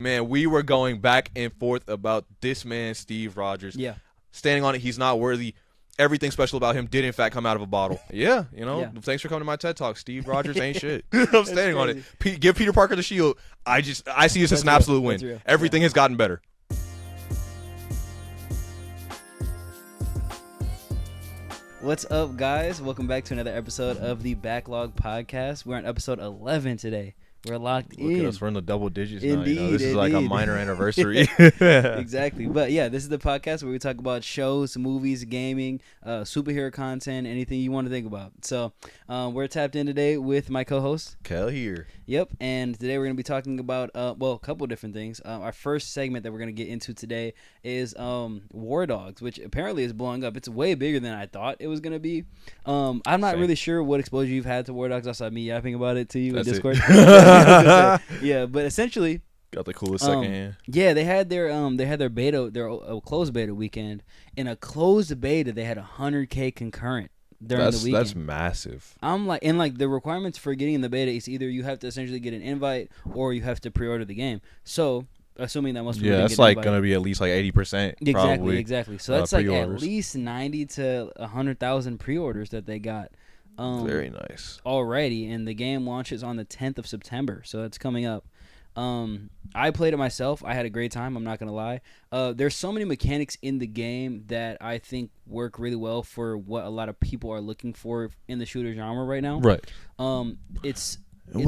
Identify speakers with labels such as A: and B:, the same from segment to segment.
A: Man, we were going back and forth about this man, Steve Rogers.
B: Yeah.
A: Standing on it, he's not worthy. Everything special about him did, in fact, come out of a bottle. Yeah, Thanks for coming to my TED Talk. Steve Rogers ain't shit. I'm standing on it. Give Peter Parker the shield. I see this as an absolute win. Everything has gotten better.
B: What's up, guys? Welcome back to another episode of the Backlog Podcast. We're on episode 11 today. We're locked in.
A: Look at us. We're in the double digits now.
B: Indeed,
A: This is like a minor anniversary.
B: Exactly. But yeah, this is the podcast where we talk about shows, movies, gaming, superhero content, anything you want to think about. So we're tapped in today with my co-host.
A: Kell here.
B: Yep. And today we're going to be talking about, a couple of different things. Our first segment that we're going to get into today is War Dogs, which apparently is blowing up. It's way bigger than I thought it was going to be. I'm not really sure what exposure you've had to War Dogs outside me yapping about it to you in Discord. Yeah, but essentially,
A: got the coolest second hand.
B: Yeah, they had their beta, their closed beta weekend. In a closed beta, they had 100K concurrent during the weekend.
A: That's massive.
B: I'm like, and like the requirements for getting in the beta is either you have to essentially get an invite or you have to pre-order the game. So, assuming that most people
A: that's like gonna be at least like 80%.
B: Exactly. So that's like
A: pre-orders.
B: at least 90 to 100,000 pre-orders that they got.
A: Very nice.
B: Already, and the game launches on the 10th of September, so it's coming up. I played it myself. I had a great time. I'm not gonna lie. There's so many mechanics in the game that I think work really well for what a lot of people are looking for in the shooter genre right now.
A: Right. What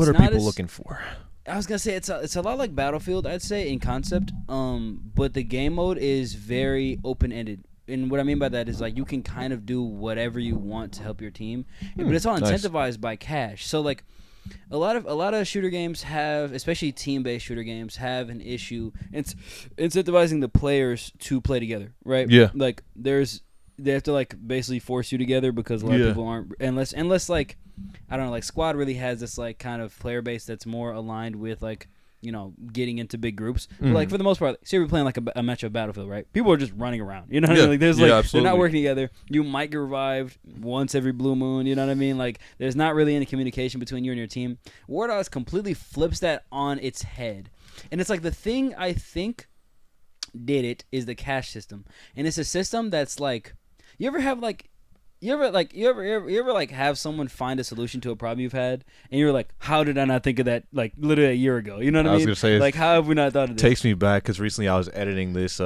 A: are people looking for?
B: I was gonna say it's a lot like Battlefield, I'd say, in concept. But the game mode is very open ended. And what I mean by that is like you can kind of do whatever you want to help your team, but it's all incentivized by cash. So like a lot of shooter games have, especially team-based shooter games, have an issue. It's incentivizing the players to play together, right?
A: Yeah.
B: Like they have to like basically force you together because a lot of people aren't unless like I don't know, like Squad really has this like kind of player base that's more aligned with like, you know, getting into big groups. But like for the most part, say we're playing like a match of Battlefield, right? People are just running around. You know what I mean? Like there's they're not working together. You might get revived once every blue moon. You know what I mean? Like there's not really any communication between you and your team. War Dogs completely flips that on its head, and it's like the thing I think did it is the cash system, and it's a system that's like you ever have someone find a solution to a problem you've had, and you're like, how did I not think of that like literally a year ago? You know what I mean?
A: I was gonna say,
B: like, how have we not thought of this?
A: Takes me back because recently I was editing this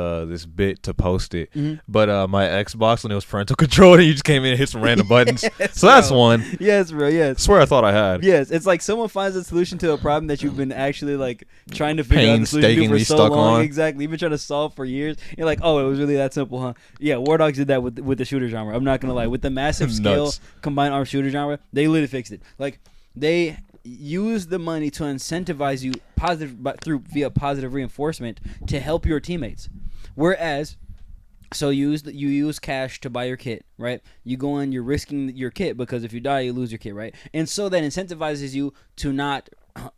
A: bit to post it, but my Xbox, when it was parental control, and you just came in and hit some random buttons.
B: Yes,
A: so that's one.
B: Yes, bro. Yes.
A: I swear I thought I had.
B: Yes, it's like someone finds a solution to a problem that you've been actually like trying to figure out the solution to for so
A: stuck
B: long.
A: On.
B: Exactly. You've been trying to solve for years. You're like, oh, it was really that simple, huh? Yeah, War Dogs did that with the shooter genre. I'm not gonna lie. With the massive scale combined arms shooter genre, they literally fixed it. Like they use the money to incentivize you via positive reinforcement to help your teammates. Whereas, so you use cash to buy your kit, right? You go in, you're risking your kit because if you die, you lose your kit, right? And so that incentivizes you to not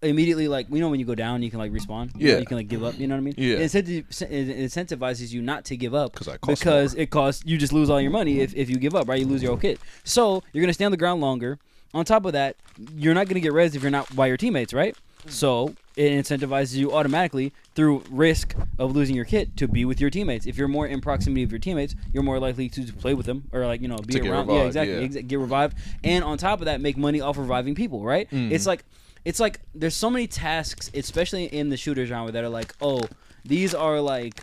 B: immediately, like, you know, when you go down, you can like respawn. You can like give up. You know what I mean?
A: Yeah.
B: It incentivizes you not to give up because it costs you just lose all your money if you give up, right? You lose your whole kit. So you're gonna stay on the ground longer. On top of that, you're not gonna get res if you're not by your teammates, right? So it incentivizes you automatically through risk of losing your kit to be with your teammates. If you're more in proximity of your teammates, you're more likely to play with them or like, you know, be around. Yeah, exactly. Get revived, and on top of that, make money off reviving people, right? It's like there's so many tasks, especially in the shooter genre, that are like, oh, these are like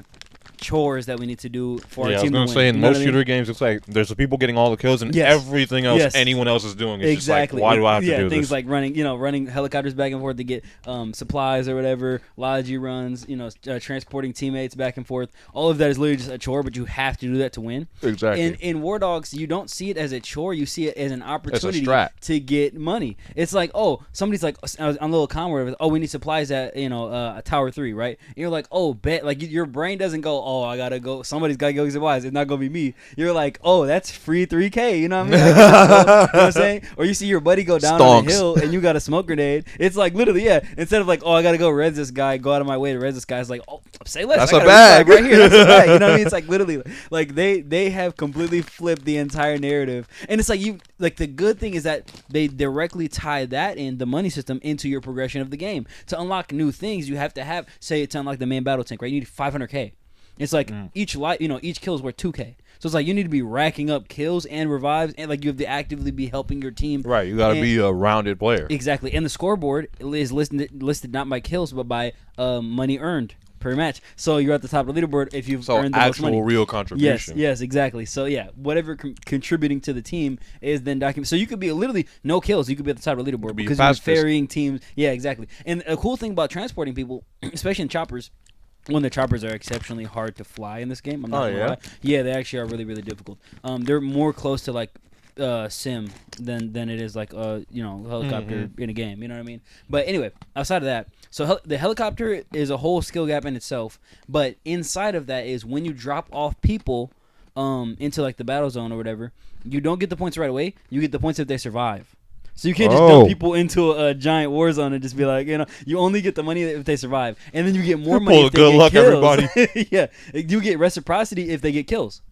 B: chores that we need to do for our team to win.
A: I was going to say, in most shooter games, it's like there's the people getting all the kills and everything else anyone else is doing. It's just like, why do I have to do this?
B: Things like running helicopters back and forth to get supplies or whatever, logi runs, transporting teammates back and forth. All of that is literally just a chore, but you have to do that to win.
A: Exactly.
B: In War Dogs, you don't see it as a chore. You see it as an opportunity to get money. It's like, oh, somebody's like, on a little con, oh, we need supplies at, Tower 3, right? And you're like, oh, bet. Like, your brain doesn't go, oh, I gotta go. Somebody's gotta go get supplies. It's not gonna be me. You're like, oh, that's free 3K. You know what I mean? You know what I'm saying? Or you see your buddy go down on the hill and you got a smoke grenade. It's like literally, instead of like, oh, I gotta go res this guy, go out of my way to res this guy. It's like, oh, Say less.
A: That's a bag
B: right here. That's a bag. You know what I mean? It's like literally, like they have completely flipped the entire narrative, and it's like the good thing is that they directly tie that in the money system into your progression of the game. To unlock new things, you have to have, say, to unlock the main battle tank, right? You need 500K. It's like each kill is worth 2K. So it's like you need to be racking up kills and revives, and like you have to actively be helping your team.
C: Right, you got to be a rounded player.
B: Exactly, and the scoreboard is listed not by kills but by money earned per match. So you're at the top of the leaderboard if you've earned the most money.
C: Actual real contribution.
B: Yes, exactly. So yeah, whatever contributing to the team is then documented. So you could be literally no kills. You could be at the top of the leaderboard because you're ferrying teams. Yeah, exactly. And a cool thing about transporting people, especially in choppers. One, the choppers are exceptionally hard to fly in this game. I'm not gonna lie. Yeah, they actually are really, really difficult. They're more close to like sim than it is like helicopter in a game. You know what I mean? But anyway, outside of that, so the helicopter is a whole skill gap in itself. But inside of that is when you drop off people into like the battle zone or whatever, you don't get the points right away. You get the points if they survive. So you can't just dump people into a giant war zone and just be like, you only get the money if they survive. And then you get more money if they get kills. Everybody. Yeah. You get reciprocity if they get kills.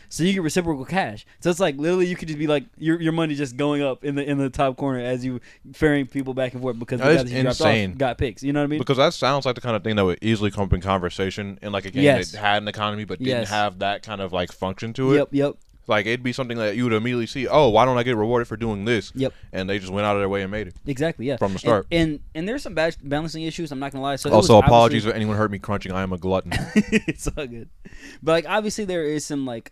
B: So you get reciprocal cash. So it's like literally you could just be like your money just going up in the top corner as you ferrying people back and forth because the guys that you dropped off got picks. You know what I mean?
C: Because that sounds like the kind of thing that would easily come up in conversation in like a game that had an economy but didn't have that kind of like function to it.
B: Yep.
C: Like, it'd be something that you would immediately see, why don't I get rewarded for doing this?
B: Yep.
C: And they just went out of their way and made it.
B: Exactly, yeah.
C: From the start.
B: And there's some balancing issues, I'm not going to lie. So
C: also, apologies if anyone heard me crunching. I am a glutton.
B: It's all good. But, like, obviously there is some, like,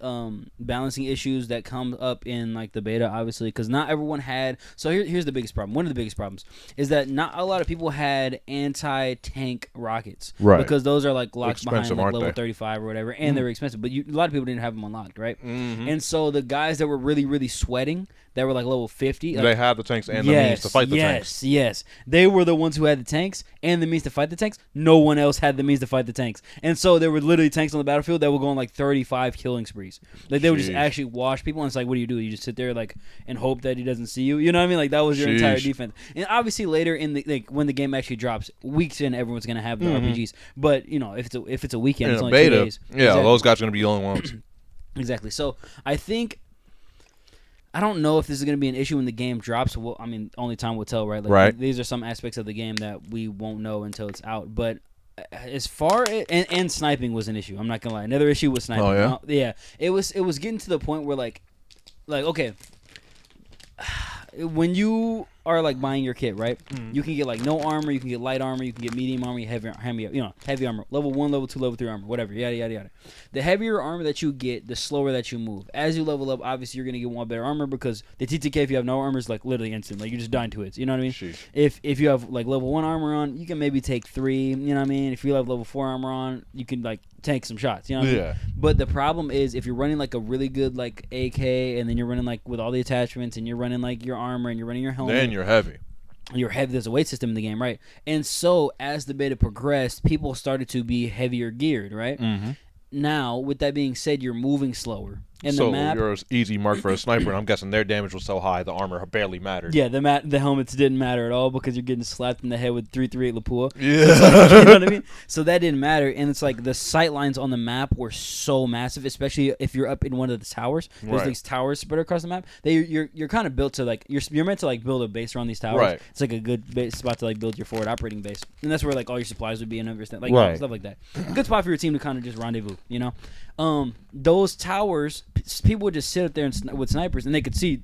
B: balancing issues that come up in, like, the beta, obviously, because not everyone had... So here's the biggest problem. One of the biggest problems is that not a lot of people had anti-tank rockets.
C: Right.
B: Because those are, like, locked
C: expensive,
B: behind, like, level 35 or whatever, and they're expensive. But a lot of people didn't have them unlocked, right?
C: Mm-hmm.
B: And so the guys that were really, really sweating, that were like level 50.
C: They had the tanks and the means to fight the tanks.
B: Yes. They were the ones who had the tanks and the means to fight the tanks. No one else had the means to fight the tanks. And so there were literally tanks on the battlefield that were going like 35 killing sprees. Like they would just actually wash people. And it's like, what do? You just sit there like and hope that he doesn't see you. You know what I mean? Like that was your entire defense. And obviously later in the when the game actually drops, weeks in, everyone's gonna have the RPGs. But if it's a weekend, it's only
C: beta,
B: 2 days.
C: Yeah, exactly. Those guys are gonna be the only ones.
B: Exactly. So I don't know if this is going to be an issue when the game drops. Well, I mean, only time will tell, right? Like,
C: right.
B: These are some aspects of the game that we won't know until it's out. But as far as, and sniping was an issue. I'm not going to lie. Another issue was sniping.
C: Oh,
B: yeah? It was getting to the point where, like okay, when you are like buying your kit, right? You can get like no armor, you can get light armor, you can get medium armor, heavy armor, level 1, level 2, level 3 armor, whatever, yada yada yada. The heavier armor that you get, the slower that you move. As you level up, obviously you're gonna get one better armor because the TTK, if you have no armor, is like literally instant. Like you just dying to it. You know what I mean?
C: Sheesh.
B: If you have like level 1 armor on, you can maybe take 3. You know what I mean? If you have level 4 armor on, you can like take some shots. You know what I mean? But the problem is if you're running like a really good like AK and then you're running like with all the attachments and you're running like your armor and you're running your helmet,
C: then you're heavy.
B: There's a weight system in the game, right? And so as the beta progressed, people started to be heavier geared, right? Now, with that being said, you're moving slower. And
C: so
B: the map,
C: you're an easy mark for a sniper, and I'm guessing their damage was so high the armor barely mattered.
B: Yeah, the helmets didn't matter at all because you're getting slapped in the head with 338 Lapua.
C: Yeah.
B: Like, you know what I mean? So that didn't matter, and it's like the sight lines on the map were so massive, especially if you're up in one of the towers. There's these towers spread across the map. You're kind of built to like you're meant to like build a base around these towers.
C: Right.
B: It's like a good spot to like build your forward operating base, and that's where like all your supplies would be and everything, like stuff like that. Good spot for your team to kind of just rendezvous. You know, those towers, people would just sit up there with snipers, and they could see,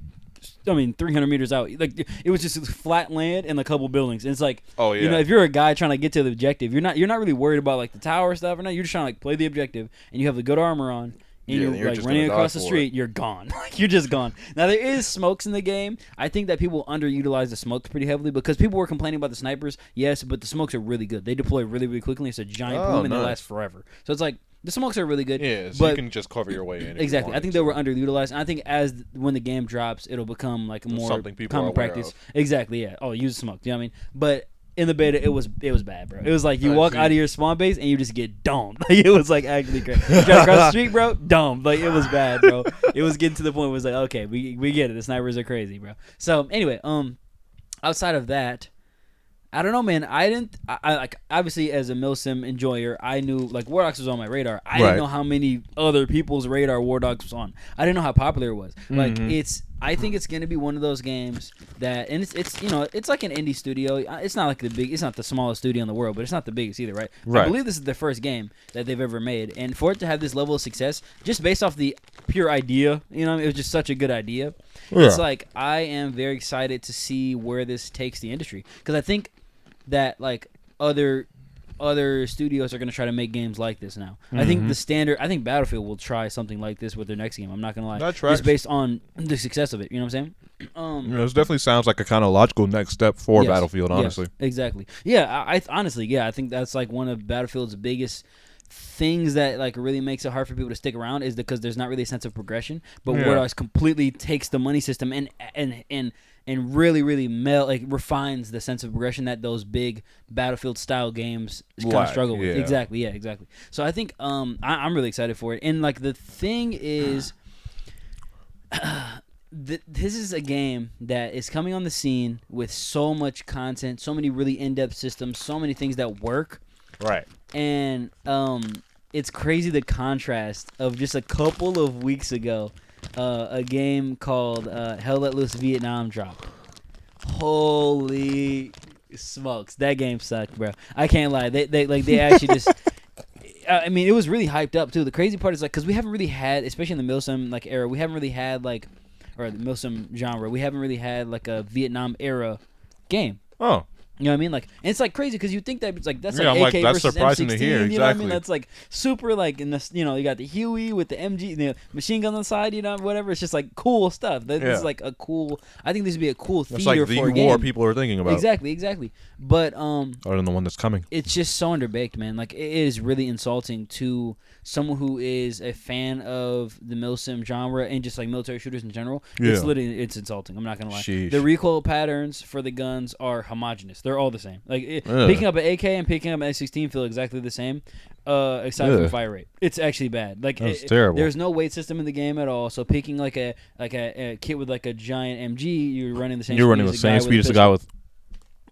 B: 300 meters out. Like it was just flat land and a couple buildings. And it's like, if you're a guy trying to get to the objective, you're not really worried about like the tower stuff or not. You're just trying to like play the objective, and you have the good armor on, and you're like running across the street. You're gone. Like you're just gone. Now there is smokes in the game. I think that people underutilize the smokes pretty heavily because people were complaining about the snipers. Yes, but the smokes are really good. They deploy really, really quickly. It's a giant boom, and they last forever. So it's like. The smokes are really good.
C: Yeah, so you can just cover your way in.
B: Exactly. I think they were underutilized. And I think when the game drops, it'll become like more common practice. Of. Exactly, yeah. Oh, use smoke. You know what I mean? But in the beta, it was bad, bro. It was like you walk out of your spawn base and you just get domed. Like it was like actually crazy. You drive across the street, bro, domed. Like it was bad, bro. It was getting to the point where it was like, okay, we get it. The snipers are crazy, bro. So anyway, outside of that, I don't know, man. I didn't. I like obviously as a milsim enjoyer, I knew like War Dogs was on my radar. I didn't know how many other people's radar War Dogs was on. I didn't know how popular it was. Like I think it's gonna be one of those games that, and it's you know it's like an indie studio. It's not like it's not the smallest studio in the world, but it's not the biggest either, right? I believe this is the first game that they've ever made, and for it to have this level of success, just based off the pure idea, you know, it was just such a good idea. Yeah. It's like I am very excited to see where this takes the industry, because I think that like other studios are going to try to make games like this now. I think I think Battlefield will try something like this with their next game. I'm not going to lie.
C: That tracks.
B: Just based on the success of it. You know what I'm saying?
C: This definitely sounds like a kind of logical next step for Battlefield, honestly.
B: Yes, exactly. Yeah, I honestly, I think that's like one of Battlefield's biggest things that like really makes it hard for people to stick around is because there's not really a sense of progression. But War Dogs completely takes the money system and really refines the sense of progression that those big Battlefield style games kind of struggle with. Exactly. So I think I'm really excited for it. And like the thing is, this is a game that is coming on the scene with so much content, so many really in-depth systems, so many things that work.
C: Right.
B: And it's crazy the contrast of just a couple of weeks ago. A game called Hell Let Loose Vietnam dropped. Holy smokes, that game sucked, bro. I can't lie. They actually just. I mean, it was really hyped up too. The crazy part is like because we haven't really had, especially in the milsim like era, we haven't really had like, or the milsim genre, we haven't really had like a Vietnam era game.
C: Oh.
B: You know what I mean? Like, and it's like crazy because you think that it's like that's
C: like
B: AK
C: that's
B: versus
C: surprising
B: M16.
C: to hear.
B: You know what I mean? That's like super like in this. You know, you got the Huey with the MG, the machine gun on the side. You know, whatever. It's just like cool stuff. This is like a cool. I think this would be a cool theater
C: like the
B: for a
C: war
B: game.
C: People are thinking about.
B: Exactly. But
C: other than the one that's coming,
B: it's just so underbaked, man. Like it is really insulting to someone who is a fan of the milsim genre and just like military shooters in general. It's insulting. I'm not gonna lie.
C: Sheesh.
B: The recoil patterns for the guns are homogenous. They're all the same. Like picking up an AK and picking up an S16 feel exactly the same, except for fire rate. It's actually bad. Like
C: that's terrible.
B: There's no weight system in the game at all. So picking like a kit with like a giant MG, you're running the same.
C: You're running the same speed as the guy with.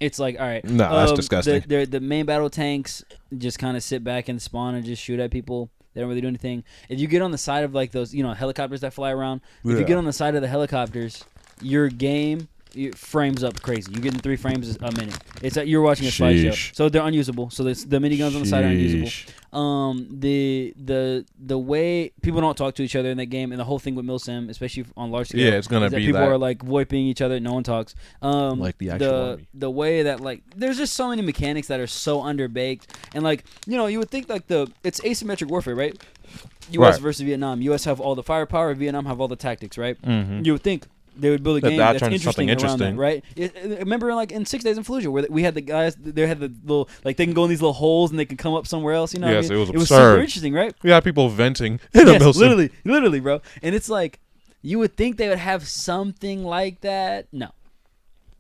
B: It's like, all right.
C: No, that's disgusting.
B: The main battle tanks just kind of sit back and spawn and just shoot at people. They don't really do anything. If you get on the side of like those, helicopters that fly around, if you get on the side of the helicopters, your game frames up crazy. You're getting 3 frames a minute. It's like you're watching a slideshow. So they're unusable. So the miniguns on the side are unusable. The way people don't talk to each other in that game, and the whole thing with milsim, especially on large scale,
C: it's gonna be
B: people
C: that.
B: are like VoIPing each other. No one talks.
C: Like the actual army.
B: The way that like there's just so many mechanics that are so underbaked, and like you would think like it's asymmetric warfare, right? U.S. versus Vietnam. U.S. have all the firepower. Vietnam have all the tactics, right? Mm-hmm. You would think they would build a game that's interesting around that, right? Remember, like in 6 Days in Fallujah, where we had the guys, they had the little, like they can go in these little holes and they can come up somewhere else. You know,
C: yes,
B: what I mean?
C: It was
B: super interesting, right?
C: We had people venting in a milsim.
B: literally, bro. And it's like you would think they would have something like that. No,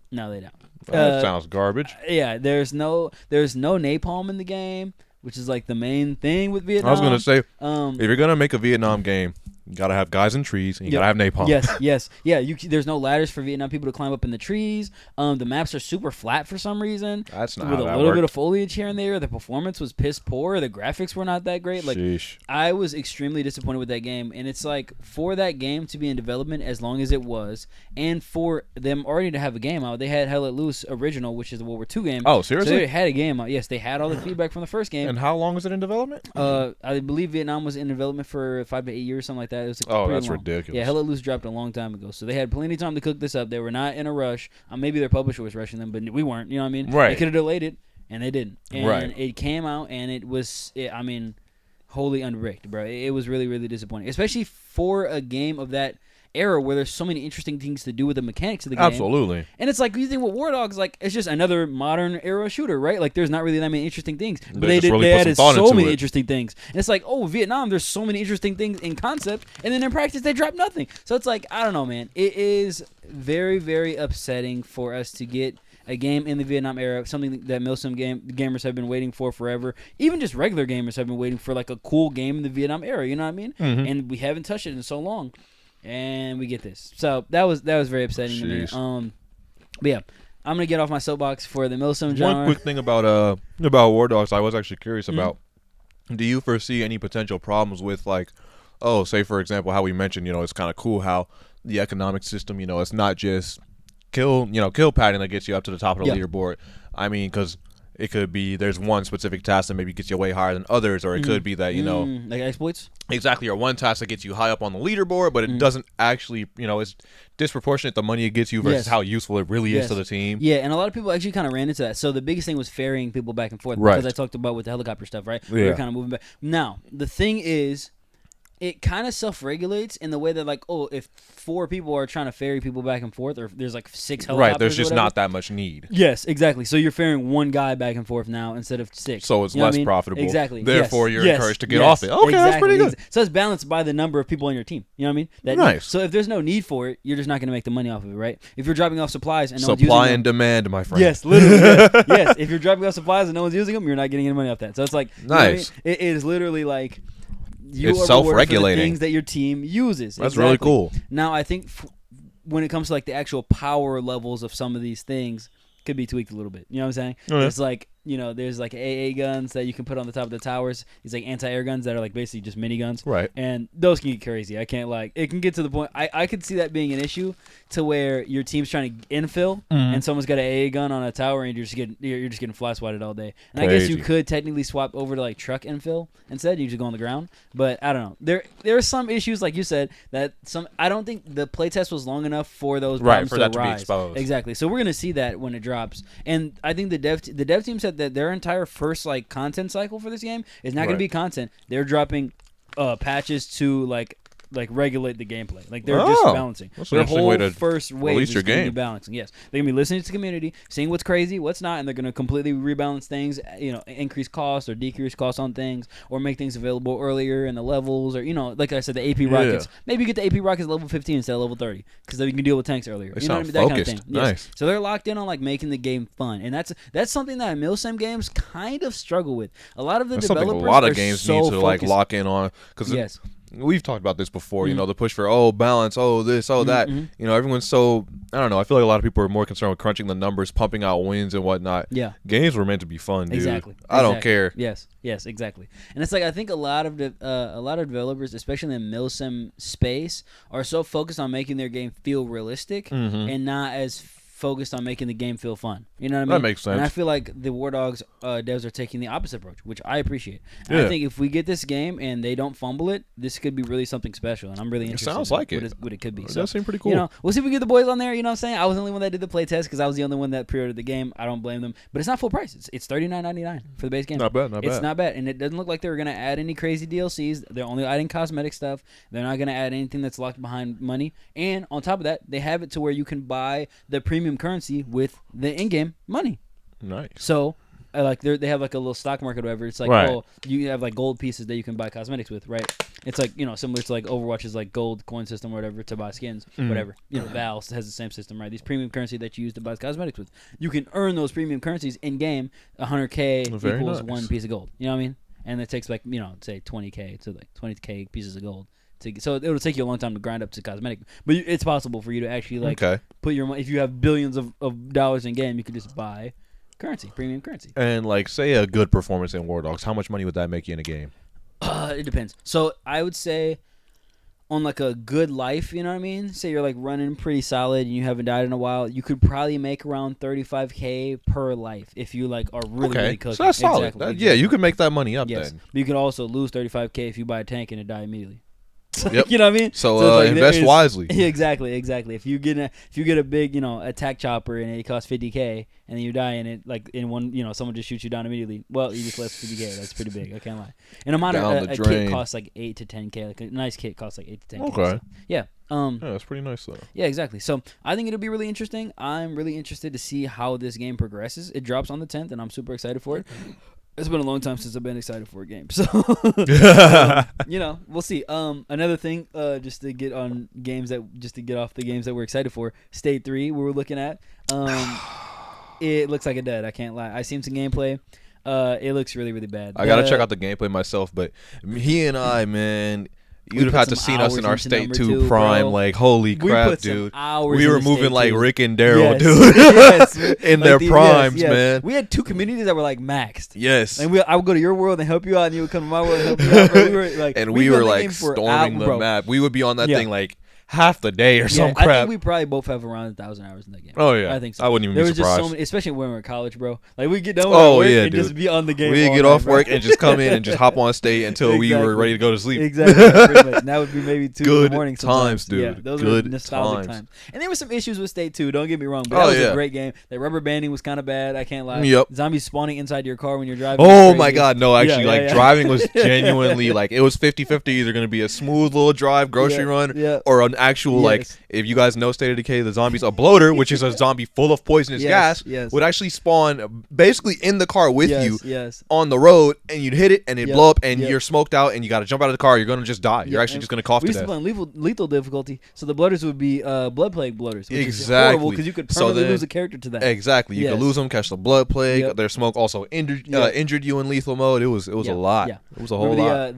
B: they don't.
C: That sounds garbage.
B: Yeah, there's no napalm in the game, which is like the main thing with Vietnam.
C: I was gonna say, if you're gonna make a Vietnam game, you gotta have guys in trees, and you gotta have napalm.
B: Yes. Yeah, there's no ladders for Vietnam people to climb up in the trees. The maps are super flat for some reason.
C: That's not
B: with
C: how that
B: a little
C: worked.
B: bit of foliage here and there. The performance was piss poor. The graphics were not that great. Like,
C: sheesh.
B: I was extremely disappointed with that game. And it's like for that game to be in development as long as it was, and for them already to have a game out, they had Hell Let Loose original, which is the World War II game.
C: Oh, seriously?
B: So they had a game out. Yes, they had all the feedback from the first game.
C: And how long was it in development?
B: I believe Vietnam was in development for 5 to 8 years, something like that. It was
C: that's
B: long.
C: ridiculous.
B: Yeah, Hell Let Loose dropped a long time ago, so they had plenty of time to cook this up. They were not in a rush. Maybe their publisher was rushing them, but we weren't. You know what I mean?
C: Right.
B: They could have delayed it, and they didn't. And
C: it
B: came out, and it was, wholly unbricked, bro. It was really, really disappointing, especially for a game of that era where there's so many interesting things to do with the mechanics of the game.
C: Absolutely.
B: And it's like, you think with War Dogs, like, it's just another modern era shooter, right? Like, there's not really that many interesting things. But they added so many interesting things. And it's like, Vietnam, there's so many interesting things in concept, and then in practice, they drop nothing. So it's like, I don't know, man. It is very, very upsetting for us to get a game in the Vietnam era, something that milsim gamers have been waiting for forever. Even just regular gamers have been waiting for, like, a cool game in the Vietnam era, you know what I mean? Mm-hmm. And we haven't touched it in so long. And we get this, so that was very upsetting to me. But yeah, I'm gonna get off my soapbox for the Milsim genre.
C: One quick thing about War Dogs, I was actually curious about. Do you foresee any potential problems with like, say for example, how we mentioned, it's kind of cool how the economic system, it's not just kill padding that gets you up to the top of the leaderboard. I mean, because it could be there's one specific task that maybe gets you way higher than others, or it could be that
B: like exploits.
C: Exactly, or one task that gets you high up on the leaderboard, but it doesn't actually, it's disproportionate the money it gets you versus how useful it really is to the team.
B: Yeah, and a lot of people actually kind of ran into that. So the biggest thing was ferrying people back and forth, because I talked about with the helicopter stuff, right? We were kind of moving back. Now, the thing is, it kind of self-regulates in the way that, like, if 4 people are trying to ferry people back and forth, or if there's like 6 helicopters,
C: right? There's just not that much need.
B: Yes, exactly. So you're ferrying one guy back and forth now instead of 6.
C: So it's less profitable.
B: Exactly.
C: Therefore, you're encouraged to get off it. Okay, that's pretty good.
B: So it's balanced by the number of people on your team. You know what I mean?
C: Nice.
B: So if there's no need for it, you're just not going to make the money off of it, right? If you're dropping off supplies and no one's
C: supply
B: using
C: and
B: them,
C: demand, my friend.
B: Yes, literally. Yes. If you're dropping off supplies and no one's using them, you're not getting any money off that. So it's like,
C: nice.
B: You know what I mean? It is literally like,
C: it's self-regulating.
B: Things that your team uses.
C: That's really cool.
B: Now, I think when it comes to like the actual power levels of some of these things, could be tweaked a little bit. You know what I'm saying?
C: Okay.
B: It's like, there's like AA guns that you can put on the top of the towers. These like anti-air guns that are like basically just mini guns.
C: Right.
B: And those can get crazy. I can't it can get to the point. I could see that being an issue to where your team's trying to infill and someone's got an AA gun on a tower and you're just getting fly swatted all day. And
C: crazy.
B: I guess you could technically swap over to like truck infill instead. You just go on the ground. But I don't know. There are some issues, like you said, that I don't think the playtest was long enough for those problems
C: for that
B: to rise.
C: To be exposed.
B: Exactly. So we're gonna see that when it drops. And I think the dev team said that their entire first like content cycle for this game is not going to be content. They're dropping patches to like regulate the gameplay. Like they're just balancing.
C: That's
B: the
C: an
B: whole
C: way to
B: first wave
C: release
B: is
C: your
B: going to be
C: game.
B: balancing. Yes, they're going to be listening to the community, seeing what's crazy, what's not, and they're going to completely rebalance things. Increase costs or decrease costs on things, or make things available earlier in the levels, or like I said, the AP rockets. Maybe you get the AP rockets level 15 instead of level 30, because then you can deal with tanks earlier.
C: They
B: you know what I mean?
C: sound
B: That
C: focused.
B: kind of thing. Yes.
C: Nice.
B: So they're locked in on like making the game fun, and that's something that Milsim games kind of struggle with. A lot of the developers
C: a lot of
B: are
C: games
B: so
C: need to
B: focused.
C: like lock in on, because we've talked about this before, the push for balance, this, that. Everyone's so, I don't know, I feel like a lot of people are more concerned with crunching the numbers, pumping out wins and whatnot.
B: Yeah.
C: Games were meant to be fun, dude.
B: Exactly.
C: I don't care.
B: Yes, exactly. And it's like, I think a lot of developers, especially in the Milsim space, are so focused on making their game feel realistic and not as focused on making the game feel fun. You know what I mean?
C: That makes sense.
B: And I feel like the War Dogs devs are taking the opposite approach, which I appreciate. And I think if we get this game and they don't fumble it, this could be really something special, and I'm really interested.
C: It sounds like
B: in what it could be.
C: It
B: So
C: does seem pretty cool.
B: We'll see if we get the boys on there. You know what I'm saying? I was the only one that did the play test because I was the only one that pre-ordered the game. I don't blame them, but it's not full price. It's $39.99 for the base game.
C: Not bad.
B: It's not bad, and it doesn't look like they're gonna add any crazy DLCs. They're only adding cosmetic stuff. They're not gonna add anything that's locked behind money. And on top of that, they have it to where you can buy the premium currency with the in-game money.
C: Nice.
B: So, they have like a little stock market or whatever. It's like, you have like gold pieces that you can buy cosmetics with, right? It's like, similar to like Overwatch's like gold coin system or whatever to buy skins, whatever. Valve has the same system, right? These premium currency that you use to buy cosmetics with. You can earn those premium currencies in-game. 100K equals one piece of gold. You know what I mean? And it takes like, say 20K to like 20K pieces of gold. So it'll take you a long time to grind up to cosmetic, but it's possible for you to actually put your money. If you have billions of dollars in game, you can just buy premium currency.
C: And like, say a good performance in War Dogs, how much money would that make you in a game?
B: It depends. So I would say on like a good life, you know what I mean? Say you're like running pretty solid and you haven't died in a while, you could probably make around 35K per life if you like are really cooking.
C: So that's solid.
B: Exactly.
C: Yeah, you can make that money up then.
B: But you could also lose 35K if you buy a tank and it die immediately.
C: Yep.
B: You know what I mean?
C: So invest wisely.
B: Exactly. If you get a big, attack chopper and it costs 50K and then you die in it, like in one, someone just shoots you down immediately. Well, you just lost 50K. That's pretty big. I can't lie. And a kit costs like 8 to 10K. Like a nice kit costs like 8 to 10K.
C: Okay.
B: So, yeah.
C: Yeah, that's pretty nice though.
B: Yeah, exactly. So I think it'll be really interesting. I'm really interested to see how this game progresses. It drops on the 10th, and I'm super excited for it. It's been a long time since I've been excited for a game, so we'll see. Another thing, just to get off the games that we're excited for. State 3, we were looking at. It looks like a dud. I can't lie. I seen some gameplay. It looks really, really bad.
C: I gotta check out the gameplay myself, but he and I, man. You'd have had to seen us in our state 2 prime, bro. Like holy crap, dude. We were moving like Rick and Daryl, dude. Yes. In like their primes, man.
B: We had 2 communities that were like maxed.
C: Yes.
B: And I would go to your world and help you out, and you would come to my world and help me out. Bro. We were like
C: storming the map. We would be on that thing like half the day or some crap.
B: I think we probably both have around 1,000 hours in that game.
C: Oh yeah,
B: I think so.
C: I wouldn't even be surprised.
B: Just so many, especially when we were in college, bro. Like we get done with work and just be on the game.
C: We get off work and just come in and just hop on state until we were ready to go to sleep.
B: Exactly. Pretty much. And that would be maybe 2 in the morning.
C: Times, dude.
B: Yeah, those were nostalgic times. And there were some issues with state 2. Don't get me wrong, but that was a great game. The rubber banding was kind of bad. I can't lie.
C: Yep.
B: Zombies spawning inside your car when you're driving.
C: Oh my god, no! Actually, like driving was genuinely like it was 50-50. Either going to be a smooth little drive, grocery run, or an actual like. If you guys know State of Decay, the zombies, a bloater, which is a zombie full of poisonous gas, would actually spawn basically in the car with you on the road, and you'd hit it, and it'd blow up, and you're smoked out, and you got to jump out of the car. You're going to just die. You're actually just going to cough to death.
B: We used to play on lethal difficulty, so the bloaters would be blood plague bloaters, which is
C: horrible
B: because you could permanently lose a character to that.
C: Exactly. You could lose them, catch the blood plague. Their smoke also injured you in lethal mode. It was a lot. It was a whole lot.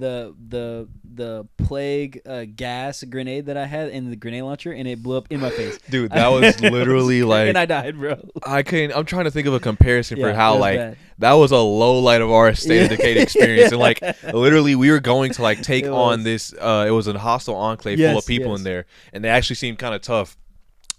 B: The plague gas grenade that I had in the grenade launcher, and it blew up in my face.
C: Dude, that was literally like,
B: and I died, bro.
C: I'm trying to think of a comparison for how like bad. That was a low light of our State of Decay experience, and like literally we were going to like take on this. It was a hostile enclave full of people in there, and they actually seemed kind of tough.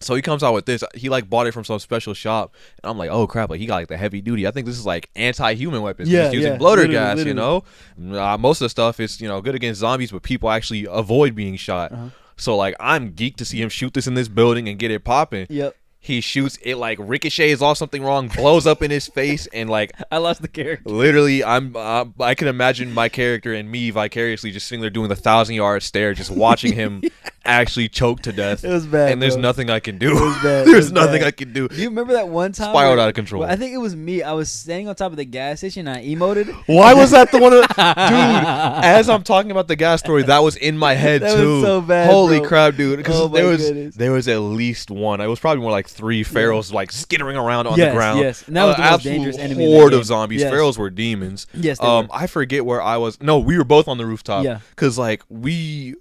C: So he comes out with this. He like bought it from some special shop, and I'm like, oh crap! Like he got like the heavy duty. I think this is like anti-human weapons. He's using bloater gas. Literally. You know, most of the stuff is good against zombies, but people actually avoid being shot. So like I'm geeked to see him shoot this in this building and get it popping.
B: Yep.
C: He shoots it, like ricochets off something wrong, blows up in his face, and like
B: I lost the character.
C: Literally, I can imagine my character and me vicariously just sitting there doing the 1,000-yard stare, just watching him actually choke to death.
B: It was bad,
C: and there's nothing I can do.
B: It was bad.
C: There's nothing I can do.
B: Do you remember that one time?
C: Spiraled out of control.
B: I think it was me. I was standing on top of the gas station and I emoted.
C: Why was that the one? Dude, as I'm talking about the gas story, that was in my head
B: that
C: too.
B: Was so bad.
C: Holy
B: bro.
C: crap, dude! Because
B: Goodness.
C: there was at least one. It was probably more like 3 pharaohs like skittering around on the ground.
B: Yes, and that was the most dangerous enemy.
C: Horde of zombies. Pharaohs were demons.
B: Yes, they were.
C: I forget where I was. No, we were both on the rooftop.
B: Yeah,
C: because like we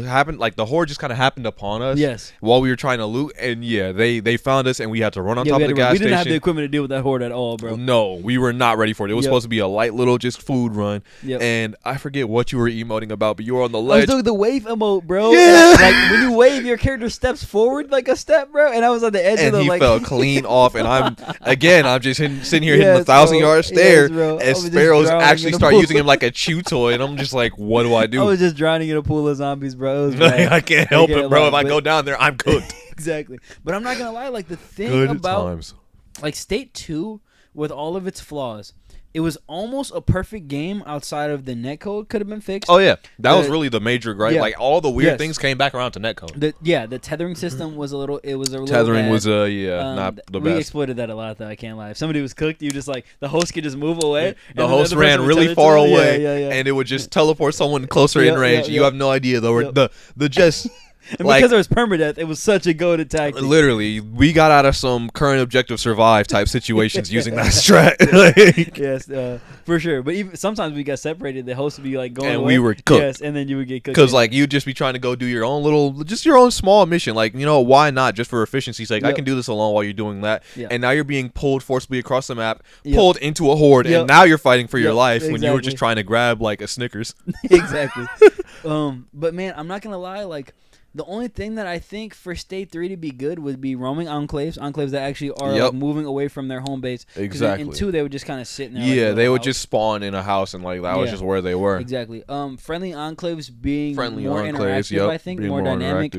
C: happened, like the horde just kind of happened upon us.
B: Yes,
C: while we were trying to loot, and they found us, and we had to run on top of the gas station.
B: We didn't have the equipment to deal with that horde at all, bro.
C: No, we were not ready for it. It was supposed to be a light little just food run.
B: Yep.
C: And I forget what you were emoting about, but you were on the ledge.
B: I was doing the wave emote, bro.
C: Yeah.
B: Like when you wave, your character steps forward like a step, bro. And I was on the edge of the
C: and he fell clean off, and I'm just sitting here hitting the 1,000-yard stare, and sparrows actually start using him like a chew toy, and I'm just like, what do I do?
B: I was just drowning in a pool of zombies, bro. It was bad.
C: I can't help it, bro. If I go down there, I'm cooked.
B: Exactly. But I'm not gonna lie, like the thing about like State 2 with all of its flaws, it was almost a perfect game outside of the netcode could have been fixed.
C: Oh yeah, that was really the major gripe. Yeah. Like all the weird things came back around to netcode.
B: The tethering system was a little. It was a little.
C: Tethering
B: bad.
C: Was not the best.
B: We exploited that a lot, though. I can't lie. If somebody was cooked, you just like the host could just move away.
C: The host ran really far away, and it would just teleport someone closer in range. You have no idea though. The just.
B: And because there was permadeath, it was such a go-to tactic.
C: Literally, we got out of some current objective survive type situations using that strat.
B: Yes, for sure. But even sometimes we got separated. The host would be like going
C: and
B: away.
C: We were cooked.
B: Yes, and then you would get cooked.
C: Because like you'd just be trying to go do your own your own small mission. Like, why not? Just for efficiency's sake. I can do this alone while you're doing that. Yep. And now you're being pulled forcibly across the map, pulled into a horde, and now you're fighting for your life when you were just trying to grab like a Snickers.
B: Exactly. But man, I'm not gonna lie, like. The only thing that I think for State 3 to be good would be roaming enclaves that actually are like moving away from their home base.
C: Exactly.
B: In 2, they would just kind of sit in there.
C: Yeah, they would just spawn in a house, and like that was just where they were.
B: Exactly. Friendly enclaves being more interactive, I think, more dynamic.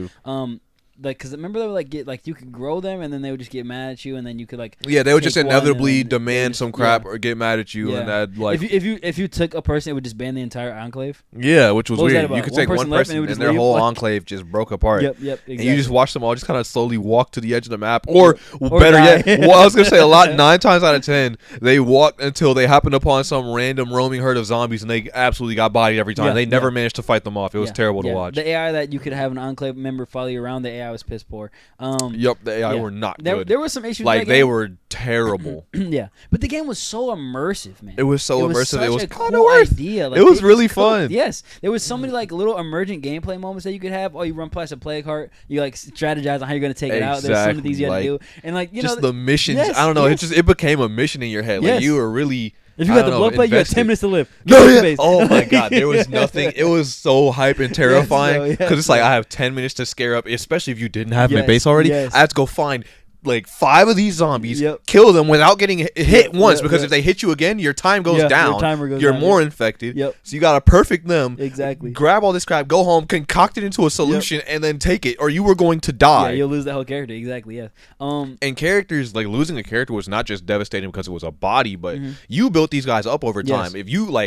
B: Like, because remember they would like you could grow them, and then they would just get mad at you, and then you could like
C: they would just inevitably demand some crap or get mad at you, and that like
B: if you took a person, it would just ban the entire enclave.
C: Yeah, which was weird. You could take one person, and their whole enclave just broke apart.
B: Yep, exactly.
C: And you just watch them all just kind of slowly walk to the edge of the map, or better yet, I was gonna say 9 times out of 10 they walked until they happened upon some random roaming herd of zombies, and they absolutely got bodied every time. They never managed to fight them off. It was terrible to watch.
B: The AI that you could have an enclave member follow you around, the AI AI was piss poor.
C: The AI were not good.
B: There were some issues.
C: Like they were terrible.
B: Yeah, but the game was so immersive, man.
C: It was so immersive. It was
B: kind of idea. Like,
C: it was really fun.
B: Yes, there was so many like little emergent gameplay moments that you could have. Oh, you run past a plague heart. You like strategize on how you're gonna take it out. There's some of these you had to do, and like just
C: the missions. Yes, I don't know. It became a mission in your head. Like you were really.
B: If you got the blood plate, you had 10 minutes to live.
C: Oh my god, there was nothing. It was so hype and terrifying because it's like I have 10 minutes to scare up, especially if you didn't have my base already. I had to go find like 5 of these zombies, kill them without getting hit once because if they hit you again, your time goes down. Your timer goes down, more infected. So you gotta perfect them.
B: Exactly.
C: Grab all this crap, go home, concoct it into a solution, and then take it, or you were going to die.
B: Yeah, you'll lose that whole character. Exactly. Yeah.
C: And characters, like losing a character was not just devastating because it was a body, but you built these guys up over time. If you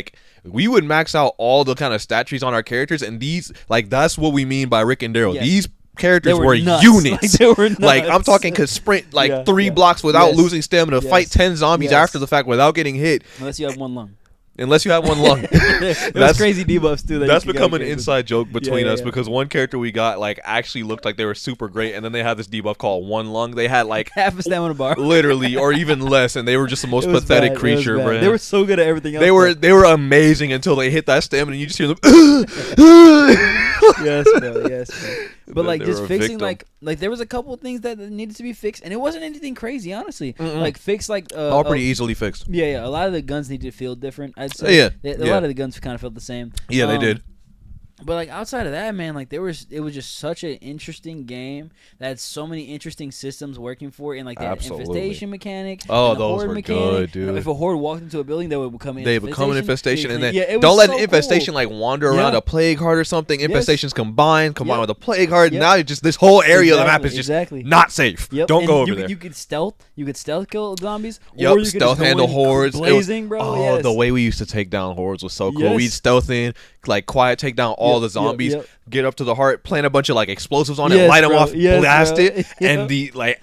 C: we would max out all the kind of stat trees on our characters, and these that's what we mean by Rick and Daryl. These characters were units.
B: They were nuts.
C: Like I'm talking could sprint 3 blocks without losing stamina, fight 10 zombies after the fact without getting hit.
B: Unless you have one lung.
C: Unless you have one lung.
B: That's crazy debuffs too.
C: That's become an inside joke between us because one character we got actually looked like they were super great, and then they had this debuff called one lung. They had
B: half a stamina bar,
C: literally, or even less, and they were just the most pathetic creature, bro.
B: They were so good at everything else.
C: They were amazing until they hit that stamina, and you just hear them.
B: Yes, bro. Yes, bro. But just fixing there was a couple of things that needed to be fixed, and it wasn't anything crazy, honestly. Fix
C: all pretty easily fixed.
B: Yeah. A lot of the guns needed to feel different. I'd say. A lot of the guns kind of felt the same.
C: Yeah, they did.
B: But outside of that, man, it was just such an interesting game that had so many interesting systems working for it, and that infestation mechanic.
C: Oh, those were good, dude.
B: If a horde walked into a building, they would become an
C: infestation, and then don't let an infestation wander around a plague heart or something. Infestations combine with a plague heart. Now just this whole area of the map is just not safe. Don't go over there.
B: You could stealth kill zombies.
C: Or you stealth handle hordes.
B: Blazing, bro.
C: Oh, the way we used to take down hordes was so cool. We'd stealth in, quiet take down all the zombies, get up to the heart, plant a bunch of explosives on it, light them off, blast it, and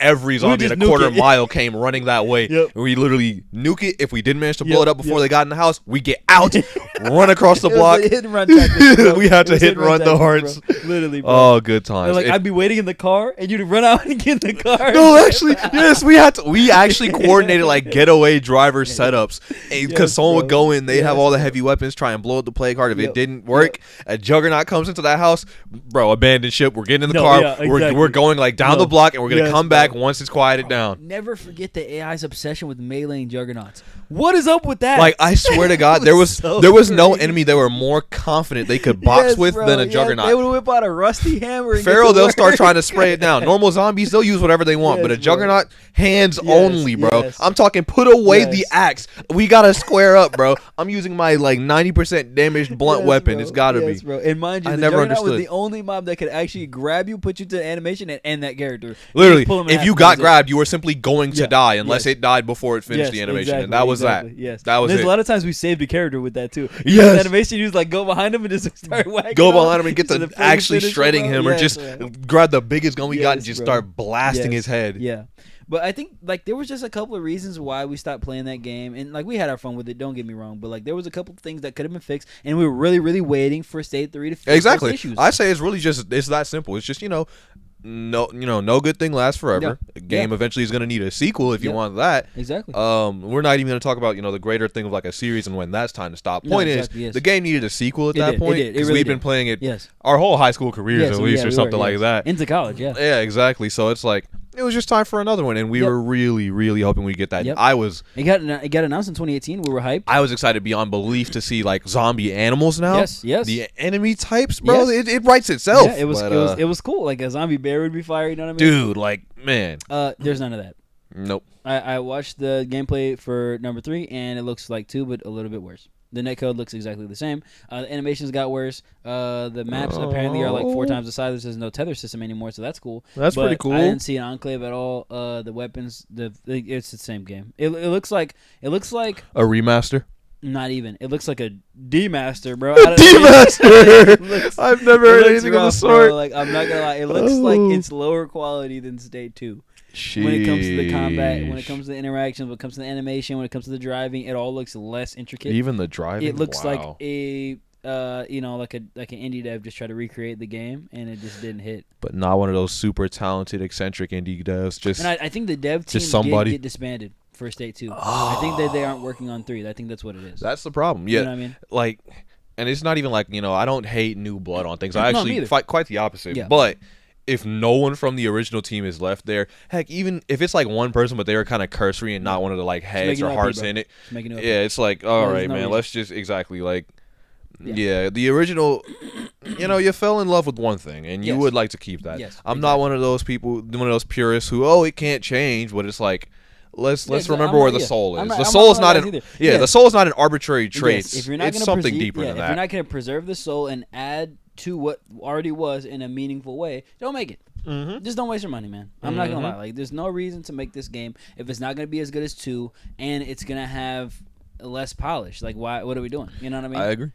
C: every zombie in a quarter mile came running that way. And we literally nuke it. If we didn't manage to blow it up before they got in the house, we get out, run across the block.
B: Hit and run tactics,
C: we had to hit and run the hearts.
B: Bro. Literally, bro.
C: Oh, good times.
B: I'd be waiting in the car, and you'd run out and get in the car.
C: No, actually, yes, we actually coordinated getaway driver setups because someone would go in, they'd have all the heavy weapons, try and blow up the plague heart. If it didn't work, a juggernaut comes into that house, bro, abandoned ship, we're getting in the car, we're going down the block, and we're going to come back once it's quieted down.
B: Never forget the AI's obsession with meleeing juggernauts. What is up with that?
C: I swear to God, there was no enemy they were more confident they could box with than a juggernaut.
B: They would whip out a rusty hammer.
C: Pharaoh, they'll start trying to spray it down. Normal zombies, they'll use whatever they want, but a juggernaut, hands only, bro. I'm talking put away the axe. We got to square up, bro. I'm using my 90% damaged blunt weapon. Bro. It's got to be.
B: Bro. And mind you, the juggernaut was the only mob that could actually grab you, put you to animation, and end that character.
C: Literally, if you got grabbed, you were simply going to die unless it died before it finished the animation. And that was that.
B: Yes.
C: That was
B: There's
C: it.
B: a lot of times we saved a character with that too.
C: Yes.
B: The animation, you just go behind him and just start whacking.
C: Go behind him and get to actually shredding him, or just grab the biggest gun we got and just start blasting his head.
B: Yeah. But I think there was just a couple of reasons why we stopped playing that game, and we had our fun with it. Don't get me wrong, but there was a couple of things that could have been fixed, and we were really, really waiting for State 3 to fix those issues.
C: I say it's really it's that simple. It's just no good thing lasts forever. A game eventually is going to need a sequel if you want that.
B: Exactly.
C: We're not even going to talk about the greater thing of a series and when that's time to stop. Point is, the game needed a sequel at that point because we've been playing it our whole high school careers at least, or something like that.
B: Into college,
C: yeah, exactly. So it's it was just time for another one, and we were really, really hoping we get that. It
B: got announced in 2018. We were hyped.
C: I was excited beyond belief to see zombie animals now.
B: Yes.
C: The enemy types, bro. It writes itself.
B: Yeah, it was cool. A zombie bear would be fired. You know what I
C: mean? Dude, man.
B: There's none of that.
C: Nope.
B: I watched the gameplay for number 3, and it looks like 2, but a little bit worse. The netcode looks exactly the same. The animations got worse. The maps apparently are 4 times the size. There's no tether system anymore, so that's cool.
C: That's pretty cool.
B: I didn't see an enclave at all. The weapons, it's the same game. It looks like
C: a remaster.
B: Not even. It looks like a demaster, bro.
C: Demaster. I've never heard anything of the sort.
B: Bro. I'm not gonna lie. It looks like it's lower quality than State 2.
C: Sheesh.
B: When it comes to the combat, when it comes to the interactions, when it comes to the animation, when it comes to the driving, it all looks less intricate.
C: Even the driving,
B: it looks like a like an indie dev just tried to recreate the game and it just didn't hit.
C: But not one of those super talented, eccentric indie devs. Just
B: and I think the dev team did get disbanded for State 2. I think that they aren't working on 3. I think that's what it is.
C: That's the problem. Yeah,
B: you know what I mean?
C: Like, and it's not even like I don't hate new blood on things. I actually fight quite the opposite.
B: Yeah.
C: But if no one from the original team is left there, heck, even if it's like one person, but they were kind of cursory and not one of the like heads or hearts in it, it's like, all right, man, let's just the original, you fell in love with one thing and you would like to keep that.
B: Yes,
C: I'm not one of those people, one of those purists who, it can't change, but it's like, let's remember where the soul is. The soul is not the soul is not an arbitrary trait.
B: If you're not
C: it's something deeper than that.
B: If you're not going to preserve the soul and add to what already was in a meaningful way, don't make it. Mm-hmm. Just don't waste your money, man. I'm not gonna lie. Like, there's no reason to make this game if it's not gonna be as good as 2 and it's gonna have less polish. Like, why? What are we doing? You know what I mean?
C: I agree.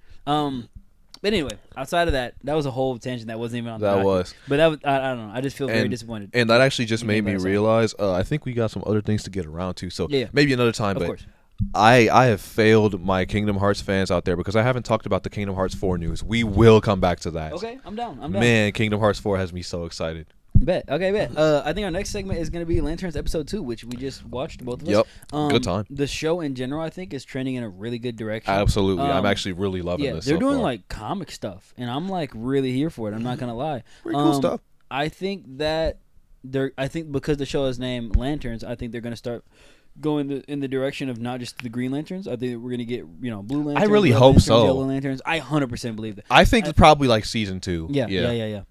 B: But anyway, outside of that was a whole tangent that wasn't even on the
C: That
B: docket.
C: was.
B: But that was, I don't know. I just feel very disappointed.
C: And that actually just made me realize, I think we got some other things to get around to. So maybe another time. Of course. I have failed my Kingdom Hearts fans out there because I haven't talked about the Kingdom Hearts 4 news. We will come back to that.
B: Okay, I'm down.
C: Man, Kingdom Hearts 4 has me so excited.
B: Bet. I think our next segment is going to be Lanterns Episode 2, which we just watched, both of us.
C: Yep, good time.
B: The show in general, I think, is trending in a really good direction.
C: Absolutely. I'm actually really loving this.
B: They're doing, like, comic stuff, and I'm, like, really here for it. I'm not going to lie.
C: Pretty cool stuff.
B: I think that because the show is named Lanterns, I think they're going to start going in the direction of not just the Green Lanterns. I think we're going to get, blue lanterns.
C: I really hope
B: lanterns,
C: so.
B: Yellow lanterns. I 100% believe that.
C: I think it's probably like season 2.
B: Yeah.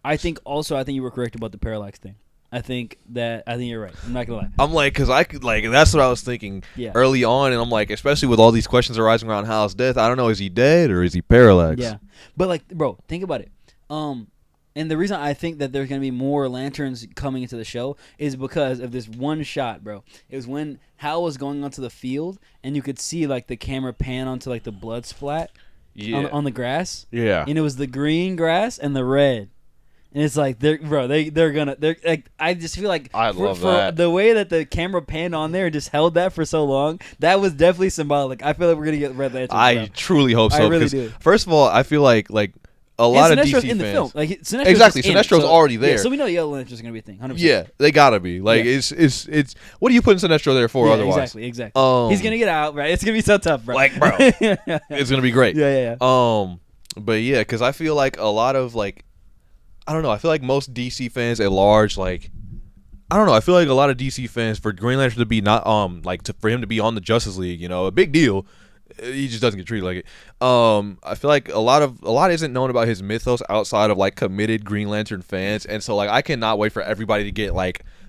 B: I think you were correct about the parallax thing. I think you're right. I'm not going to lie.
C: I'm like, because that's what I was thinking early on. And I'm like, especially with all these questions arising around Hal's death, I don't know, is he dead or is he parallax?
B: Yeah. But, like, bro, think about it. And the reason I think that there's going to be more lanterns coming into the show is because of this one shot, bro. It was when Hal was going onto the field, and you could see, like, the camera pan onto, like, the blood splat on the grass.
C: Yeah.
B: And it was the green grass and the red. And it's like, they're like, I just feel like
C: I love that.
B: The way that the camera panned on there and just held that for so long, that was definitely symbolic. I feel like we're going to get red lanterns.
C: I truly hope so.
B: I really do.
C: First of all, I feel like a lot of DC
B: in the
C: fans.
B: film. Like,
C: Sinestro's already there.
B: Yeah, so we know Yellow Lantern's going to be a thing. 100%.
C: Yeah, they gotta be. Like, it's. What are you putting Sinestro there for? Otherwise,
B: exactly. He's gonna get out, right? It's gonna be so tough, bro.
C: Like, bro, it's gonna be great.
B: Yeah.
C: But yeah, because I feel like a lot of I don't know. I feel like most DC fans at large, I don't know. I feel like a lot of DC fans for Green Lantern to be not for him to be on the Justice League, a big deal. He just doesn't get treated like it. I feel like a lot isn't known about his mythos outside of committed Green Lantern fans, and so I cannot wait for everybody to get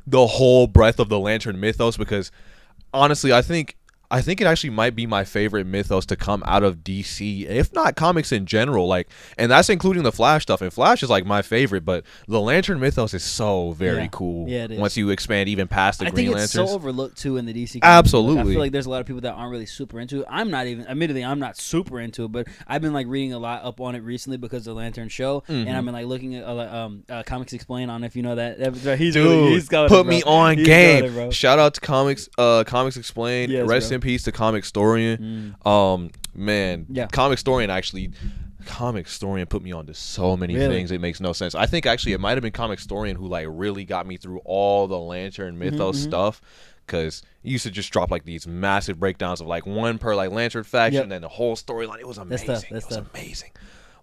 C: the whole breadth of the Lantern mythos, because honestly, I think it actually might be my favorite mythos to come out of DC, if not comics in general. And that's including the Flash stuff. And Flash is my favorite, but the Lantern mythos is so very cool.
B: Yeah, it is.
C: Once you expand even past the Green Lanterns.
B: I think it's so overlooked too in the DC comics.
C: Absolutely.
B: I feel like there's a lot of people that aren't really super into it. Admittedly, I'm not super into it, but I've been reading a lot up on it recently because of the Lantern show, and I've been looking at Comics Explain. I don't know if you know that. He's got
C: put me on game.
B: It,
C: shout out to Comics Explain.
B: Yes,
C: Rest in peace to Comic Storian. Comic Storian put me on to so many things. It makes no sense. I think actually it might have been Comic Storian who really got me through all the Lantern mythos stuff, because he used to just drop these massive breakdowns of one per Lantern faction and then the whole storyline. It was amazing. It was amazing.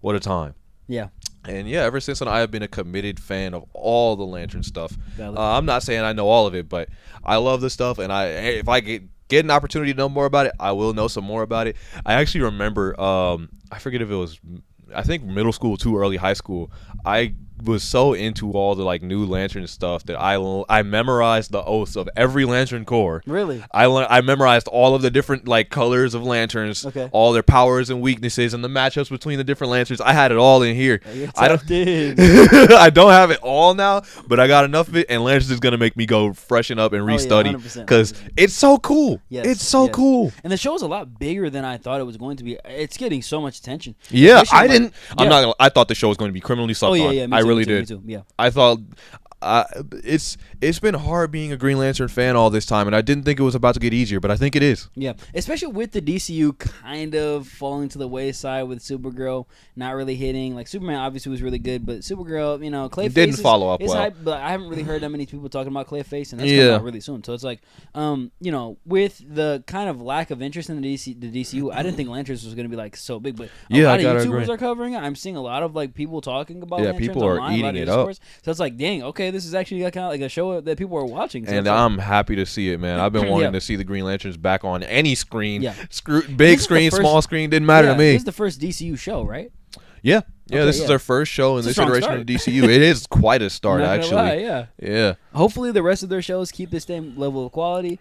C: What a time.
B: Yeah. And
C: ever since then I have been a committed fan of all the Lantern stuff. I'm not saying I know all of it, but I love the stuff, and if I get an opportunity to know more about it, I will know some more about it. I actually remember, I forget if it was, I think middle school to early high school, I was so into all the new Lantern stuff that I memorized the oaths of every Lantern Corps.
B: Really?
C: I memorized all of the different colors of lanterns, all their powers and weaknesses, and the matchups between the different lanterns. I had it all in here. I don't have it all now, but I got enough of it, and Lanterns is gonna make me go freshen up and restudy, because it's so cool.
B: Yes,
C: it's so cool.
B: And the show is a lot bigger than I thought it was going to be. It's getting so much attention.
C: Yeah, I thought the show was going to be criminally sucked on.
B: Me
C: I really
B: too,
C: did.
B: Me too. Yeah.
C: I thought it's been hard being a Green Lantern fan all this time, and I didn't think it was about to get easier, but I think it is.
B: Yeah, especially with the DCU kind of falling to the wayside with Supergirl not really hitting. Like Superman obviously was really good, but Supergirl, Clayface
C: didn't follow up well.
B: Hype, but I haven't really heard that many people talking about Clayface, and that's coming out really soon. So it's like, with the kind of lack of interest in the DCU, I didn't think Lanterns was going to be like so big, but a lot of YouTubers are covering it. I'm seeing a lot of like people talking about Lanterns
C: people
B: online,
C: are eating it up.
B: So it's like, dang, okay, this is actually kind of like a show that people are watching. So
C: and I'm happy to see it, man. I've been wanting to see the Green Lanterns back on any screen.
B: Yeah.
C: Big screen, small screen, didn't matter to me.
B: This is the first DCU show, right?
C: Yeah. Yeah, this is their first show in this iteration of the DCU. It is quite a start, actually.
B: Lie, yeah. Hopefully the rest of their shows keep the same level of quality,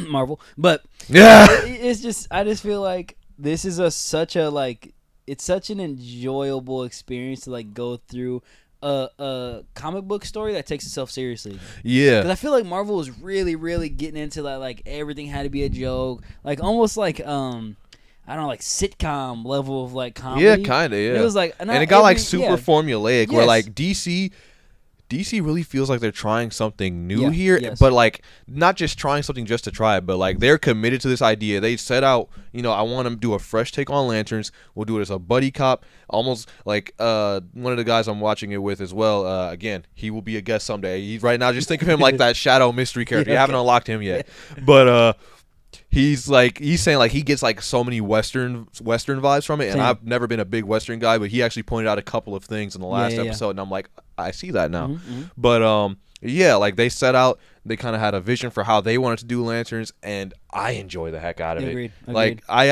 B: Marvel. But it's just, I just feel like this is such an enjoyable experience to like go through a comic book story that takes itself seriously.
C: Yeah.
B: Because I feel like Marvel was really, really getting into that, like everything had to be a joke, like almost like I don't know, like sitcom level of like comedy.
C: Yeah, kind of. Yeah.
B: And it was like,
C: and it got like super formulaic, where like DC really feels like they're trying something new here, but like not just trying something just to try it, but like they're committed to this idea. They set out, I want to do a fresh take on Lanterns. We'll do it as a buddy cop, almost like one of the guys I'm watching it with as well. Again, he will be a guest someday. Right now, just think of him like that shadow mystery character. You haven't unlocked him yet, but he's saying like he gets like so many Western vibes from it, and I've never been a big Western guy, but he actually pointed out a couple of things in the last episode, and I'm like, I see that now. Mm-hmm. But like they set out, they kind of had a vision for how they wanted to do Lanterns, and I enjoy the heck out of it. Like I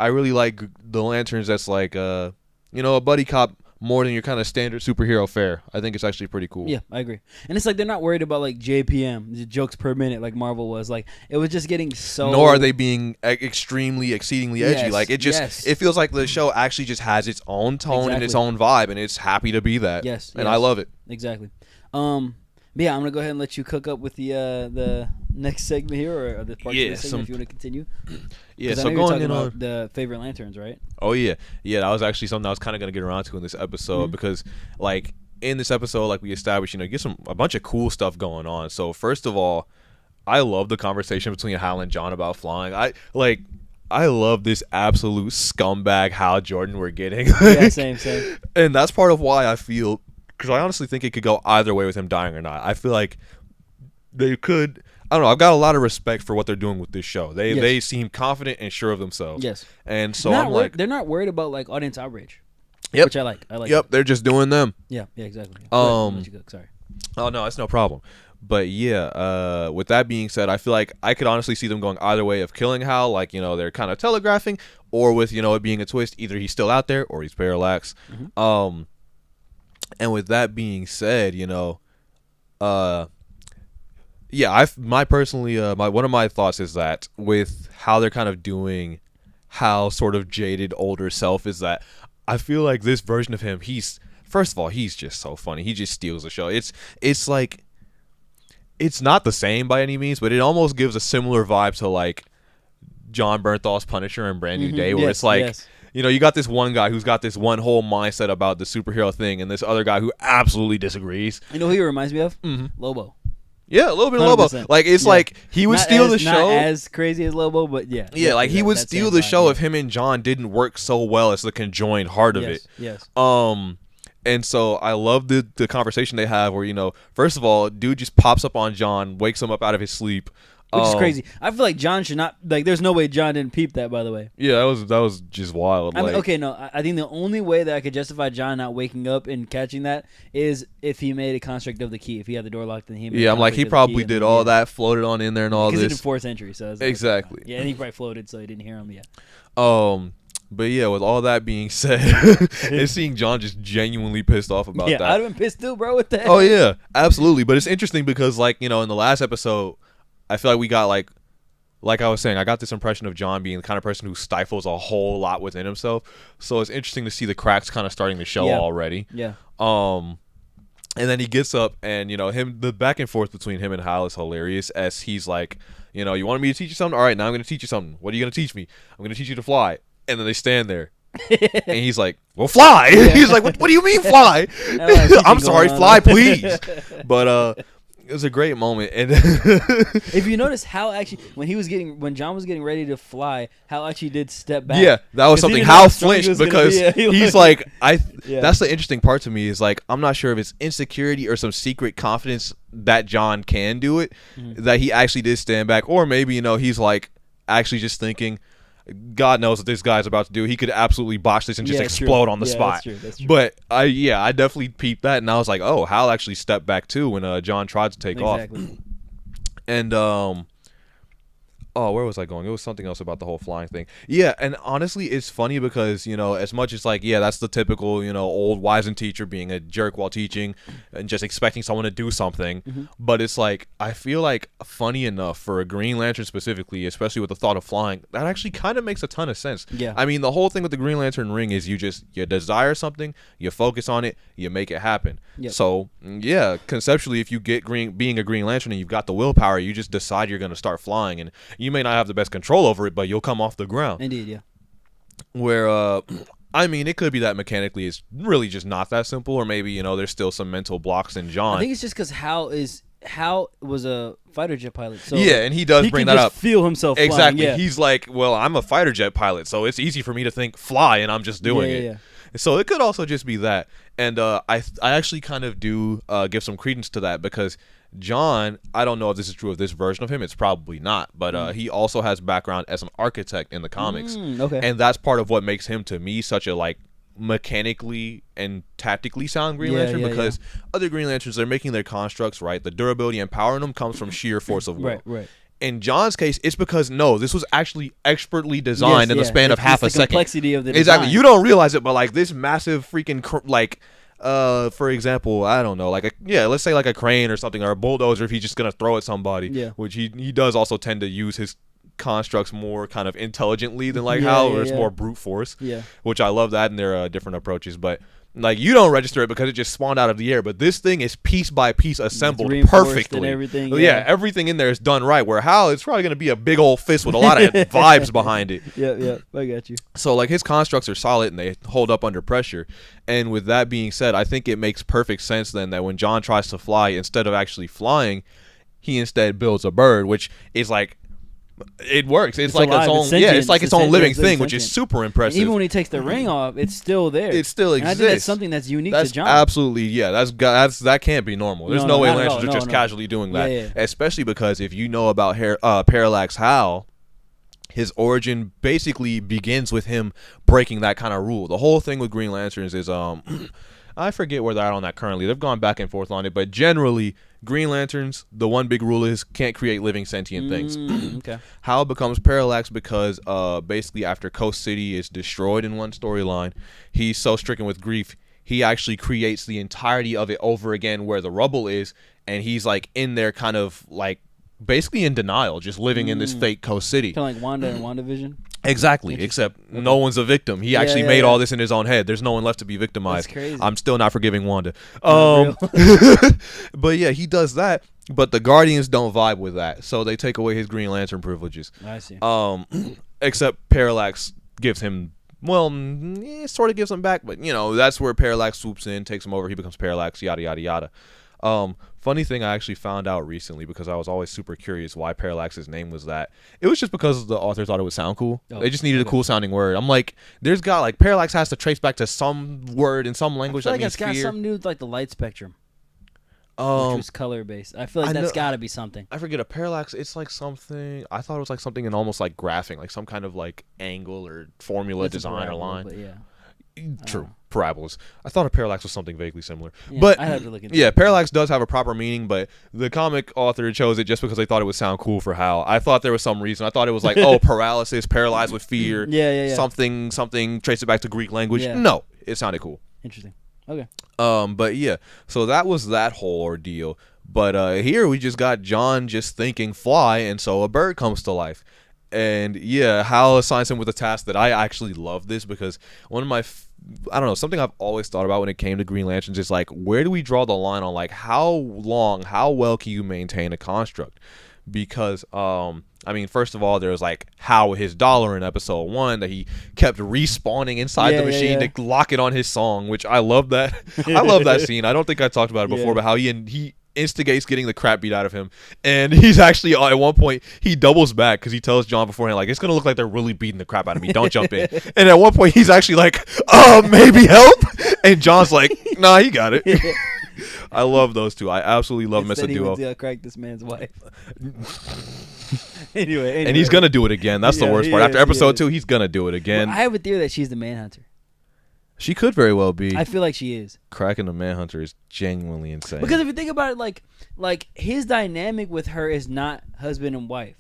C: really like the Lanterns that's like a buddy cop more than your kind of standard superhero fare. I think it's actually pretty cool.
B: Yeah, I agree. And it's like they're not worried about like JPM, the jokes per minute, like Marvel was. Like it was just getting so.
C: Nor are they being exceedingly edgy. Like it just it feels like the show actually just has its own tone and its own vibe, and it's happy to be that.
B: Yes,
C: and I love it.
B: Exactly. But yeah, I'm gonna go ahead and let you cook up with the next segment here, or this part of the segment if you want to continue.
C: Yeah,
B: so going in on the favorite Lanterns, right?
C: Oh yeah, that was actually something I was kind of gonna get around to in this episode because, like, in this episode, like we established, you get a bunch of cool stuff going on. So first of all, I love the conversation between Hal and John about flying. I love this absolute scumbag Hal Jordan we're getting.
B: Yeah, same.
C: And that's part of why I feel. Because I honestly think it could go either way with him dying or not. I feel like they could. I don't know. I've got a lot of respect for what they're doing with this show. They seem confident and sure of themselves.
B: Yes.
C: And so I'm like,
B: they're not worried about like audience outrage.
C: Yep.
B: Which I like.
C: Yep. They're just doing them.
B: Yeah. Yeah. Exactly. Sorry.
C: Oh no, that's no problem. But yeah, with that being said, I feel like I could honestly see them going either way of killing Hal, like they're kind of telegraphing, or with it being a twist, either he's still out there or he's parallax. Mm-hmm. And with that being said, one of my thoughts is that with how they're kind of doing Hal's sort of jaded older self is that I feel like this version of him, first of all, he's just so funny. He just steals the show. It's like, it's not the same by any means, but it almost gives a similar vibe to like John Bernthal's Punisher and Brand New Day, where it's like, you got this one guy who's got this one whole mindset about the superhero thing, and this other guy who absolutely disagrees.
B: You know who he reminds me of? Mm-hmm. Lobo.
C: Yeah, a little bit of Lobo. Like it's like he would steal the show.
B: Not as crazy as Lobo, but yeah.
C: Yeah, like he would steal the show if him and John didn't work so well as the conjoined heart of it.
B: Yes.
C: And so I love the conversation they have where, first of all, dude just pops up on John, wakes him up out of his sleep.
B: Which is crazy. I feel like John should not, like, there's no way John didn't peep that, by the way.
C: Yeah, that was just wild.
B: I mean, okay, no, I think the only way that I could justify John not waking up and catching that is if he made a construct of the key. If he had the door locked, then he made
C: I'm like, he probably did all that, floated on in there and all this.
B: Because it's in 4th century, so.
C: Exactly.
B: Yeah, and he probably floated, so he didn't hear him yet.
C: But yeah, with all that being said, and seeing John just genuinely pissed off about that.
B: Yeah, I'd have been pissed too, bro, with that.
C: Oh, yeah, absolutely. But it's interesting because, like, in the last episode, I feel like we got, like I was saying, I got this impression of John being the kind of person who stifles a whole lot within himself. So it's interesting to see the cracks kind of starting to show already.
B: Yeah.
C: And then he gets up and, the back and forth between him and Hal is hilarious as he's like, you wanted me to teach you something? All right, now I'm going to teach you something. What are you going to teach me? I'm going to teach you to fly. And then they stand there. And he's like, well, fly. He's like, what do you mean fly? I'm sorry, fly, please. But it was a great moment. And
B: if you notice how actually when John was getting ready to fly, Hal actually did step back.
C: Yeah, that was something. Hal flinched because he's like, that's the interesting part to me is like, I'm not sure if it's insecurity or some secret confidence that John can do it, that he actually did stand back, or maybe, he's like actually just thinking, God knows what this guy's about to do. He could absolutely botch this and just explode on the spot.
B: That's true.
C: But I definitely peeped that, and I was like, oh, Hal actually stepped back too when John tried to take off. And where was I going? It was something else about the whole flying thing. Yeah, and honestly, it's funny because, as much as like, that's the typical, old wizened teacher being a jerk while teaching and just expecting someone to do something. But it's like, I feel like funny enough for a Green Lantern specifically, especially with the thought of flying, that actually kind of makes a ton of sense.
B: Yeah.
C: I mean, the whole thing with the Green Lantern ring is you desire something, you focus on it, you make it happen.
B: Yep.
C: So, conceptually, if you get being a Green Lantern and you've got the willpower, you just decide you're going to start flying, and you may not have the best control over it, but you'll come off the ground.
B: Indeed, yeah.
C: Where, I mean, it could be that mechanically it's really just not that simple, or maybe, there's still some mental blocks in John.
B: I think it's just because Hal was a fighter jet pilot. So
C: and he does bring that up.
B: He can feel himself flying.
C: Exactly.
B: Yeah.
C: He's like, well, I'm a fighter jet pilot, so it's easy for me to think fly, and I'm just doing it.
B: Yeah.
C: So it could also just be that. And I actually kind of do give some credence to that, because John, I don't know if this is true of this version of him. It's probably not. But he also has background as an architect in the comics.
B: Okay.
C: And that's part of what makes him, to me, such a, like, mechanically and tactically sound Green Lantern, because other Green Lanterns, they're making their constructs, right? The durability and power in them comes from sheer force of will.
B: Right.
C: In John's case, it's because this was actually expertly designed in the span of half a second.
B: Complexity of the design.
C: Exactly. You don't realize it, but like this massive freaking for example, I don't know, let's say like a crane or something, or a bulldozer if he's just gonna throw at somebody.
B: Yeah.
C: Which he does also tend to use his constructs more kind of intelligently than like Hal, where it's more brute force.
B: Yeah.
C: Which I love that, and there are different approaches, but. Like, you don't register it because it just spawned out of the air, but this thing is piece by piece assembled perfectly.
B: And everything,
C: everything in there is done right, where Hal, it's probably going to be a big old fist with a lot of vibes behind it.
B: Yeah, I got you.
C: So, like, his constructs are solid and they hold up under pressure. And with that being said, I think it makes perfect sense then that when John tries to fly, instead of actually flying, he instead builds a bird, which is like, it works. It's like
B: alive.
C: its own, it's like its own living thing, which is super impressive.
B: And even when he takes the ring off, it's still there.
C: It still exists.
B: And I think that's something that's unique to John.
C: Absolutely, that can't be normal. There's no way Lanterns are just casually doing that.
B: Yeah.
C: Especially because if you know about Parallax Hal, his origin basically begins with him breaking that kind of rule. The whole thing with Green Lanterns is I forget where they're at on that currently. They've gone back and forth on it, but generally, Green Lanterns, the one big rule is can't create living sentient things.
B: Okay.
C: Hal becomes Parallax because basically after Coast City is destroyed in one storyline, he's so stricken with grief, he actually creates the entirety of it over again where the rubble is, and he's like in there kind of like basically in denial, just living in this fake Coast City.
B: Kind of like Wanda and WandaVision?
C: Exactly, except no one's a victim. He actually made all this in his own head. There's no one left to be victimized.
B: That's crazy.
C: I'm still not forgiving Wanda. But yeah, he does that, but the Guardians don't vibe with that, so they take away his Green Lantern privileges.
B: I see.
C: Except Parallax gives him, sort of gives him back, but that's where Parallax swoops in, takes him over, he becomes Parallax, yada yada yada. Funny thing I actually found out recently, because I was always super curious why Parallax's name was that. It was just because the author thought it would sound cool. They just needed a cool sounding word. I'm like, Parallax has to trace back to some word in some language that means fear.
B: I feel like it's got something to do with like the light spectrum, which was color based. I feel like that's got to be something.
C: I forget, a parallax, it's like something, I thought it was like something in almost like graphing, like some kind of like angle or formula, design or line.
B: But yeah.
C: True. Parabolas. I thought a parallax was something vaguely similar.
B: Yeah,
C: but
B: I have to look into it.
C: Parallax does have a proper meaning, but the comic author chose it just because they thought it would sound cool for Hal. I thought there was some reason. I thought it was like, paralysis, paralyzed with fear.
B: Yeah.
C: Something, trace it back to Greek language.
B: Yeah.
C: No, it sounded cool.
B: Interesting. Okay.
C: But yeah, so that was that whole ordeal. But here we just got John just thinking fly, and so a bird comes to life. And yeah, Hal assigns him with a task that I actually love this, because one of my I don't know, something I've always thought about when it came to Green Lanterns is like, where do we draw the line on like how well can you maintain a construct? because I mean, first of all, there was like how his dollar in episode 1 that he kept respawning inside the machine to lock it on his song, which I love that. I love that scene. I don't think I talked about it before, but how he instigates getting the crap beat out of him, and he's actually at one point he doubles back because he tells John beforehand, like, it's gonna look like they're really beating the crap out of me, don't jump in. And at one point he's actually like, maybe help, and John's like, nah, he got it. I love those two. I absolutely love them as a duo.
B: He crack this man's wife. anyway,
C: and he's gonna do it again. That's the worst part. After episode 2, he's gonna do it again.
B: Well, I have a theory that she's the manhunter.
C: She could very well be.
B: I feel like she is.
C: Cracking the manhunter is genuinely insane.
B: Because if you think about it, like his dynamic with her is not husband and wife.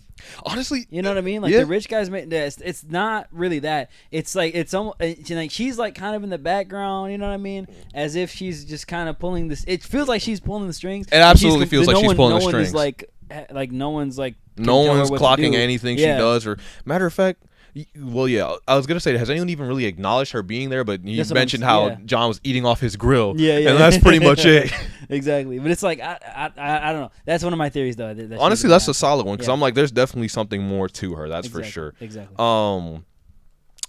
C: Honestly,
B: you know what I mean? Like the rich guys, it's not really that. It's like like she's like kind of in the background. You know what I mean? As if she's just kind of pulling this. It feels like she's pulling the strings.
C: It absolutely feels like she's pulling the strings.
B: No one is like no one's like
C: no one's clocking anything she does. Or matter of fact. Well, yeah, I was going to say, has anyone even really acknowledged her being there? But you mentioned how John was eating off his grill. Yeah. And that's pretty much it.
B: Exactly. But it's like, I don't know. That's one of my theories, though.
C: Honestly, that's a solid one because I'm like, there's definitely something more to her. That's for sure.
B: Exactly.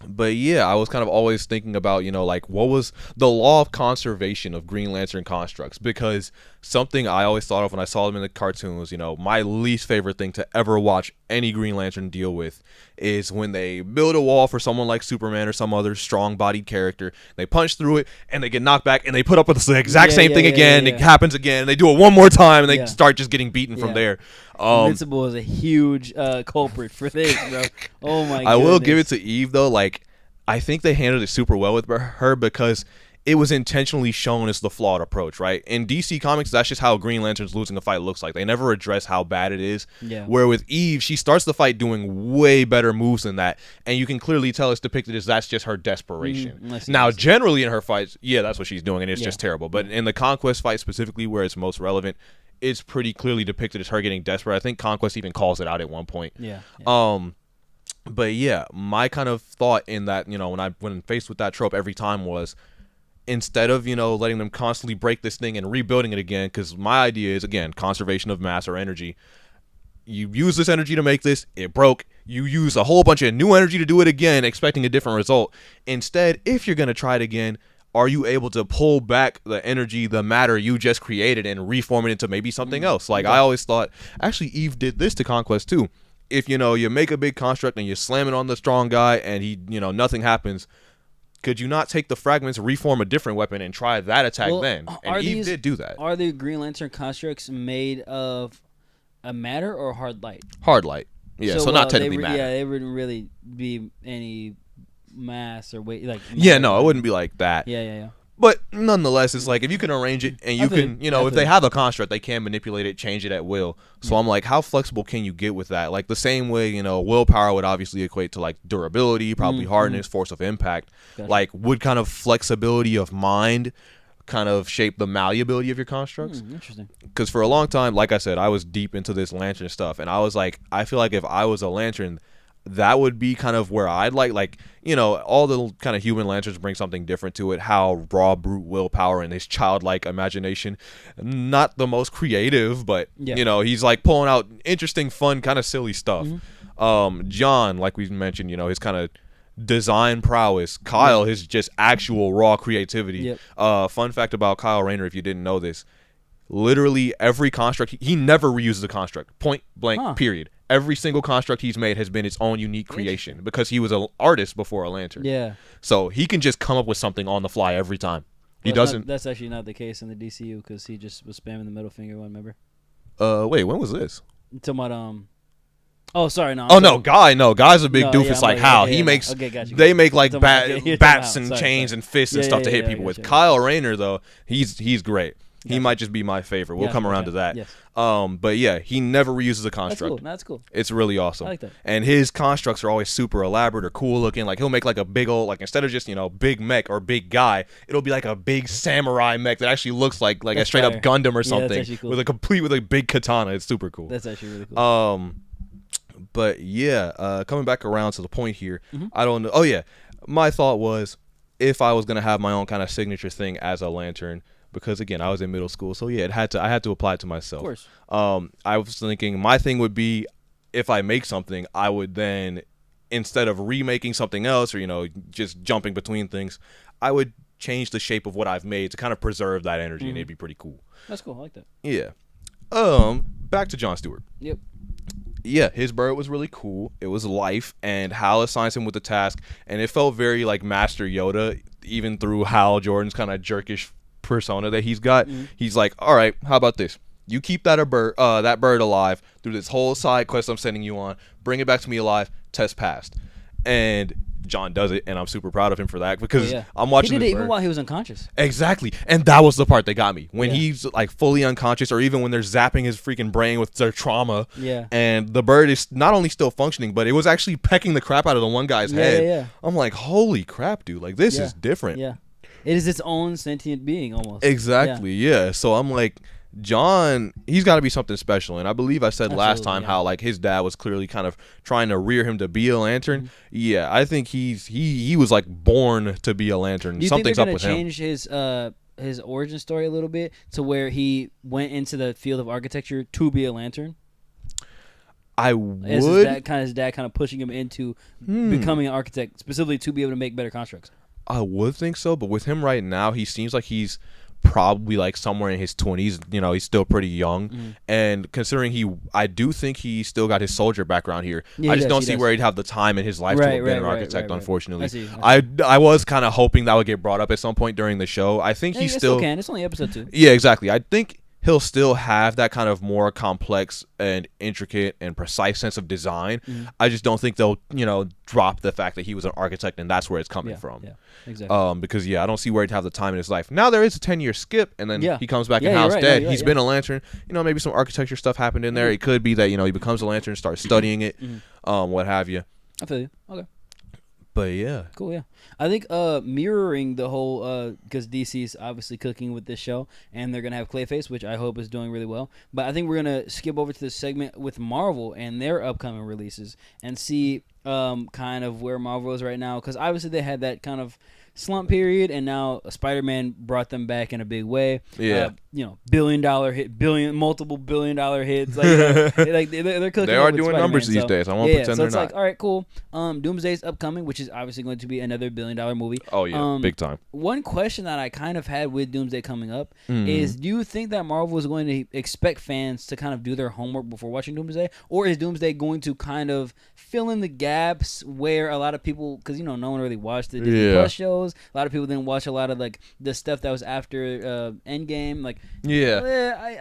C: But yeah, I was kind of always thinking about, like what was the law of conservation of Green Lantern constructs? Because something I always thought of when I saw them in the cartoons, my least favorite thing to ever watch any Green Lantern deal with is when they build a wall for someone like Superman or some other strong-bodied character. They punch through it and they get knocked back and they put up with the exact same thing again. It happens again. And they do it one more time and they start just getting beaten from there.
B: Invincible is a huge culprit for this, bro. Oh my god!
C: I will give it to Eve though. Like, I think they handled it super well with her because it was intentionally shown as the flawed approach, right? In DC Comics, that's just how Green Lantern's losing a fight looks like. They never address how bad it is.
B: Yeah.
C: Where with Eve, she starts the fight doing way better moves than that, and you can clearly tell it's depicted as that's just her desperation. Now, generally in her fights, that's what she's doing, and it's just terrible. But in the Conquest fight specifically, where it's most relevant, it's pretty clearly depicted as her getting desperate. I think Conquest even calls it out at one point. But yeah, my kind of thought in that, when faced with that trope every time was, instead of, letting them constantly break this thing and rebuilding it again, because my idea is, again, conservation of mass or energy. You use this energy to make this, it broke. You use a whole bunch of new energy to do it again, expecting a different result. Instead, if you're going to try it again, are you able to pull back the energy, the matter you just created and reform it into maybe something else? Like, I always thought, actually, Eve did this to Conquest too. If, you make a big construct and you slam it on the strong guy and he, nothing happens, could you not take the fragments, reform a different weapon, and try that attack then? And Eve did do that.
B: Are the Green Lantern constructs made of a matter or hard light?
C: Hard light. Yeah, so not technically matter.
B: Yeah, it wouldn't really be any mass or weight. Like
C: no, it wouldn't be like that.
B: Yeah.
C: But nonetheless, it's like if you can arrange it and you can, if they have a construct, they can manipulate it, change it at will. So I'm like, how flexible can you get with that? Like the same way, willpower would obviously equate to like durability, probably hardness, force of impact. Gotcha. Like would kind of flexibility of mind kind of shape the malleability of your constructs?
B: Interesting.
C: Because for a long time, like I said, I was deep into this lantern stuff. And I was like, I feel like if I was a lantern, that would be kind of where I'd like, all the kind of human lanterns bring something different to it. How raw, brute willpower and his childlike imagination, not the most creative, but he's like pulling out interesting, fun, kind of silly stuff. John, like we mentioned, his kind of design prowess. Kyle, his just actual raw creativity. Fun fact about Kyle Rayner, if you didn't know this, literally every construct, he never reuses a construct. Point blank, period. Every single construct he's made has been its own unique creation because he was an artist before a lantern.
B: Yeah.
C: So he can just come up with something on the fly every time. He doesn't.
B: That's actually not the case in the DCU because he just was spamming the middle finger one, remember?
C: Wait, when was this?
B: Talking about Oh, sorry, no.
C: Oh no, Guy's a big doofus. Like how he makes. Okay, gotcha. They make like bats and chains and fists and stuff to hit people with. Kyle Rayner though, he's great. He might just be my favorite. We'll come around to that.
B: Yes.
C: But yeah, he never reuses a construct.
B: That's cool.
C: It's really awesome.
B: I like that.
C: And his constructs are always super elaborate or cool looking. Like he'll make like a big old, like instead of just, big mech or big guy, it'll be like a big samurai mech that actually looks like a straight up Gundam or something cool. with a big katana. It's super cool.
B: That's actually really cool.
C: But yeah, coming back around to the point here, I don't know. Oh yeah, my thought was if I was going to have my own kind of signature thing as a lantern,
A: because again, I was in middle school, so yeah, I had to apply it to myself.
B: Of course.
A: I was thinking my thing would be, if I make something, I would then, instead of remaking something else or just jumping between things, I would change the shape of what I've made to kind of preserve that energy, and it'd be pretty cool.
B: That's cool. I like that.
A: Yeah. Back to Jon Stewart.
B: Yep.
A: Yeah, his bird was really cool. It was life, and Hal assigns him with the task, and it felt very like Master Yoda, even through Hal Jordan's kind of jerkish persona that he's got. He's like, all right, how about this? You keep that bird alive through this whole side quest I'm sending you on. Bring it back to me alive. Test passed. And Jon does it, and I'm super proud of him for that, because I'm watching.
B: He did it even while he was unconscious.
A: Exactly, and that was the part that got me, when he's like fully unconscious, or even when they're zapping his freaking brain with their trauma.
B: Yeah.
A: And the bird is not only still functioning, but it was actually pecking the crap out of the one guy's head.
B: Yeah.
A: I'm like, holy crap, dude! Like, this is different.
B: Yeah. It is its own sentient being almost.
A: Exactly. Yeah. So I'm like, Jon, he's got to be something special, and I believe I said last time how like his dad was clearly kind of trying to rear him to be a Lantern. Yeah, I think he was like born to be a Lantern.
B: Do you
A: Something's
B: think
A: up with him.
B: change his origin story a little bit to where he went into the field of architecture to be a Lantern?
A: I would.
B: His dad kind of pushing him into becoming an architect, specifically to be able to make better constructs.
A: I would think so, but with him right now, he seems like he's probably like somewhere in his 20s. He's still pretty young, and considering I do think he still got his soldier background here. I just don't see where he'd have the time in his life to have been an architect. Unfortunately, I was kind of hoping that would get brought up at some point during the show. I think he still
B: can. It's only episode 2.
A: Yeah, exactly. I think he'll still have that kind of more complex and intricate and precise sense of design. I just don't think they'll, drop the fact that he was an architect and that's where it's coming from.
B: Yeah, exactly.
A: Because I don't see where he'd have the time in his life. Now there is a 10-year skip, and then he comes back and Hal's
B: right,
A: dead.
B: Right,
A: He's been a Lantern. Maybe some architecture stuff happened in there. It could be that he becomes a Lantern, starts studying it, what have you.
B: I feel you. Okay.
A: But yeah,
B: cool. Yeah, I think mirroring the whole because DC's obviously cooking with this show, and they're gonna have Clayface, which I hope is doing really well. But I think we're gonna skip over to this segment with Marvel and their upcoming releases and see kind of where Marvel is right now, because obviously they had that kind of slump period, and now Spider-Man brought them back in a big way.
A: Yeah,
B: billion-dollar hit, multiple billion-dollar hits. Like, they're cooking.
A: They are doing
B: Spider-Man,
A: numbers these days. I won't pretend
B: so
A: they're
B: it's
A: not.
B: like, all right, cool. Doomsday's upcoming, which is obviously going to be another billion-dollar movie.
A: Oh yeah, big time.
B: One question that I kind of had with Doomsday coming up is, do you think that Marvel is going to expect fans to kind of do their homework before watching Doomsday, or is Doomsday going to kind of fill in the gaps where a lot of people, because no one really watched the Disney Plus shows. A lot of people didn't watch a lot of like the stuff that was after Endgame. Like,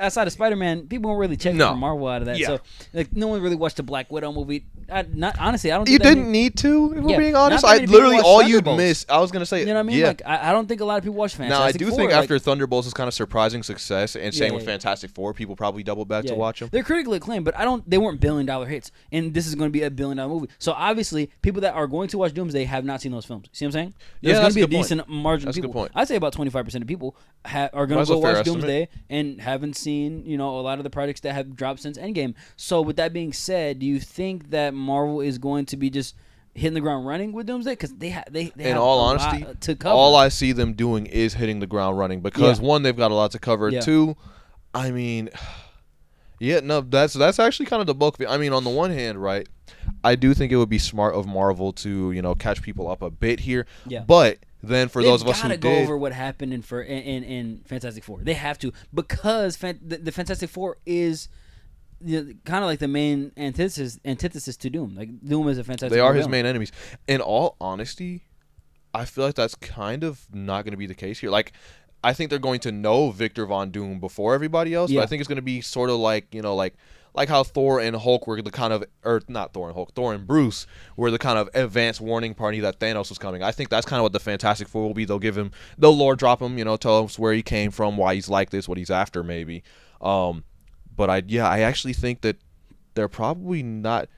B: outside of Spider-Man, people weren't really checking for Marvel out of that. So like, no one really watched the Black Widow movie. Honestly, I don't.
A: You didn't need to. If we're being honest, I literally all you'd miss. I was gonna say,
B: you know what I mean? Like, I don't think a lot of people watch Fantastic
A: Four. Now I do think after Thunderbolts was kind of surprising success, and same with Fantastic Four, people probably doubled back to watch them.
B: They're critically acclaimed, but they weren't billion-dollar hits, and this is going to be a billion-dollar movie. So obviously, people that are going to watch Doomsday have not seen those films. See what I'm saying? There's going to be a decent margin of people.
A: Good point.
B: I'd say about 25% of people are going to go watch Doomsday and haven't seen a lot of the projects that have dropped since Endgame. So with that being said, do you think that Marvel is going to be just hitting the ground running with Doomsday? Because they have
A: in all honesty,
B: to cover.
A: All I see them doing is hitting the ground running, because one, they've got a lot to cover. Two, I mean, that's actually kind of the bulk of it. I mean, on the one hand, right, I do think it would be smart of Marvel to catch people up a bit here. Yeah. But then for those of us who did,
B: go over what happened in Fantastic Four. They have to, because the Fantastic Four is kind of like the main antithesis to Doom. Like, Doom is a Fantastic Four.
A: They are his main enemies. In all honesty, I feel like that's kind of not going to be the case here. Like, I think they're going to know Victor Von Doom before everybody else, but I think it's going to be sort of like, like how Thor and Hulk were the kind of, or not Thor and Hulk, Thor and Bruce were the kind of advanced warning party that Thanos was coming. I think that's kind of what the Fantastic Four will be. They'll lore drop him, tell us where he came from, why he's like this, what he's after, maybe. But I actually think that they're probably not.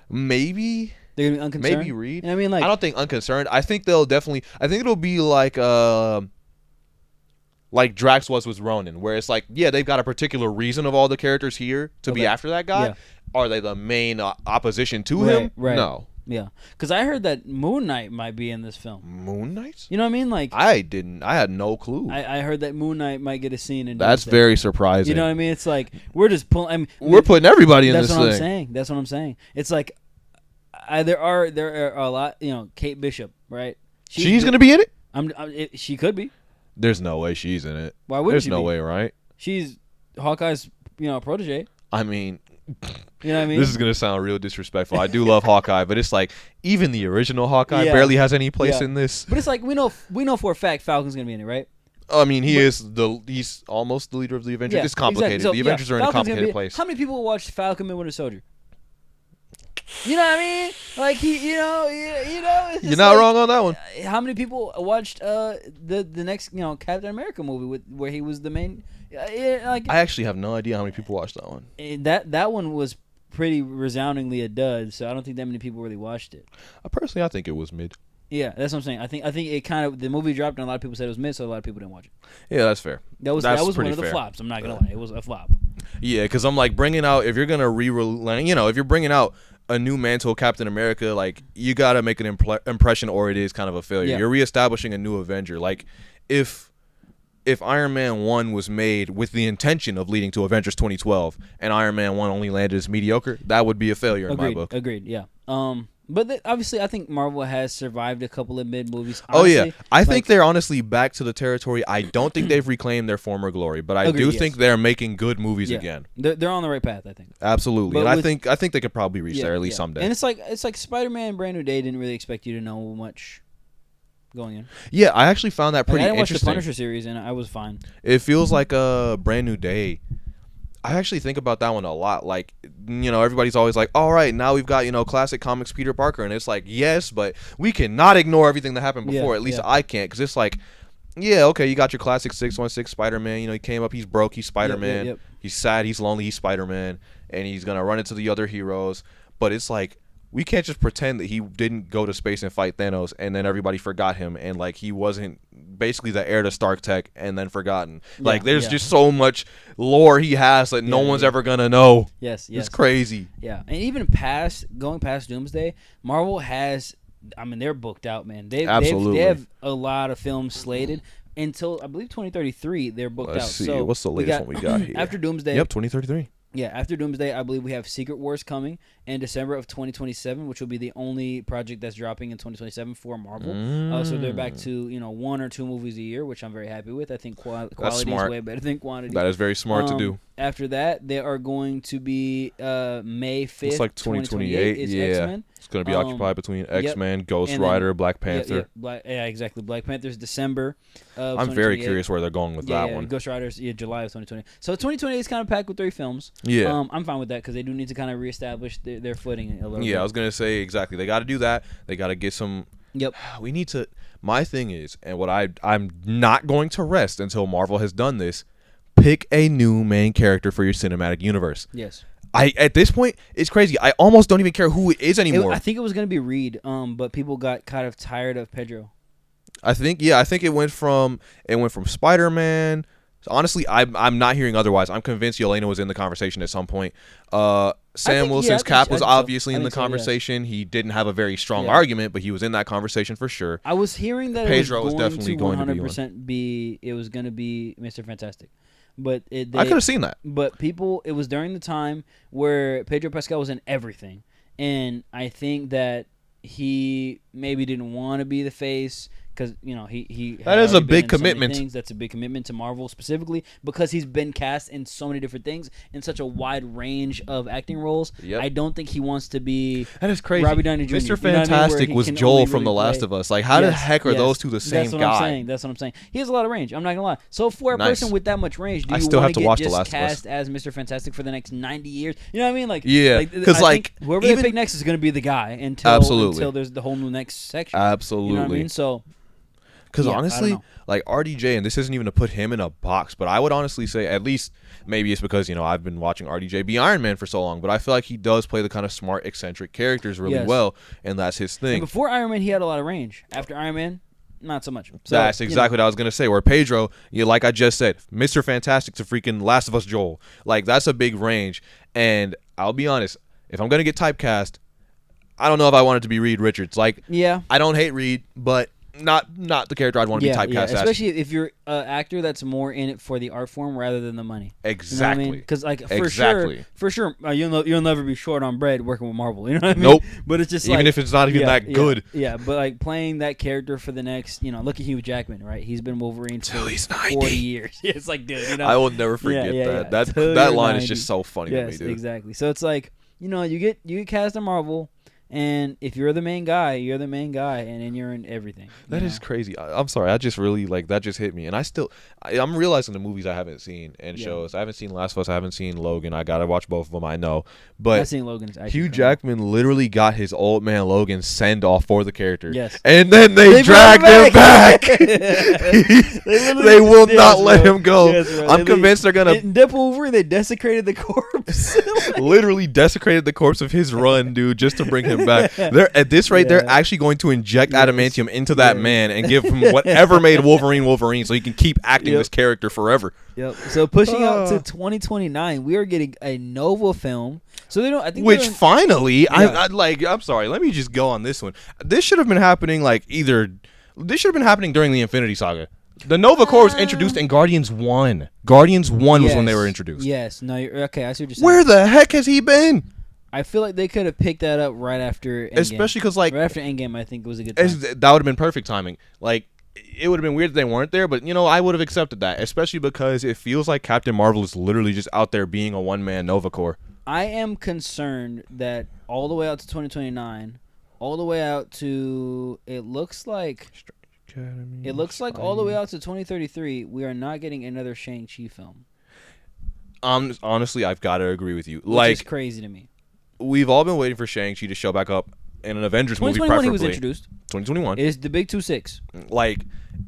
A: Maybe
B: they're gonna be unconcerned.
A: Maybe Reed.
B: I mean, like,
A: I don't think unconcerned. I think they'll definitely. I think it'll be like Drax was with Ronan, where it's like, they've got a particular reason of all the characters here to be after that guy. Yeah. Are they the main opposition to him?
B: Right.
A: No.
B: Yeah, because I heard that Moon Knight might be in this film.
C: Moon Knight?
B: You know what I mean? Like
C: I had no clue.
B: I heard that Moon Knight might get a scene in.
C: That's very surprising.
B: You know what I mean? It's like we're just pulling. I mean,
C: we're putting everybody in this thing.
B: That's what I'm saying. That's what I'm saying. It's like there are a lot. You know, Kate Bishop, right?
C: She's gonna be in it.
B: She could be.
C: There's no way she's in it.
B: Why wouldn't
C: There's
B: she
C: no
B: be?
C: way, right?
B: She's Hawkeye's, protege.
C: I mean,
B: you know what I mean?
C: This is gonna sound real disrespectul. I do love Hawkeye, but it's like even the original Hawkeye barely has any place in this.
B: But it's like we know for a fact Falcon's gonna be in it, right?
C: I mean, he's almost the leader of the Avengers. It's complicated.
B: Exactly. So,
C: the Avengers are in a complicated place.
B: How many people watched Falcon and Winter Soldier? You know what I mean? Like
C: You're not wrong on that one.
B: How many people watched the next Captain America movie where he was the main?
C: I actually have no idea how many people watched that one.
B: That one was pretty resoundingly a dud, so I don't think that many people really watched it.
C: Personally, I think it was mid.
B: Yeah, that's what I'm saying. I think it kind of the movie dropped and a lot of people said it was mid, so a lot of people didn't watch it.
C: Yeah, that's fair.
B: That was one of the flops. I'm not gonna lie, it was a flop.
C: Yeah, because I'm like bringing out if you're gonna if you're bringing out a new mantle Captain America, like you gotta make an impression or it is kind of a failure. Yeah. You're reestablishing a new Avenger. Like if Iron Man 1 was made with the intention of leading to Avengers 2012 and Iron Man 1 only landed as mediocre, that would be a failure in my book.
B: Agreed, yeah. But obviously I think Marvel has survived a couple of mid movies.
C: Honestly, oh yeah. I think they're honestly back to the territory. I don't think they've reclaimed their former glory, but I do think they're making good movies again.
B: They're on the right path, I think.
C: Absolutely. But and I think they could probably reach there at least someday.
B: And it's like Spider-Man Brand New Day didn't really expect you to know much going in.
C: Yeah, I actually found that pretty interesting. I
B: didn't watch the Punisher series and I was fine.
C: It feels like a Brand New Day. I actually think about that one a lot. Like, everybody's always like, all right, now we've got, classic comics Peter Parker. And it's like, yes, but we cannot ignore everything that happened before. At least I can't. Because it's like, yeah, okay, you got your classic 616 Spider-Man. He came up, he's broke, he's Spider-Man. Yep. He's sad, he's lonely, he's Spider-Man. And he's going to run into the other heroes. But it's like, we can't just pretend that he didn't go to space and fight Thanos and then everybody forgot him and like he wasn't basically the heir to Stark Tech and then forgotten. Like there's just so much lore he has that no one's ever gonna know.
B: Yes.
C: It's crazy.
B: Yeah. And even going past Doomsday, Marvel has they're booked out, man. They have a lot of films slated until I believe 2033 they're booked out.
C: Let's see.
B: So
C: what's the latest one we got here?
B: After Doomsday.
C: Yep, 2033.
B: Yeah, after Doomsday, I believe we have Secret Wars coming in December of 2027, which will be the only project that's dropping in 2027 for Marvel. So they're back to 1 or 2 movies a year, which I'm very happy with. I think quality is way better than quantity.
C: That is very smart to do.
B: After that, they are going to be May 5th.
C: It's like 2028.
B: Is
C: yeah.
B: X-Men.
C: It's going to be occupied between X-Men, Ghost Rider, Black Panther.
B: Exactly. Black Panther's December of
C: I'm very curious where they're going with that one.
B: Ghost Rider's July of 2020. So 2028 is kind of packed with 3 films.
C: Yeah.
B: I'm fine with that because they do need to kind of reestablish their footing a little bit.
C: Yeah, I was going to say exactly. They got to do that. They got to get some...
B: Yep.
C: We need to... My thing is, and what I'm not going to rest until Marvel has done this, pick a new main character for your cinematic universe.
B: Yes.
C: At this point, it's crazy. I almost don't even care who it is anymore.
B: I think it was going to be Reed, but people got kind of tired of Pedro.
C: I think it went from Spider-Man. Honestly, I'm not hearing otherwise. I'm convinced Yelena was in the conversation at some point. Sam Wilson's Cap was obviously in the conversation. Yes. He didn't have a very strong argument, but he was in that conversation for sure.
B: I was hearing that
C: Pedro
B: was
C: definitely going to
B: 100% be it was going to be Mr. Fantastic. But I
C: could have seen that.
B: But it was during the time where Pedro Pascal was in everything. And I think that he maybe didn't want to be the face because he
C: that is a big commitment.
B: That's a big commitment to Marvel specifically because he's been cast in so many different things in such a wide range of acting roles.
C: Yep.
B: I don't think he wants to be
C: that is crazy.
B: Robbie Downey Jr.
C: Mr. Fantastic was Joel from The Last of Us. Like how the heck are those two the same guy?
B: That's what I'm saying. He has a lot of range. I'm not gonna lie. So for a person with that much range, do you
C: still
B: want
C: have to watch The Last of Us
B: cast as Mr. Fantastic for the next 90 years? You know what I mean? Like
C: because
B: whoever they pick next is gonna be the guy until there's the whole new next section.
C: Absolutely.
B: You know what I mean? So.
C: Because honestly, like RDJ, and this isn't even to put him in a box, but I would honestly say, at least, maybe it's because, I've been watching RDJ be Iron Man for so long, but I feel like he does play the kind of smart, eccentric characters really well, and that's his thing.
B: And before Iron Man, he had a lot of range. After Iron Man, not so much. So,
C: that's exactly what I was going to say, where Pedro, like I just said, Mr. Fantastic to freaking Last of Us Joel. Like, that's a big range, and I'll be honest, if I'm going to get typecast,
A: I don't know if I want it to be Reed Richards. Like,
B: yeah,
A: I don't hate Reed, but not the character I'd want to be typecast as.
B: Especially if you're an actor that's more in it for the art form rather than the money.
A: Exactly.
B: Because for sure, you'll never be short on bread working with Marvel. You know what I mean?
A: Nope.
B: But it's just
A: even if it's not even that good.
B: Yeah, but like playing that character for the next, look at Hugh Jackman, right? He's been Wolverine for
A: he's
B: 40 years. It's like, dude,
A: I will never forget that. That line is just so funny to me, dude.
B: Exactly. So it's like, you get cast in Marvel. And if you're the main guy, you're the main guy, and then you're in everything.
A: That is crazy. I'm sorry. I just really that just hit me, and I'm realizing the movies I haven't seen and shows. I haven't seen Last of Us. I haven't seen Logan. I gotta watch both of them. I know, but
B: I've seen Logan.
A: Hugh Jackman literally got his old man Logan send off for the character.
B: Yes,
A: and then they dragged him back. They will not let him go. Yes, I'm convinced they're gonna.
B: In Deadpool Wolverine, they desecrated the corpse.
A: Literally desecrated the corpse of his run, dude, just to bring him back. They're at this rate, they're actually going to inject adamantium into that man and give him whatever made Wolverine, so he can keep acting this character forever.
B: Yep. So pushing out to 2029, we are getting a Nova film. So they don't. I think
A: finally, I'm sorry. Let me just go on this one. This should have been happening This should have been happening during the Infinity Saga. The Nova Corps was introduced in Guardians 1. Guardians 1 was when they were introduced.
B: Yes. No. Okay. I see what you're saying.
A: Where the heck has he been?
B: I feel like they could have picked that up right after Endgame.
A: Especially because, right
B: after Endgame, I think it was a good time.
A: That would have been perfect timing. It would have been weird that they weren't there, but, I would have accepted that, especially because it feels like Captain Marvel is literally just out there being a one-man Nova Corps.
B: I am concerned that all the way out to 2029, all the way out to, it looks like all the way out to 2033, we are not getting another Shang-Chi film.
A: Honestly, I've got to agree with you.
B: Which is crazy to me.
A: We've all been waiting for Shang-Chi to show back up in an Avengers movie, preferably.
B: 2021 he was introduced.
A: 2021.
B: It is the big 26.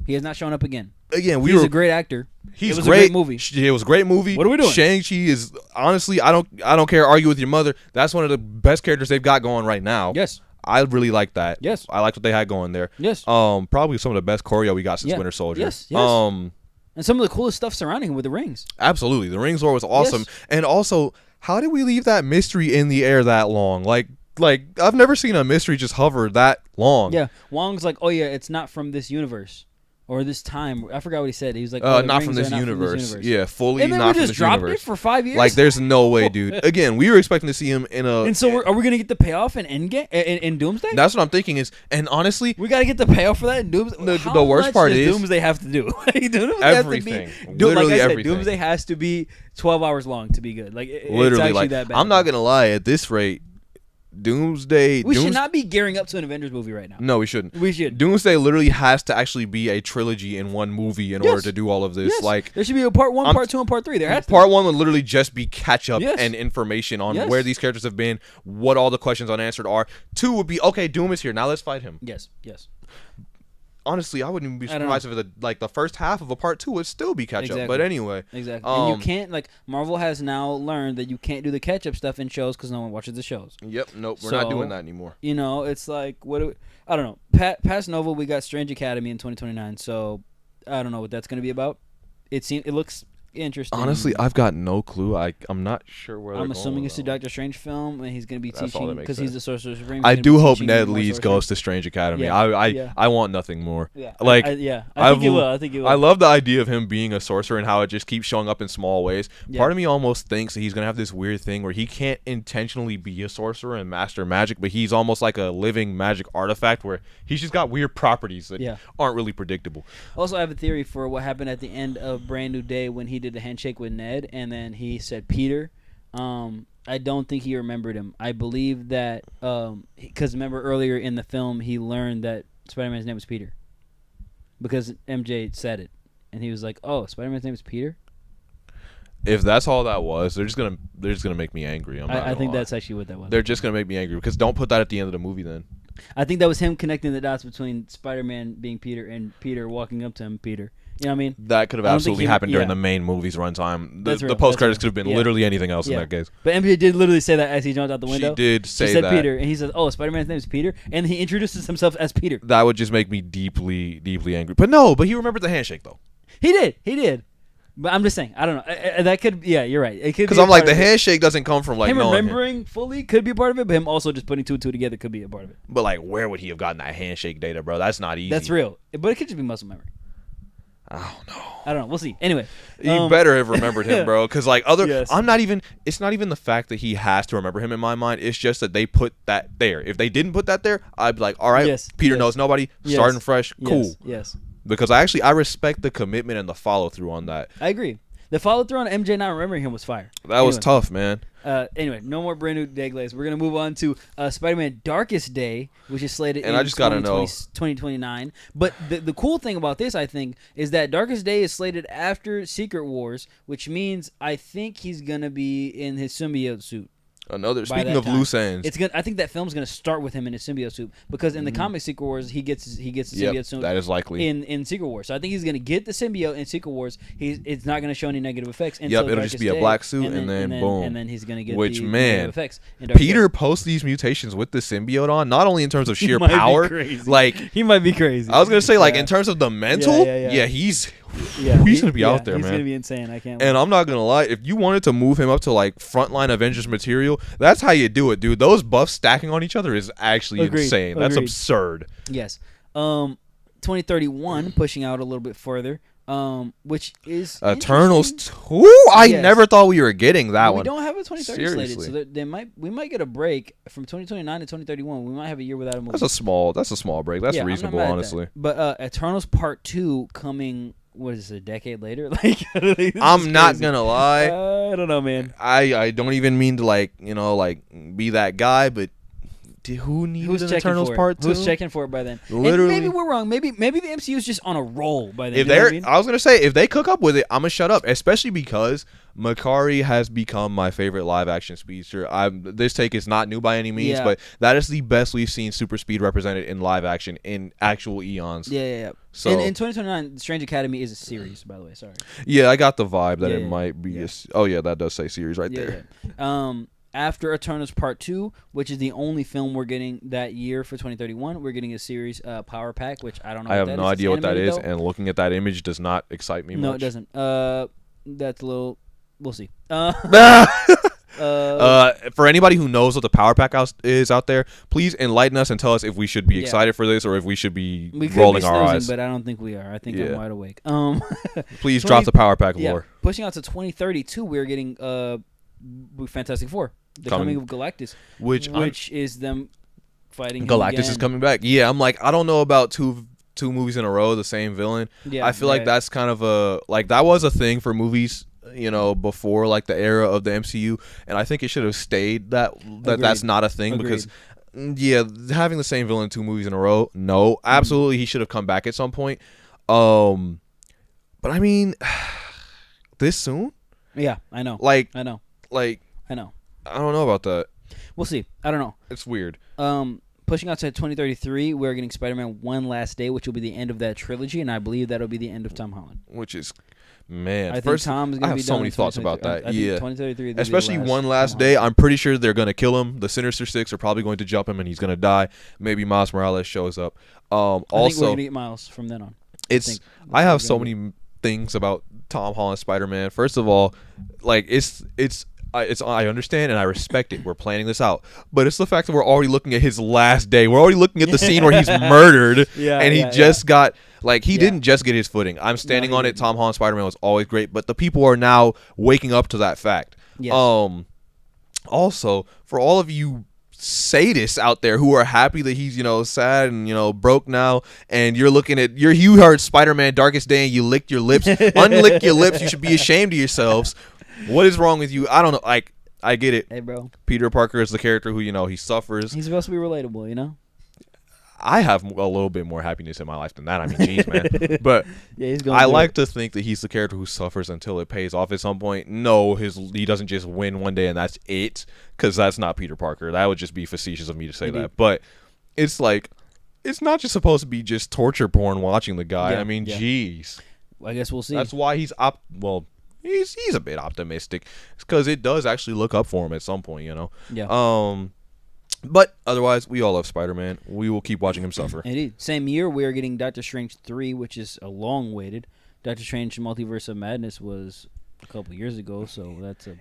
B: He has not shown up again. He's a great actor.
A: He's
B: great.
A: A great
B: movie.
A: It was a great movie.
B: What are we doing?
A: Shang-Chi is, honestly, I don't care, argue with your mother. That's one of the best characters they've got going right now.
B: Yes.
A: I really like that.
B: Yes.
A: I liked what they had going there.
B: Yes.
A: Probably some of the best choreo we got since Winter Soldier.
B: Yes. And some of the coolest stuff surrounding him with the rings.
A: Absolutely. The Rings War was awesome. Yes. And also, how did we leave that mystery in the air that long? Like I've never seen a mystery just hover that long.
B: Yeah. Wong's like, oh yeah, it's not from this universe. Or this time. I forgot what he said. He was like,
A: not from this universe. Yeah, fully not from this universe. And then we just dropped it
B: for 5 years?
A: Like, there's no way, dude. Again, we were expecting to see him in a...
B: And so are we going to get the payoff in Endgame, in Doomsday?
A: That's what I'm thinking is... And honestly...
B: We got to get the payoff for that in Doomsday.
A: The worst part is...
B: Doomsday have to do?
A: Everything. Literally everything.
B: Doomsday has to be 12 hours long to be good.
A: Literally,
B: it's actually that bad.
A: I'm not going to lie. At this rate... Doomsday.
B: We should not be gearing up to an Avengers movie right now.
A: No, we shouldn't.
B: We should.
A: Doomsday literally has to actually be a trilogy in one movie in order to do all of this.
B: Yes. There should be a part 1, part 2, and part 3.
A: Part 1 would literally just be catch up and information on where these characters have been, what all the questions unanswered are. 2 would be, okay, Doom is here. Now let's fight him.
B: Yes.
A: Honestly, I wouldn't even be surprised if the first half of a part 2 would still be catch up. But anyway,
B: exactly. And you can't Marvel has now learned that you can't do the catch up stuff in shows because no one watches the shows.
A: Yep. Nope. We're not doing that anymore.
B: It's like I don't know. Past Nova, we got Strange Academy in 2029. So I don't know what that's going to be about. It looks interesting.
A: Honestly, I've got no clue. I'm not sure where
B: I'm assuming it's a Doctor Strange film, and he's going to be teaching because he's the Sorcerer Supreme.
A: I do hope Ned Leeds goes to Strange Academy. Yeah. I want nothing more.
B: Yeah. I think he will. I
A: love the idea of him being a sorcerer and how it just keeps showing up in small ways. Yeah. Part of me almost thinks that he's going to have this weird thing where he can't intentionally be a sorcerer and master magic, but he's almost like a living magic artifact where he's just got weird properties that aren't really predictable.
B: Also, I have a theory for what happened at the end of Brand New Day when he did a handshake with Ned and then he said Peter. I don't think he remembered him. I believe that because remember earlier in the film he learned that Spider-Man's name was Peter because MJ said it and he was like, "Oh, Spider-Man's name is Peter."
A: If that's all that was, they're just gonna make me angry.
B: I think that's actually what that was.
A: They're just gonna make me angry because don't put that at the end of the movie then.
B: I think that was him connecting the dots between Spider-Man being Peter and Peter walking up to him, Peter. You know what I mean?
A: That could have absolutely happened during the main movie's runtime. The post credits could have been literally anything else in that case.
B: But MJ did literally say that as he jumped out the window.
A: She did say that.
B: She said Peter, and he said, "Oh, Spider-Man's name is Peter," and he introduces himself as Peter.
A: That would just make me deeply, deeply angry. But no, he remembered the handshake though.
B: He did. But I'm just saying, I don't know. That could, yeah, you're right. It could
A: because I'm like the handshake doesn't come from like
B: him
A: knowing
B: remembering fully could be a part of it, but him also just putting 2 and 2 together could be a part of it.
A: But like, where would he have gotten that handshake data, bro? That's not easy.
B: That's real, but it could just be muscle memory.
A: I
B: don't know. We'll see. Anyway,
A: he better have remembered him, bro. Because like
B: Yes.
A: I'm not even. It's not even the fact that he has to remember him in my mind. It's just that they put that there. If they didn't put that there, I'd be like, all right,
B: Yes.
A: Peter
B: Yes.
A: knows nobody,
B: Yes.
A: starting fresh, cool.
B: Yes.
A: Because I respect the commitment and the follow through on that.
B: I agree. The follow through on MJ not remembering him was fire.
A: That was tough, man.
B: Anyway, no more brand new day glaze. We're gonna move on to Spider-Man: Darkest Day, which is slated
A: And
B: in
A: I just gotta know
B: 2029. But the cool thing about this, I think, is that Darkest Day is slated after Secret Wars, which means I think he's gonna be in his symbiote suit.
A: Speaking of loose ends,
B: I think that film's gonna start with him in his symbiote suit because in the comic Secret Wars he gets the symbiote suit.
A: That is likely
B: in Secret Wars. So I think he's gonna get the symbiote in Secret Wars. It's not gonna show any negative effects. Until
A: it'll just be a black suit and then boom.
B: And then he's gonna get
A: which
B: the
A: man
B: negative effects. In Dark
A: Peter
B: Day.
A: posts these mutations with the symbiote on, not only in terms of sheer
B: might be
A: power,
B: crazy.
A: like
B: he might be crazy.
A: I was gonna say, like
B: Yeah.
A: in terms of the mental, he's gonna be out there,
B: he's
A: man.
B: gonna be insane. I can't.
A: And I'm not gonna lie, if you wanted to move him up to like frontline Avengers material, that's how you do it, dude. Those buffs stacking on each other is actually insane. That's absurd.
B: Yes. 2031 pushing out a little bit further. Which is
A: Eternals 2. I never thought we were getting that one.
B: We don't have a 2030 slated, so
A: Seriously.
B: we might get a break from 2029 to 2031. We might have a year without a movie.
A: That's a small break. That's reasonable, honestly.
B: But Eternals Part 2 coming, what is it, a decade later? Like
A: I'm not gonna lie.
B: I don't know, man.
A: I don't even mean to be that guy, but who needs an Eternals Part 2?
B: Who's checking for it by then?
A: Literally.
B: And maybe we're wrong. Maybe the MCU is just on a roll by then.
A: I was gonna say, if they cook up with it, I'm gonna shut up. Especially because Makari has become my favorite live action speedster. This take is not new by any means, but that is the best we've seen super speed represented in live action in actual eons.
B: Yeah.
A: So
B: in 2029, Strange Academy is a series, by the way. Sorry.
A: Yeah, I got the vibe that it might be. That does say series right there.
B: Yeah. After Eternals Part 2, which is the only film we're getting that year for 2031, we're getting a series Power Pack, which I don't know.
A: I have no idea what that is, and looking at that image does not excite me much.
B: No, it doesn't. That's a little. We'll see.
A: For anybody who knows what the Power Pack is out there, please enlighten us and tell us if we should be excited for this or if we should be rolling our eyes.
B: But I don't think we are. I think I'm wide awake.
A: Please drop the Power Pack lore.
B: Pushing out to 2032, we're getting Fantastic Four, the coming of Galactus, which is them fighting.
A: Galactus is coming back. Yeah, I'm like, I don't know about two movies in a row, the same villain. Yeah, I feel like that's kind of that was a thing for movies, before like the era of the MCU, and I think it should have stayed that's not a thing.
B: Agreed.
A: Because having the same villain 2 movies in a row, no, absolutely he should have come back at some point. But I mean, this soon?
B: Yeah, I know. I know.
A: I don't know about that.
B: We'll see. I don't know.
A: It's weird.
B: Pushing out to 2033, we're getting Spider-Man One Last Day, which will be the end of that trilogy, and I believe that'll be the end of Tom Holland.
A: Which is, man.
B: I think Tom's going to be done.
A: I have so many thoughts about that.
B: I think 2033.
A: Especially One Last Day. I'm pretty sure they're going to kill him. The Sinister Six are probably going to jump him, and he's going to die. Maybe Miles Morales shows up.
B: I think we're going to get Miles from then on.
A: I have so many things about Tom Holland Spider-Man. First of all, I understand and I respect it. We're planning this out, but it's the fact that we're already looking at his last day. We're already looking at the scene where he's murdered, and he got he didn't just get his footing. I'm standing on it. Tom Holland Spider-Man was always great, but the people are now waking up to that fact.
B: Yes.
A: Also, for all of you sadists out there who are happy that he's sad and broke now, and you're looking at you heard Spider-Man Darkest Day and you licked your lips, unlick your lips. You should be ashamed of yourselves. What is wrong with you? I don't know. I get it.
B: Hey, bro.
A: Peter Parker is the character who he suffers.
B: He's supposed to be relatable,
A: I have a little bit more happiness in my life than that. I mean, jeez, man. But I like to think that he's the character who suffers until it pays off at some point. No, he doesn't just win one day and that's it, because that's not Peter Parker. That would just be facetious of me to say that. But it's it's not just supposed to be just torture porn watching the guy. I mean, jeez.
B: I guess we'll see.
A: That's why he's he's a bit optimistic. It's because it does actually look up for him at some point,
B: Yeah.
A: But otherwise, we all love Spider-Man. We will keep watching him suffer.
B: Indeed. Same year, we are getting Doctor Strange 3, which is a long-waited. Doctor Strange Multiverse of Madness was a couple years ago, so that's a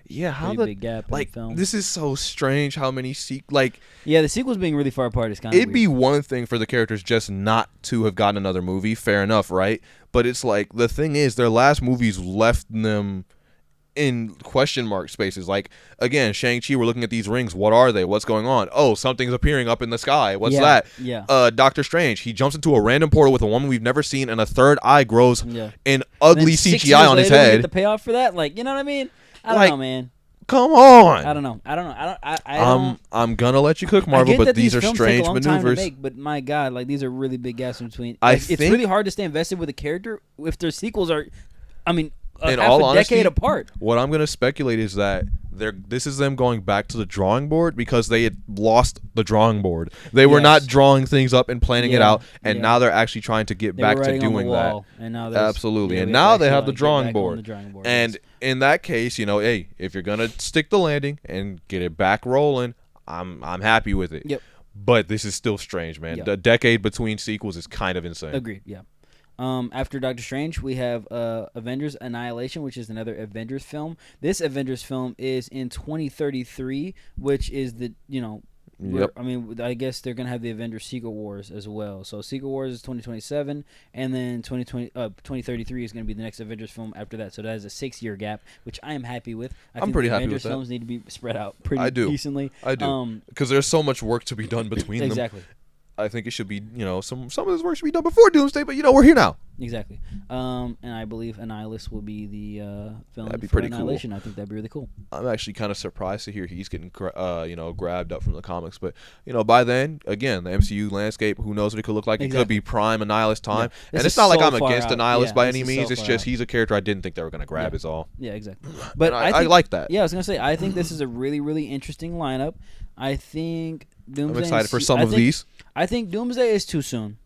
B: big gap in film.
A: This is so strange how many
B: the sequels being really far apart is kind of
A: it'd be one thing for the characters just not to have gotten another movie, fair enough, right? But it's like the thing is their last movies left them in question mark spaces. Like, again, Shang-Chi, we're looking at these rings. What are they? What's going on? Oh, something's appearing up in the sky. What's that?
B: Yeah.
A: Doctor Strange, he jumps into a random portal with a woman we've never seen, and a third eye grows in ugly CGI on his head.
B: We get the payoff for that? Like, you know what I mean? I don't know, man.
A: Come on.
B: I don't know.
A: I'm gonna let you cook, Marvel, but these are strange maneuvers.
B: Make, but my God, like, these are really big gaps in between. Like, it's really hard to stay invested with a character if their sequels are,
A: in all honesty,
B: decade apart.
A: What I'm going to speculate is that this is them going back to the drawing board because they had lost the drawing board. They were not drawing things up and planning it out, and now they're actually trying to get back to doing that.
B: And now
A: absolutely, and now they have the drawing board. And in that case, hey, if you're going to stick the landing and get it back rolling, I'm happy with it.
B: Yep.
A: But this is still strange, man. The decade between sequels is kind of insane.
B: Agreed. Yeah. After Doctor Strange, we have Avengers Annihilation, which is another Avengers film. This Avengers film is in 2033, which is I guess they're going to have the Avengers Secret Wars as well. So Secret Wars is 2027, and then 2033 is going to be the next Avengers film after that. So that is a 6-year gap, which I am happy with.
A: I'm pretty happy with that.
B: Avengers films need to be spread out pretty decently.
A: I do. Because there's so much work to be done between them.
B: Exactly.
A: I think it should be, some of this work should be done before Doomsday, but we're here now.
B: Exactly. And I believe Annihilus will be the film
A: that'd be
B: for
A: pretty
B: Annihilation.
A: cool.
B: I think that'd be really cool.
A: I'm actually kind of surprised to hear he's getting, grabbed up from the comics. But, by then, again, the MCU landscape, who knows what it could look like. Exactly. It could be prime Annihilus time. Yeah. And it's not like I'm against Annihilus by any means. It's just he's a character I didn't think they were going to grab is all.
B: Yeah, exactly. But
A: I like that.
B: Yeah, I was going to say, I think this is a really, really interesting lineup. I think Doomsday.
A: I'm excited for some of these.
B: I think Doomsday is too soon.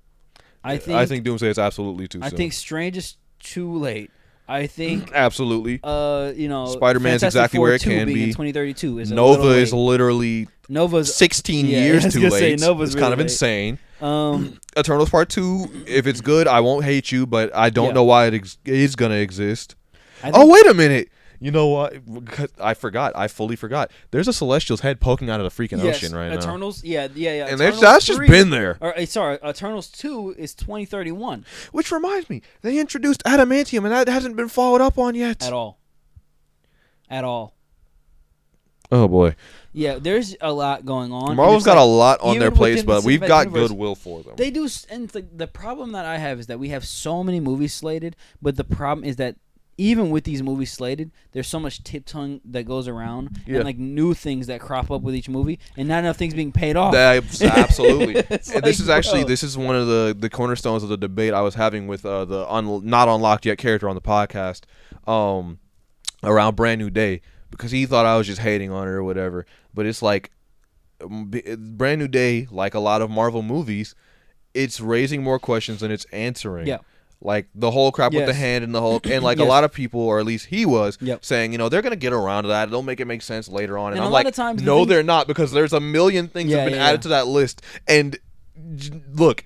B: I think
A: Doomsday is absolutely too soon.
B: I think Strange is too late. I think
A: absolutely.
B: Spider-Man's
A: exactly where it can be.
B: In 2032 is
A: Nova is literally
B: Nova's
A: 16 years too late.
B: Nova's
A: it's kind of insane. Eternals Part 2, if it's good, I won't hate you, but I don't know why it is going to exist. Wait a minute. You know what? I forgot. I fully forgot. There's a Celestial's head poking out of the freaking ocean right
B: Eternals,
A: now.
B: Yeah.
A: And that's just been there.
B: Eternals 2 is 2031.
A: Which reminds me, they introduced adamantium, and that hasn't been followed up on yet.
B: At all.
A: Oh, boy.
B: Yeah, there's a lot going on.
A: Marvel's got a lot on their plates, but we've got goodwill for them.
B: They do, and the problem that I have is that we have so many movies slated, but the problem is that even with these movies slated, there's so much tip-tongue that goes around and like new things that crop up with each movie, and not enough things being paid off.
A: Absolutely. And this is one of the cornerstones of the debate I was having with the not unlocked yet character on the podcast around Brand New Day, because he thought I was just hating on it or whatever. But it's like Brand New Day, like a lot of Marvel movies, it's raising more questions than it's answering.
B: Yeah.
A: Like the whole crap with the hand and the Hulk, and like a lot of people, or at least he was, saying, they're gonna get around to that. They'll make it make sense later on. And I'm like, no, they're not, because there's a million things that have been added to that list. And look,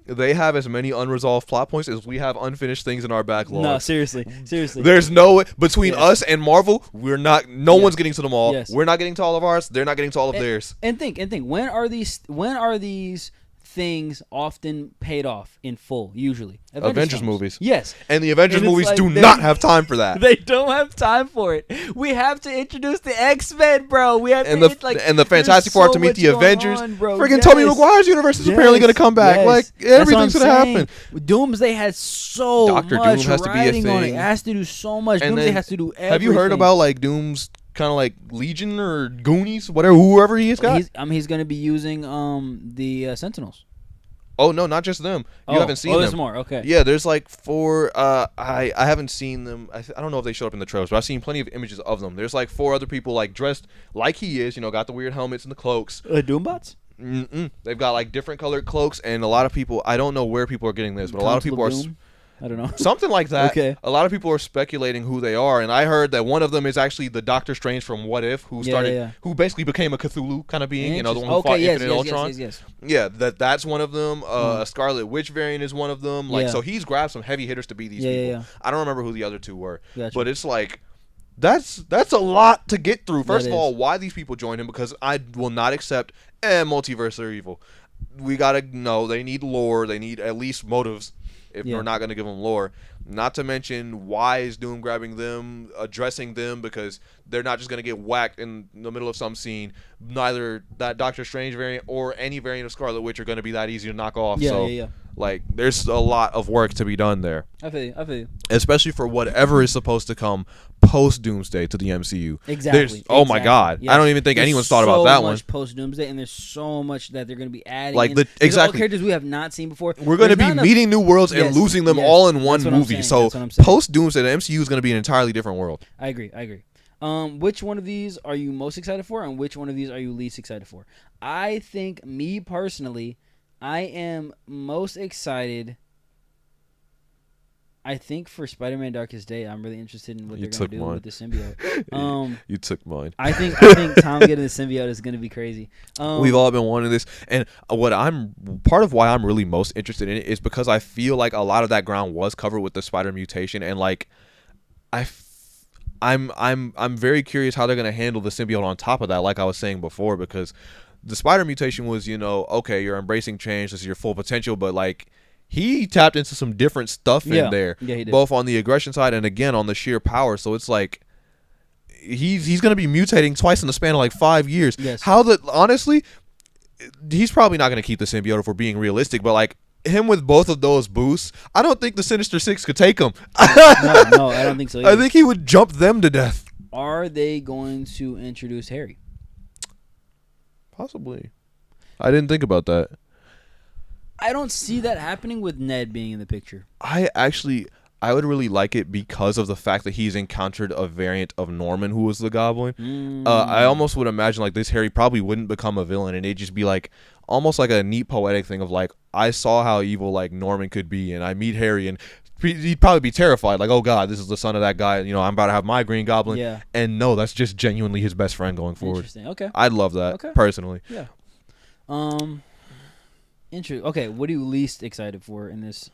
A: they have as many unresolved plot points as we have unfinished things in our backlog.
B: No, seriously.
A: There's no way between us and Marvel. We're not. No one's getting to them all.
B: Yes.
A: We're not getting to all of ours. They're not getting to all of theirs.
B: And think. When are these things often paid off in full? Usually
A: Avengers movies.
B: Yes.
A: And the Avengers movies do not have time for that.
B: They don't have time for it. We have to introduce the X-Men, bro. We have
A: and the Fantastic Four to meet the Avengers. Freaking Tobey Maguire's universe is apparently going to come back. Like, everything's going to happen.
B: Doomsday has so
A: Dr.
B: much
A: Doom has to be a thing.
B: On it. It has to do so much.
A: And
B: Doomsday has to do everything.
A: Have you heard about like Doom's kind of like Legion or Goonies, whoever he has got?
B: He's going to be using the Sentinels.
A: Oh no, not just them. You haven't seen them.
B: Oh, there's more. Okay.
A: Yeah, there's like 4. I haven't seen them. I don't know if they showed up in the trailers, but I've seen plenty of images of them. There's like 4 other people like dressed like he is. Got the weird helmets and the cloaks.
B: Doombots.
A: They've got like different colored cloaks, and a lot of people. I don't know where people are getting this, but a lot of people are.
B: I don't know.
A: Something like that.
B: Okay.
A: A lot of people are speculating who they are, and I heard that one of them is actually the Doctor Strange from What If, who who basically became a Cthulhu kind of being, you know, the one who fought Infinite Ultron.
B: Yes.
A: Yeah, that's one of them. A Scarlet Witch variant is one of them. Like, so he's grabbed some heavy hitters to be these people.
B: Yeah.
A: I don't remember who the other two were,
B: Gotcha.
A: but it's like that's a lot to get through. First of all, why these people join him? Because I will not accept multiverse are evil. We gotta know they need lore. They need at least motives. If we're not going to give them lore. Not to mention, why is Doom grabbing them, addressing them, because they're not just going to get whacked in the middle of some scene. Neither that Doctor Strange variant or any variant of Scarlet Witch are going to be that easy to knock off. Like, there's a lot of work to be done there.
B: I feel you.
A: Especially for whatever is supposed to come post-Doomsday to the MCU.
B: Exactly.
A: Oh, my God. Yes. I don't even think anyone's thought about that one.
B: There's so much post-Doomsday, and there's so much that they're going to be adding.
A: Like,
B: These are all characters we have not seen before.
A: We're going to be meeting new worlds and losing them all in one movie. So, post-Doomsday, the MCU is going to be an entirely different world.
B: I agree. Which one of these are you most excited for, and which one of these are you least excited for? I think, me personally, I am most excited... I think for Spider-Man Darkest Day, I'm really interested in what they're going to do with the symbiote.
A: You took mine.
B: I think Tom getting the symbiote is going to be crazy.
A: We've all been wanting this, and part of why I'm really most interested in it is because I feel like a lot of that ground was covered with the Spider mutation, and like I'm very curious how they're going to handle the symbiote on top of that. Like I was saying before, because the Spider mutation was, okay, you're embracing change, this is your full potential, but like. He tapped into some different stuff in there,
B: he did.
A: Both on the aggression side and again on the sheer power. So it's like he's going to be mutating twice in the span of like 5 years.
B: Yes.
A: Honestly, he's probably not going to keep the symbiote if we're being realistic. But like him with both of those boosts, I don't think the Sinister Six could take him.
B: No, I don't think so either.
A: I think he would jump them to death.
B: Are they going to introduce Harry?
A: Possibly. I didn't think about that.
B: I don't see that happening with Ned being in the picture.
A: I would really like it because of the fact that he's encountered a variant of Norman who was the Goblin. I almost would imagine like this Harry probably wouldn't become a villain, and it'd just be like almost like a neat poetic thing of like, I saw how evil like Norman could be, and I meet Harry, and he'd probably be terrified, like, oh God, this is the son of that guy. I'm about to have my Green Goblin.
B: Yeah.
A: And no, that's just genuinely his best friend going forward.
B: Interesting. Okay.
A: I'd love that personally.
B: Yeah. Okay, what are you least excited for in this,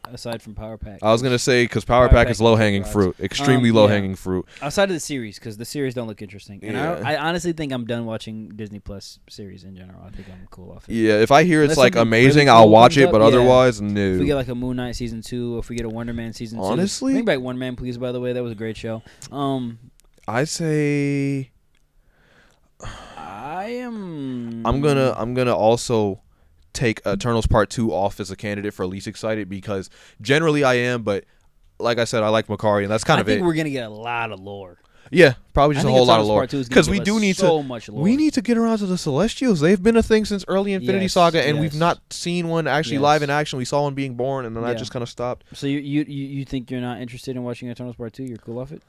B: aside from Power Pack?
A: I was going to say, because Power Pack is low-hanging fruit. Extremely low-hanging fruit.
B: Outside of the series, because the series don't look interesting. And I honestly think I'm done watching Disney Plus series in general. I think I'm cool off it.
A: Yeah, if I hear it's like amazing, really cool, I'll watch it, but otherwise, no.
B: If we get like a Moon Knight Season 2, if we get a Wonder Man Season 2.
A: Honestly?
B: Bring back Wonder Man, please, by the way. That was a great show.
A: I'd say... I'm gonna also take Eternals Part 2 off as a candidate for least excited, because generally I am, but like I said, I like Makari, and that's kind of it.
B: I think we're gonna get a lot of lore.
A: Yeah, probably just a whole lot of lore,
B: because we do need
A: much lore. We need to get around to the Celestials. They've been a thing since early Infinity Saga, and we've not seen one actually live in action. We saw one being born, and then that just kind of stopped.
B: So you think you're not interested in watching Eternals Part 2? You're cool off it?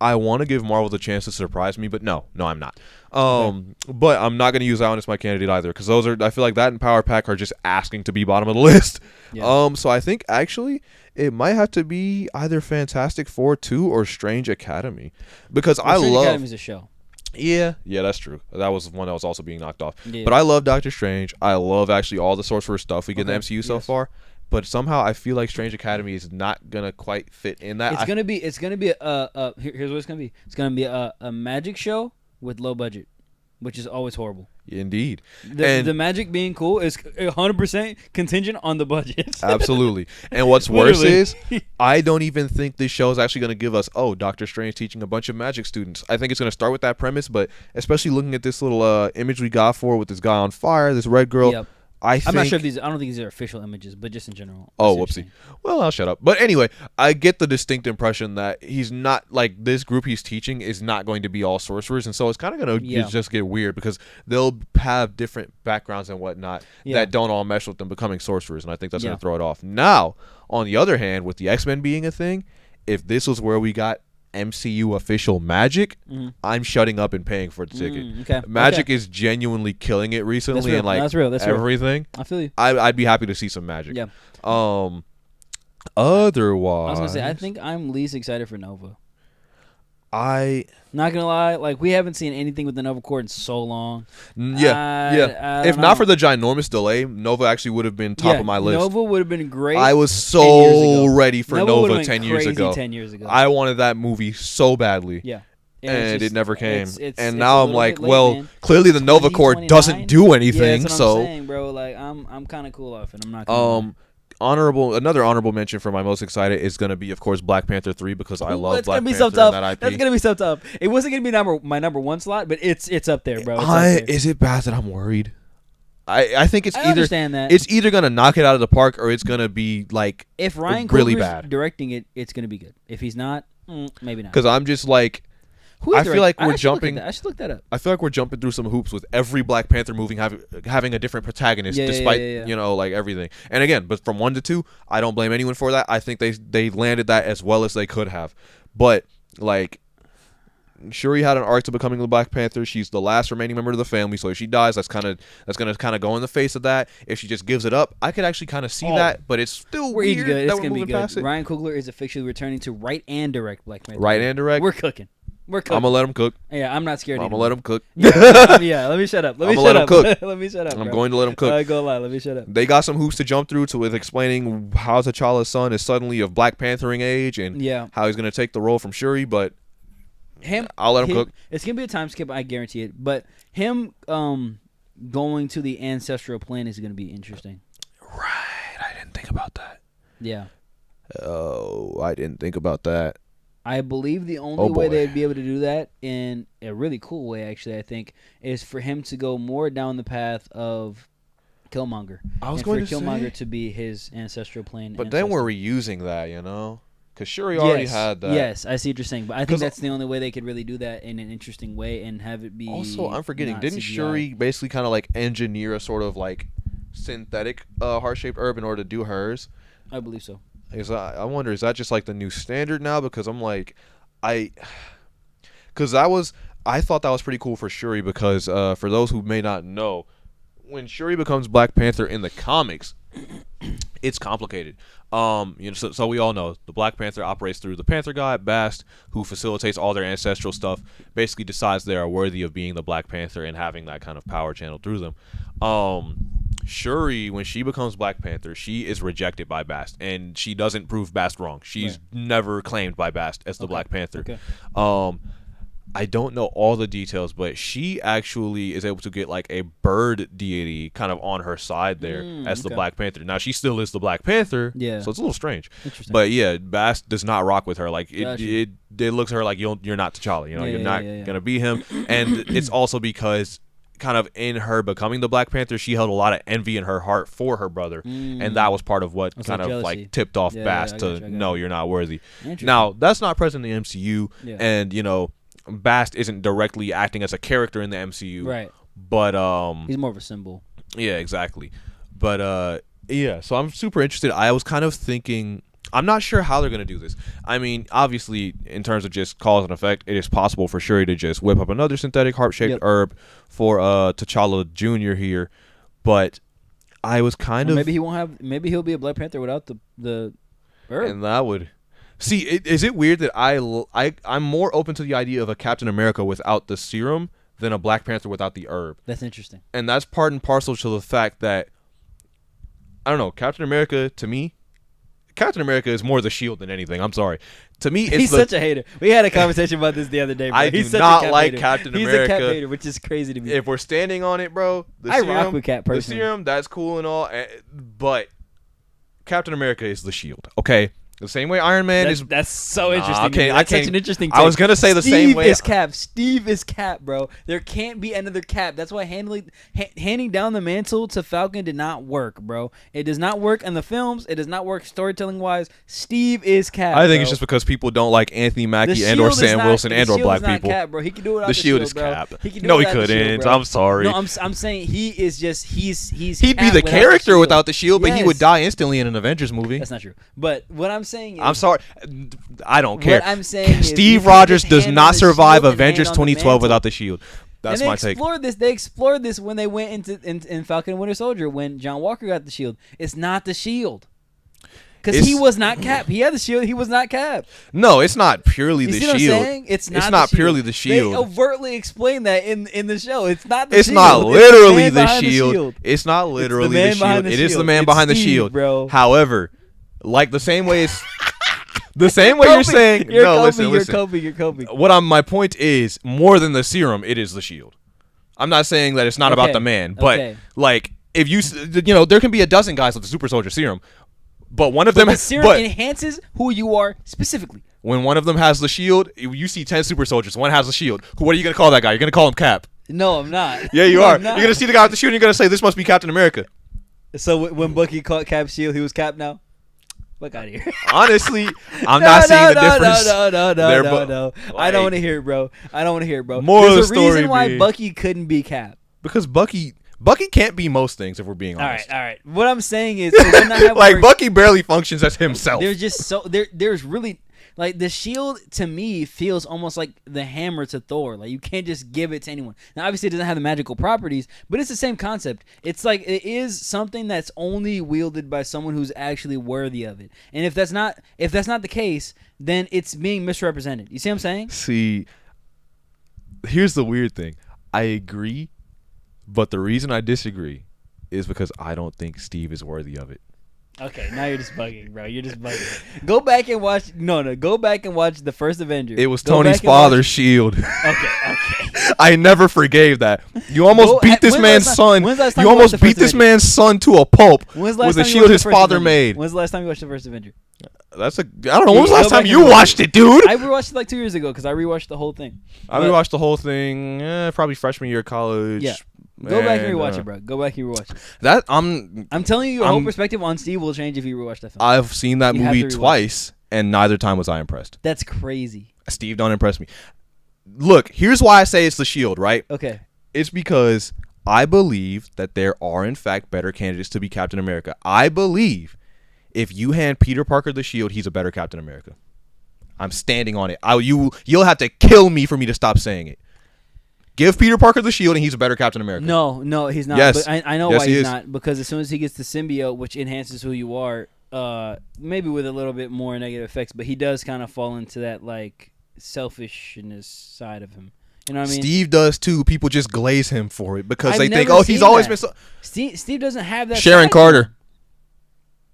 A: I want to give Marvel the chance to surprise me, but no, I'm not. But I'm not going to use that one as my candidate either, because I feel like that and Power Pack are just asking to be bottom of the list. Yeah. So I think actually it might have to be either Fantastic Four 2 or Strange Academy, because Strange
B: Academy's a show.
A: Yeah, that's true. That was one that was also being knocked off. Yeah. But I love Doctor Strange. I love actually all the Sorcerer stuff we get in the MCU so far. But somehow I feel like Strange Academy is not gonna quite fit in that.
B: It's gonna be here's what it's gonna be. It's gonna be a magic show with low budget, which is always horrible.
A: Indeed.
B: The magic being cool is 100% contingent on the budget.
A: Absolutely. And what's worse is I don't even think this show is actually going to give us, Doctor Strange teaching a bunch of magic students. I think it's going to start with that premise, but especially looking at this little image we got with this guy on fire, this red girl.
B: Yep. I'm not sure if I don't think these are official images, but just in general.
A: Oh, whoopsie. Well, I'll shut up. But anyway, I get the distinct impression that he's not, like, this group he's teaching is not going to be all sorcerers. And so it's kind of going to just get weird, because they'll have different backgrounds and whatnot that don't all mesh with them becoming sorcerers. And I think that's going to throw it off. Now, on the other hand, with the X-Men being a thing, if this was where we got
C: MCU official Magic, I'm shutting up and paying for the ticket.
B: Okay.
C: Magic is genuinely killing it recently, and like
B: that's real.
C: everything.
B: I feel you.
C: I'd be happy to see some Magic.
B: Yeah.
C: Otherwise,
B: I was gonna say, I think I'm least excited for Nova.
C: Not
B: gonna lie, like we haven't seen anything with the Nova Cord in so long.
C: If not for the ginormous delay, Nova actually would have been top of my list.
B: Nova would have been great.
C: I was so ready for Nova 10 years ago.
B: 10 years ago.
C: I wanted that movie so badly.
B: Yeah.
C: And it never came.
B: It's
C: and now I'm like,
B: late, man.
C: clearly the Nova Cord doesn't do anything.
B: That's what
C: so
B: I'm saying, bro. Like I'm kind of cool off it. I'm not gonna
C: another honorable mention for my most excited is going to be, of course, Black Panther 3 because I love Black Panther
B: so tough.
C: and that IP.
B: That's going to be so tough. It wasn't going to be my number one slot, but it's up there, bro.
C: Is it bad that I'm worried? I think it's
B: understand that.
C: It's either going to knock it out of the park or it's going to be like
B: if Ryan
C: really
B: Coogler's
C: bad
B: directing it, it's going to be good. If he's not, maybe not.
C: Because I'm just like, I feel like we're jumping.
B: I should look that up.
C: I feel like we're jumping through some hoops with every Black Panther movie having a different protagonist, despite like everything. And again, but from 1 to 2, I don't blame anyone for that. I think they landed that as well as they could have. But like, Shuri had an arc to becoming the Black Panther. She's the last remaining member of the family, so if she dies, that's gonna kind of go in the face of that. If she just gives it up, I could actually kind of see that. But it's still weird.
B: Good.
C: That
B: it's gonna be good.
C: It.
B: Ryan Coogler is officially returning to write and direct Black Panther.
C: Write and direct.
B: We're cooking. I'm
C: gonna let him cook.
B: Yeah, I'm not scared.
C: I'm gonna let him cook.
B: Yeah, let me shut up. Let me shut up. Let me shut up.
C: I'm going to let him cook.
B: I go lie. Let me shut up.
C: They got some hoops to jump through with explaining how T'Challa's son is suddenly of Black Panthering age and how he's gonna take the role from Shuri. But I'll let him cook.
B: It's gonna be a time skip, I guarantee it. But him going to the ancestral plane is gonna be interesting.
C: Right. I didn't think about that.
B: Yeah.
C: Oh, I didn't think about that.
B: I believe the only way they'd be able to do that in a really cool way, actually, I think, is for him to go more down the path of Killmonger.
C: I was going to
B: Killmonger to be his ancestral plane.
C: But then we're reusing that, because Shuri already had that.
B: Yes, I see what you're saying, but I think that's the only way they could really do that in an interesting way and have it be. Also, I'm forgetting,
C: didn't
B: CGI.
C: Shuri basically kind of like engineer a sort of like synthetic heart-shaped herb in order to do hers?
B: I believe so.
C: I wonder, is that just like the new standard now? Because I'm like, I thought that was pretty cool for Shuri because for those who may not know, when Shuri becomes Black Panther in the comics, it's complicated. So we all know the Black Panther operates through the Panther God, Bast, who facilitates all their ancestral stuff, basically decides they are worthy of being the Black Panther and having that kind of power channel through them. Shuri, when she becomes Black Panther, she is rejected by Bast, and she doesn't prove Bast wrong. She's never claimed by Bast as the Black Panther.
B: Okay.
C: I don't know all the details, but she actually is able to get like a bird deity kind of on her side there as the Black Panther. Now she still is the Black Panther, so it's a little strange. But yeah, Bast does not rock with her. Like it looks at her like you're not T'Challa. You're not gonna be him, and it's also because kind of in her becoming the Black Panther, she held a lot of envy in her heart for her brother, and that was part of what kind of
B: jealousy.
C: like tipped off Bast to no, you're not worthy. Now that's not present in the MCU, and Bast isn't directly acting as a character in the MCU,
B: right?
C: But
B: he's more of a symbol.
C: Yeah, exactly. But so I'm super interested. I was kind of thinking, I'm not sure how they're gonna do this. I mean, obviously, in terms of just cause and effect, it is possible for Shuri to just whip up another synthetic heart-shaped herb for T'Challa Jr. here, but I was kind of
B: maybe he'll be a Black Panther without the herb,
C: and that would. See, is it weird that I'm more open to the idea of a Captain America without the serum than a Black Panther without the herb?
B: That's interesting.
C: And that's part and parcel to the fact that, I don't know, Captain America, to me, Captain America is more the shield than anything. I'm sorry. To me,
B: he's such a hater. We had a conversation about this the other day, bro.
C: I do not like Captain America.
B: He's a Cap hater, which is crazy to me.
C: If we're standing on it, bro,
B: I rock with Cap personally.
C: The serum, that's cool and all, but Captain America is the shield, okay? The same way Iron Man is.
B: That's so interesting.
C: Okay,
B: that's such an interesting take.
C: I was gonna say the same way.
B: Steve is Cap, bro. There can't be another Cap. That's why handing down the mantle to Falcon did not work, bro. It does not work in the films. It does not work storytelling wise. Steve is Cap.
C: I think it's just because people don't like Anthony Mackie and or Sam Wilson and or black people.
B: Cap, bro. He can do it.
C: The shield is Cap. No, he couldn't. I'm sorry.
B: No, I'm saying he is just he's.
C: He'd be the character without the shield, but he would die instantly in an Avengers movie.
B: That's not true. But what I'm saying saying is,
A: I'm sorry. I don't care.
B: What I'm saying is
A: Steve Rogers does not survive Avengers 2012 without the shield. That's my take.
B: They explored this when they went in Falcon and Winter Soldier when John Walker got the shield. It's not the shield. Because he was not Cap. He had the shield. He was not Cap.
A: No, it's not purely the shield.
B: You see what I'm saying? It's not
A: purely the shield.
B: They overtly explain that in the show. It's not the
A: shield. It's not literally the shield. It's not literally the shield. It is the man behind the shield.
B: Bro.
A: However, like the same way it's the same way you're saying. Listen.
B: You're Kobe.
A: My point is, more than the serum, it is the shield. I'm not saying that it's not about the man, but like if there can be a dozen guys with the super soldier serum. But one of them
B: the serum enhances who you are specifically.
A: When one of them has the shield, you see 10 super soldiers. One has the shield. What are you going to call that guy? You're going to call him Cap.
B: No, I'm not.
A: Yeah, you are. You're going to see the guy with the shield and you're going to say, this must be Captain America.
B: So when Bucky caught Cap's shield, he was Cap now? Fuck out of here.
A: Honestly, I'm not seeing the difference.
B: No. I don't want to hear it, bro.
A: More
B: There's
A: of the
B: a reason why Bucky couldn't be Cap.
A: Because Bucky can't be most things if we're being honest.
B: All right. What I'm saying is,
A: like Bucky barely functions as himself.
B: There's just there's really like the shield to me feels almost like the hammer to Thor. Like you can't just give it to anyone. Now obviously it doesn't have the magical properties, but it's the same concept. It's like it is something that's only wielded by someone who's actually worthy of it. And if that's not the case, then it's being misrepresented. You see what I'm saying?
A: See, here's the weird thing. I agree. But the reason I disagree is because I don't think Steve is worthy of it.
B: Okay, now you're just bugging, bro. You're just bugging. Go back and watch. Go back and watch the first Avenger.
A: It was Tony's father's shield.
B: Okay.
A: I never forgave that. You almost beat this man's son. You almost beat this man's son to a pulp with the shield his father made.
B: When's the last time you watched the first Avenger?
A: I don't know. When was the last time you watched it, dude?
B: I rewatched it like 2 years ago because I rewatched the whole thing.
A: I rewatched the whole thing probably freshman year of college.
B: Yeah. Go back and rewatch it, bro. Go back and rewatch it.
A: That
B: I'm telling you, your whole perspective on Steve will change if you rewatch that film.
A: I've seen that movie twice, and neither time was I impressed.
B: That's crazy.
A: Steve don't impress me. Look, here's why I say it's the shield, right?
B: Okay.
A: It's because I believe that there are, in fact, better candidates to be Captain America. I believe if you hand Peter Parker the shield, he's a better Captain America. I'm standing on it. You'll have to kill me for me to stop saying it. Give Peter Parker the shield, and he's a better Captain America.
B: No, he's not.
A: Yes.
B: But I know why he's not. Because as soon as he gets the symbiote, which enhances who you are, maybe with a little bit more negative effects, but he does kind of fall into that like selfishness side of him. You know what I mean?
A: Steve does too. People just glaze him for it because they think, he's always been so.
B: Steve doesn't have that.
A: Sharon Carter.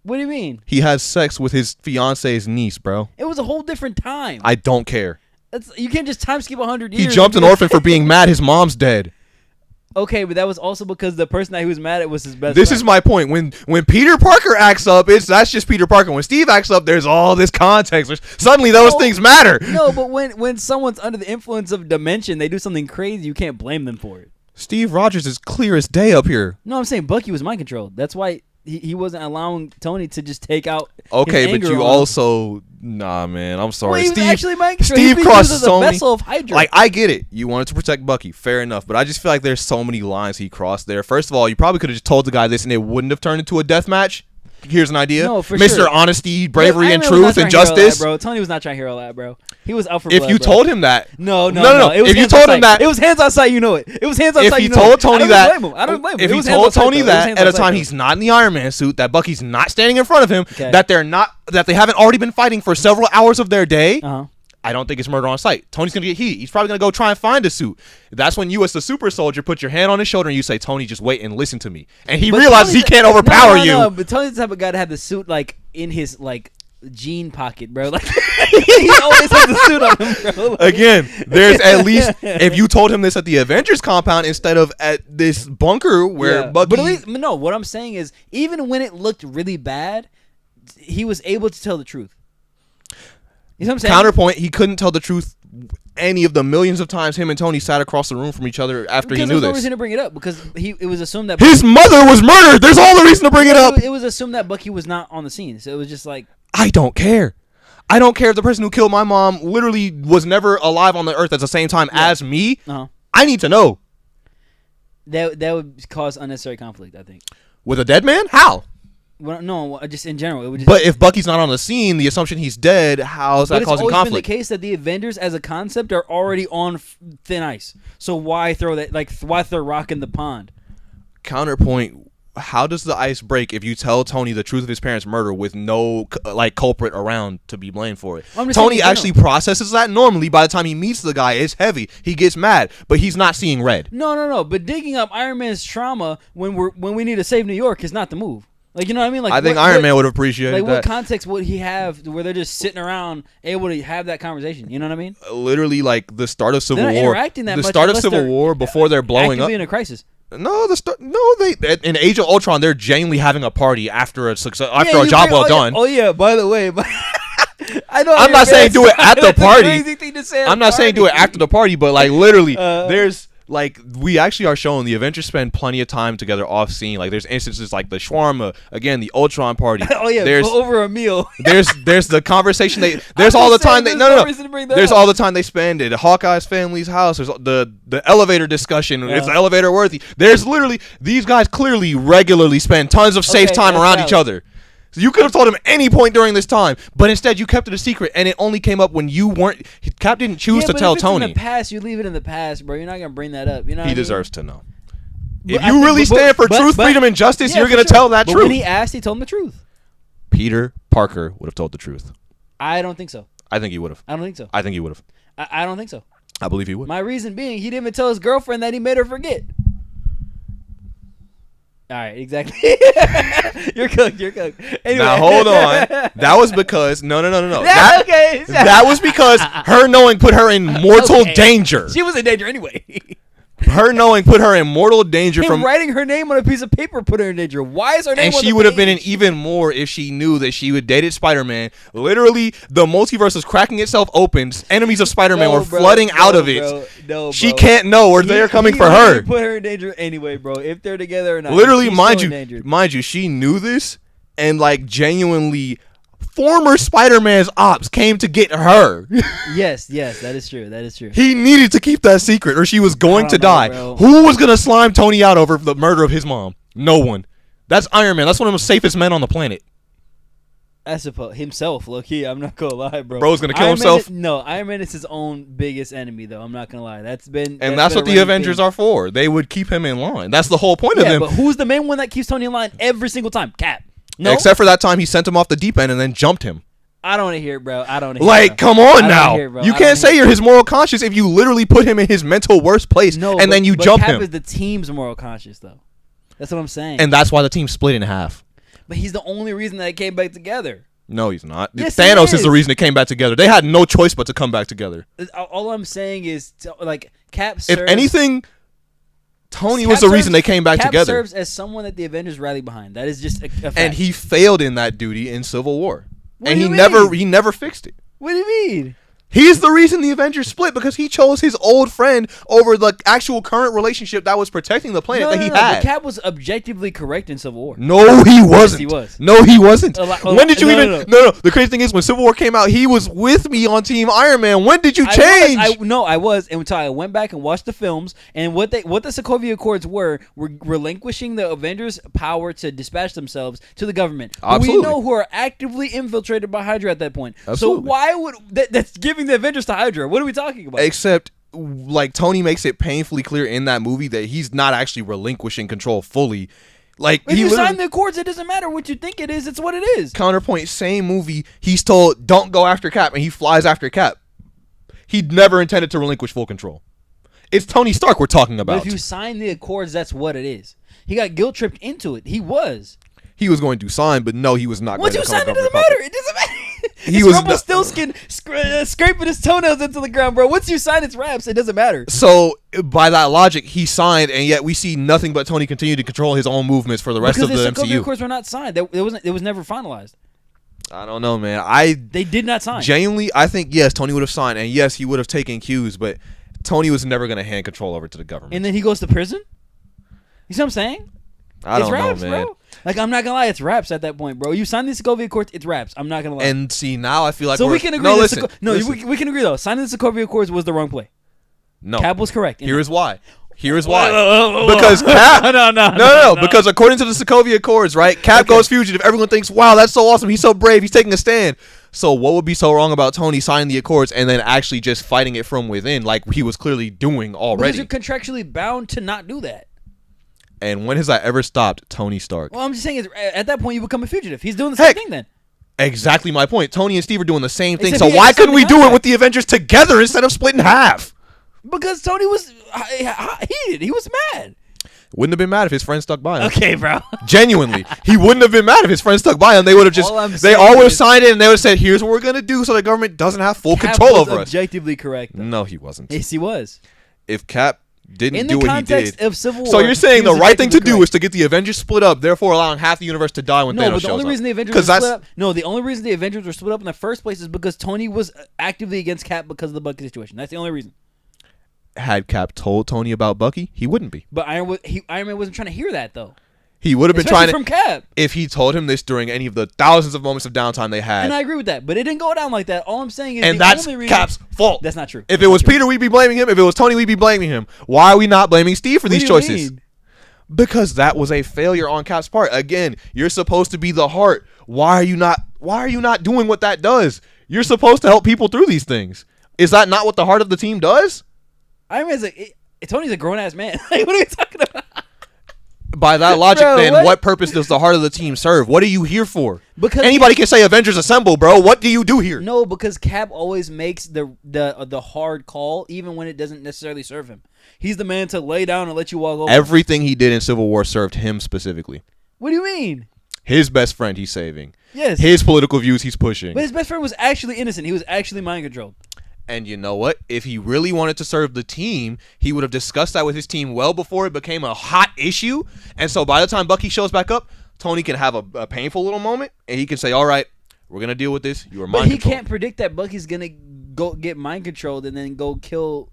B: What do you mean?
A: He has sex with his fiance's niece, bro.
B: It was a whole different time.
A: I don't care.
B: You can't just time skip 100 years.
A: He jumped an orphan for being mad his mom's dead.
B: Okay, but that was also because the person that he was mad at was his best friend.
A: This is my point. When Peter Parker acts up, that's just Peter Parker. When Steve acts up, there's all this context. Suddenly those things matter.
B: No, but when someone's under the influence of dimension, they do something crazy, you can't blame them for it.
A: Steve Rogers is clear as day up here.
B: No, I'm saying Bucky was mind controlled. That's why he wasn't allowing Tony to just take out
A: Okay,
B: his
A: but you also... Nah, man, I'm sorry.
B: Well,
A: Steve crossed so many...
B: vessel of Hydra.
A: Like, I get it. You wanted to protect Bucky. Fair enough. But I just feel like there's so many lines he crossed there. First of all, you probably could have just told the guy this and it wouldn't have turned into a death match. Here's an idea.
B: No, for
A: Mr.
B: sure.
A: Honesty, bravery, and truth, and justice.
B: Bro, Tony was not trying to hear all that, bro. He was out for
A: If
B: blood,
A: you
B: bro.
A: told him that...
B: No.
A: If you told him that...
B: It was hands on sight, you know it. It was hands on sight,
A: If
B: you
A: you
B: know
A: told Tony that...
B: I don't blame him.
A: If you told Tony that at a time he's not in the Iron Man suit, that Bucky's not standing in front of him, that they haven't already been fighting for several hours of their day... I don't think it's murder on sight. Tony's going to get heat. He's probably going to go try and find a suit. That's when you, as the super soldier, put your hand on his shoulder and you say, Tony, just wait and listen to me. And he realizes he can't overpower you. No,
B: but Tony's the type of guy to have the suit, like, in his, like, jean pocket, bro. Like, he always has the suit on him, bro. Like,
A: again, there's at least, if you told him this at the Avengers compound instead of at this bunker where Bucky...
B: But at least, no, what I'm saying is, even when it looked really bad, he was able to tell the truth. You know what I'm saying?
A: Counterpoint, he couldn't tell the truth any of the millions of times him and Tony sat across the room from each other after he knew this.
B: There's no reason to bring it up because it was assumed that
A: his mother was murdered. There's all the reason to bring it up.
B: It was assumed that Bucky was not on the scene, so it was just like...
A: I don't care. I don't care if the person who killed my mom literally was never alive on the earth at the same time as me. I need to know.
B: That would cause unnecessary conflict, I think.
A: With a dead man? How?
B: Well, no, just in general. It would just,
A: but if Bucky's not on the scene, the assumption he's dead, how is that causing conflict? It's always been
B: the case that the Avengers, as a concept, are already on thin ice. So why throw that? Like, why throw rock in the pond?
A: Counterpoint: how does the ice break if you tell Tony the truth of his parents' murder with no culprit around to be blamed for it? Tony actually processes that normally. By the time he meets the guy, it's heavy. He gets mad, but he's not seeing red.
B: No. But digging up Iron Man's trauma when we need to save New York is not the move. Like, you know what I mean? Like,
A: I think Iron Man would appreciate that.
B: What context would he have where they're just sitting around able to have that conversation? You know what I mean?
A: Literally, like the start of Civil War.
B: Interacting that
A: the
B: much
A: start of Civil War before they're blowing up.
B: In a crisis.
A: No, they in Age of Ultron they're genuinely having a party after a job well done.
B: Oh yeah, by the way, I know.
A: I'm not saying do it at the party.
B: Crazy thing to say.
A: I'm not saying do it after the party, but like literally, there's. Like, we actually are shown the Avengers spend plenty of time together off scene. Like, there's instances like the shawarma, again, the Ultron party.
B: Oh yeah, there's over a meal.
A: there's the conversation there's all the time they there's all the time they spend at Hawkeye's family's house. There's the elevator discussion. It's elevator worthy. There's literally these guys clearly regularly spend tons of safe time around each other. So you could have told him any point during this time, but instead you kept it a secret, and it only came up when you weren't. Cap didn't choose to tell Tony.
B: In the past, you leave it in the past, bro. You're not gonna bring that up. You know.
A: He deserves to know. If you really stand for truth, freedom, and justice, you're gonna tell that truth.
B: When he asked, he told him the truth.
A: Peter Parker would have told the truth.
B: I don't think so.
A: I think he would have.
B: I don't think so.
A: I think he would have.
B: I don't think so.
A: I believe he would.
B: My reason being, he didn't even tell his girlfriend that he made her forget. All right, exactly. You're cooked. Anyway.
A: Now hold on. That was because no.
B: Okay.
A: That was because her knowing put her in mortal danger.
B: She was in danger anyway.
A: Her knowing put her in mortal danger from
B: writing her name on a piece of paper put her in danger. Why is her name on the
A: And she would have been in even more if she knew that she would dated Spider-Man. Literally, the multiverse was cracking itself open. Enemies of Spider-Man were flooding out of it.
B: Bro.
A: She can't know or they're coming for her.
B: Put her in danger anyway, bro. If they're together or not.
A: Literally, mind you, she knew this and like genuinely former Spider-Man's ops came to get her.
B: Yes, that is true.
A: He needed to keep that secret or she was going to die.
B: Bro.
A: Who was going to slime Tony out over the murder of his mom? No one. That's Iron Man. That's one of the safest men on the planet.
B: I suppose himself, low-key. I'm not going to lie, bro.
A: Bro's going to kill himself?
B: Iron Man is his own biggest enemy, though. I'm not going to lie. That's
A: what the Avengers are for. They would keep him in line. That's the whole point of them.
B: But who's the main one that keeps Tony in line every single time? Cap. No?
A: Except for that time he sent him off the deep end and then jumped him.
B: I don't want to hear it, bro.
A: Come on now. You can't say you're his moral conscience if you literally put him in his mental worst place and then you jump him.
B: Cap is the team's moral conscience, though. That's what I'm saying.
A: And that's why the team split in half.
B: But he's the only reason that it came back together.
A: No, he's not.
B: Yes,
A: Thanos is the reason it came back together. They had no choice but to come back together.
B: All I'm saying is, Cap serves...
A: If anything... Tony was the reason they came back together.
B: Cap serves as someone that the Avengers rally behind. That is just a fact.
A: And he failed in that duty in Civil War.
B: He
A: never fixed it.
B: What do you mean?
A: He's the reason the Avengers split because he chose his old friend over the actual current relationship that was protecting the planet that he had.
B: But Cap was objectively correct in Civil War.
A: No, he wasn't.
B: Yes, he was.
A: No, he wasn't. When did you even? No. The crazy thing is, when Civil War came out, he was with me on Team Iron Man. When did you change?
B: I was until I went back and watched the films. And what the Sokovia Accords were relinquishing the Avengers' power to dispatch themselves to the government.
A: Absolutely.
B: We know who are actively infiltrated by Hydra at that point.
A: Absolutely.
B: So why would that's giving the Avengers to Hydra? What are we talking about?
A: Except, like, Tony makes it painfully clear in that movie that he's not actually relinquishing control fully. Like,
B: if you sign the Accords, it doesn't matter what you think it is. It's what it is.
A: Counterpoint, same movie. He's told, don't go after Cap, and he flies after Cap. He never intended to relinquish full control. It's Tony Stark we're talking about.
B: But if you sign the Accords, that's what it is. He got guilt-tripped into it. He was
A: going to sign, but no, he was not going to
B: sign,
A: it
B: doesn't matter. It doesn't matter. He was Rumpelstiltskin scraping his toenails into the ground, bro. Once you sign its wraps, it doesn't matter.
A: So, by that logic, he signed, and yet we see nothing but Tony continue to control his own movements for the rest of the MCU.
B: Because the Sokovia Accords were not signed. It was never finalized.
A: I don't know, man.
B: They did not sign.
A: Genuinely, I think, yes, Tony would have signed, and yes, he would have taken cues, but Tony was never going to hand control over to the government.
B: And then he goes to prison? You see what I'm saying?
A: I don't know, man.
B: Bro. Like, I'm not gonna lie, it's raps at that point, bro. You sign the Sokovia Accords, it's raps. I'm not gonna lie.
A: And see, now I feel like
B: we can agree.
A: No, listen.
B: We can agree though. Signing the Sokovia Accords was the wrong play.
A: No,
B: Cap was correct.
A: Here is why. Here's why. Because Cap. No. Because according to the Sokovia Accords, right? Cap goes fugitive. Everyone thinks, wow, that's so awesome. He's so brave. He's taking a stand. So what would be so wrong about Tony signing the Accords and then actually just fighting it from within, like he was clearly doing already?
B: Because you're contractually bound to not do that.
A: And when has that ever stopped Tony Stark?
B: Well, I'm just saying, at that point, you become a fugitive. He's doing the same thing then.
A: Exactly my point. Tony and Steve are doing the same thing. So why couldn't we do it with the Avengers together instead of split in half?
B: Because Tony was heated. He was mad.
A: Wouldn't have been mad if his friend stuck by him.
B: Okay, bro.
A: Genuinely. He wouldn't have been mad if his friend stuck by him. They would have just, they all would have signed it and they would have said, here's what we're going to do so the government doesn't have full control over us.
B: Objectively correct. Though.
A: No, he wasn't.
B: Yes, he was.
A: If Cap didn't do what he did.
B: Of Civil War,
A: so you're saying the right thing to do is to get the Avengers split up, therefore allowing half the universe to die when Thanos shows up. No, but the only reason the Avengers were split up. No, the only reason the Avengers were split up in the first place is because Tony was actively against Cap because of the Bucky situation. That's the only reason. Had Cap told Tony about Bucky, he wouldn't be.
B: But Iron Man wasn't trying to hear that though.
A: He would have been trying to
B: from Cap.
A: If he told him this during any of the thousands of moments of downtime they had.
B: And I agree with that, but it didn't go down like that. All I'm saying is,
A: and that's Cap's fault.
B: That's not true.
A: If it was Peter, we'd be blaming him. If it was Tony, we'd be blaming him. Why are we not blaming Steve for these choices? Because that was a failure on Cap's part. Again, you're supposed to be the heart. Why are you not doing what that does? You're supposed to help people through these things. Is that not what the heart of the team does?
B: Iron Man's Tony's a grown ass man. Like, what are we talking about?
A: By that logic, then, what purpose does the heart of the team serve? What are you here for? Because anybody can say Avengers Assemble, bro. What do you do here?
B: No, because Cap always makes the hard call, even when it doesn't necessarily serve him. He's the man to lay down and let you walk over.
A: Everything he did in Civil War served him specifically.
B: What do you mean?
A: His best friend he's saving.
B: Yes.
A: His political views he's pushing.
B: But his best friend was actually innocent. He was actually mind controlled.
A: And you know what? If he really wanted to serve the team, he would have discussed that with his team well before it became a hot issue. And so by the time Bucky shows back up, Tony can have a painful little moment, and he can say, all right, we're going to deal with this. You are mind controlled.
B: But he can't predict that Bucky's going to go get mind controlled and then go kill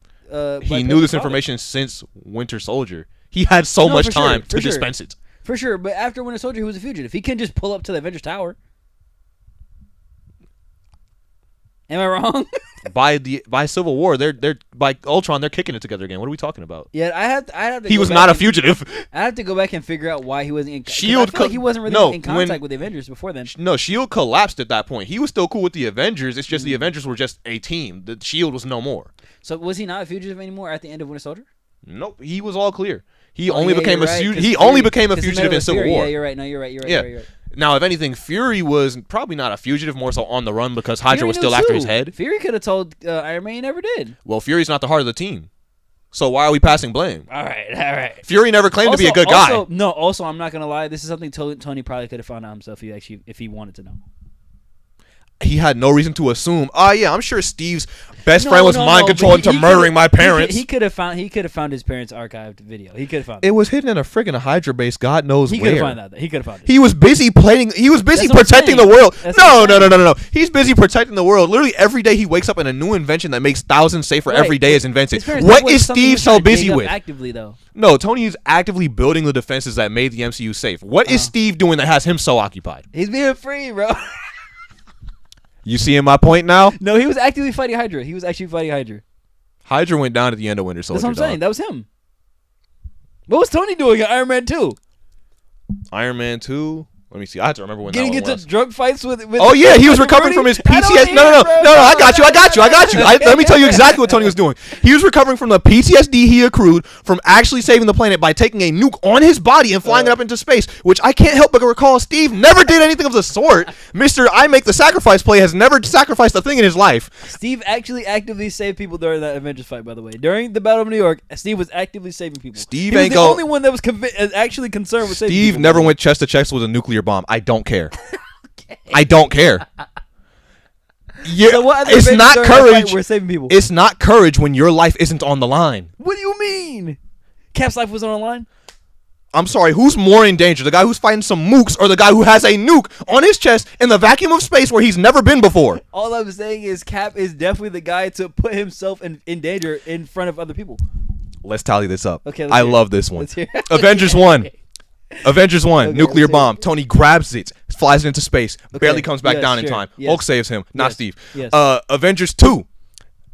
A: he knew this information since Winter Soldier. He had so much time to dispense it.
B: For sure, but after Winter Soldier, he was a fugitive. He can just pull up to the Avengers Tower. Am I wrong?
A: By Civil War, they're by Ultron, they're kicking it together again. What are we talking about?
B: Yeah, I have to.
A: He was not a fugitive.
B: I have to go back and figure out why he wasn't in.
A: Shield.
B: I feel like he wasn't really in contact with the Avengers before then.
A: No, Shield collapsed at that point. He was still cool with the Avengers. It's just the Avengers were just a team. The Shield was no more.
B: So was he not a fugitive anymore at the end of Winter Soldier?
A: Nope, he was all clear. He only became a fugitive in Civil War.
B: Yeah, you're right. No, you're right. You're right.
A: Now, if anything, Fury was probably not a fugitive, more so on the run because Hydra was still after his head.
B: Fury could have told Iron Man he never did.
A: Well, Fury's not the heart of the team. So why are we passing blame?
B: All right.
A: Fury never claimed to be a good guy.
B: Also, I'm not going to lie. This is something Tony probably could have found out himself if he wanted to know.
A: He had no reason to assume. I'm sure Steve's best friend was mind controlling to murdering my parents.
B: He could have found his parents' archived video. He could have found
A: it. It was hidden in a friggin' Hydra base. God knows where.
B: He could have found that. He could have found it.
A: He was busy playing. He was busy protecting the world. No. He's busy protecting the world. Literally every day he wakes up and a new invention that makes thousands safer every day is invented. What is Steve so busy with?
B: Actively though.
A: No, Tony is actively building the defenses that made the MCU safe. What is Steve doing that has him so occupied?
B: He's being free, bro.
A: You seeing my point now?
B: No, he was actively fighting Hydra. He was actually fighting Hydra.
A: Hydra went down at the end of Winter Soldier.
B: That's what I'm saying. That was him. What was Tony doing in Iron Man 2?
A: Iron Man 2? Let me see. I have to remember when
B: Getting
A: that one was.
B: into drug fights with
A: he was recovering from his PTSD. No, I got you. Let me tell you exactly what Tony was doing. He was recovering from the PTSD he accrued from actually saving the planet by taking a nuke on his body and flying it up into space, which I can't help but recall Steve never did anything of the sort. Mr. I make the sacrifice play has never sacrificed a thing in his life.
B: Steve actually actively saved people during that Avengers fight, by the way. During the Battle of New York, Steve was actively saving people. He was the only one that was actually concerned with saving people.
A: Steve never went chest to chest with a nuclear bomb. I don't care. Okay. I don't care. Yeah, so it's not courage.
B: We're saving people.
A: It's not courage when your life isn't on the line.
B: What do you mean? Cap's life was on the line?
A: I'm sorry. Who's more in danger? The guy who's fighting some mooks or the guy who has a nuke on his chest in the vacuum of space where he's never been before?
B: All I'm saying is Cap is definitely the guy to put himself in danger in front of other people.
A: Let's tally this up.
B: Okay,
A: I love this one. Avengers 1. Avengers 1, nuclear bomb. Tony grabs it, flies it into space, barely comes back down in time. Hulk saves him, not Steve.
B: Yes.
A: Avengers 2,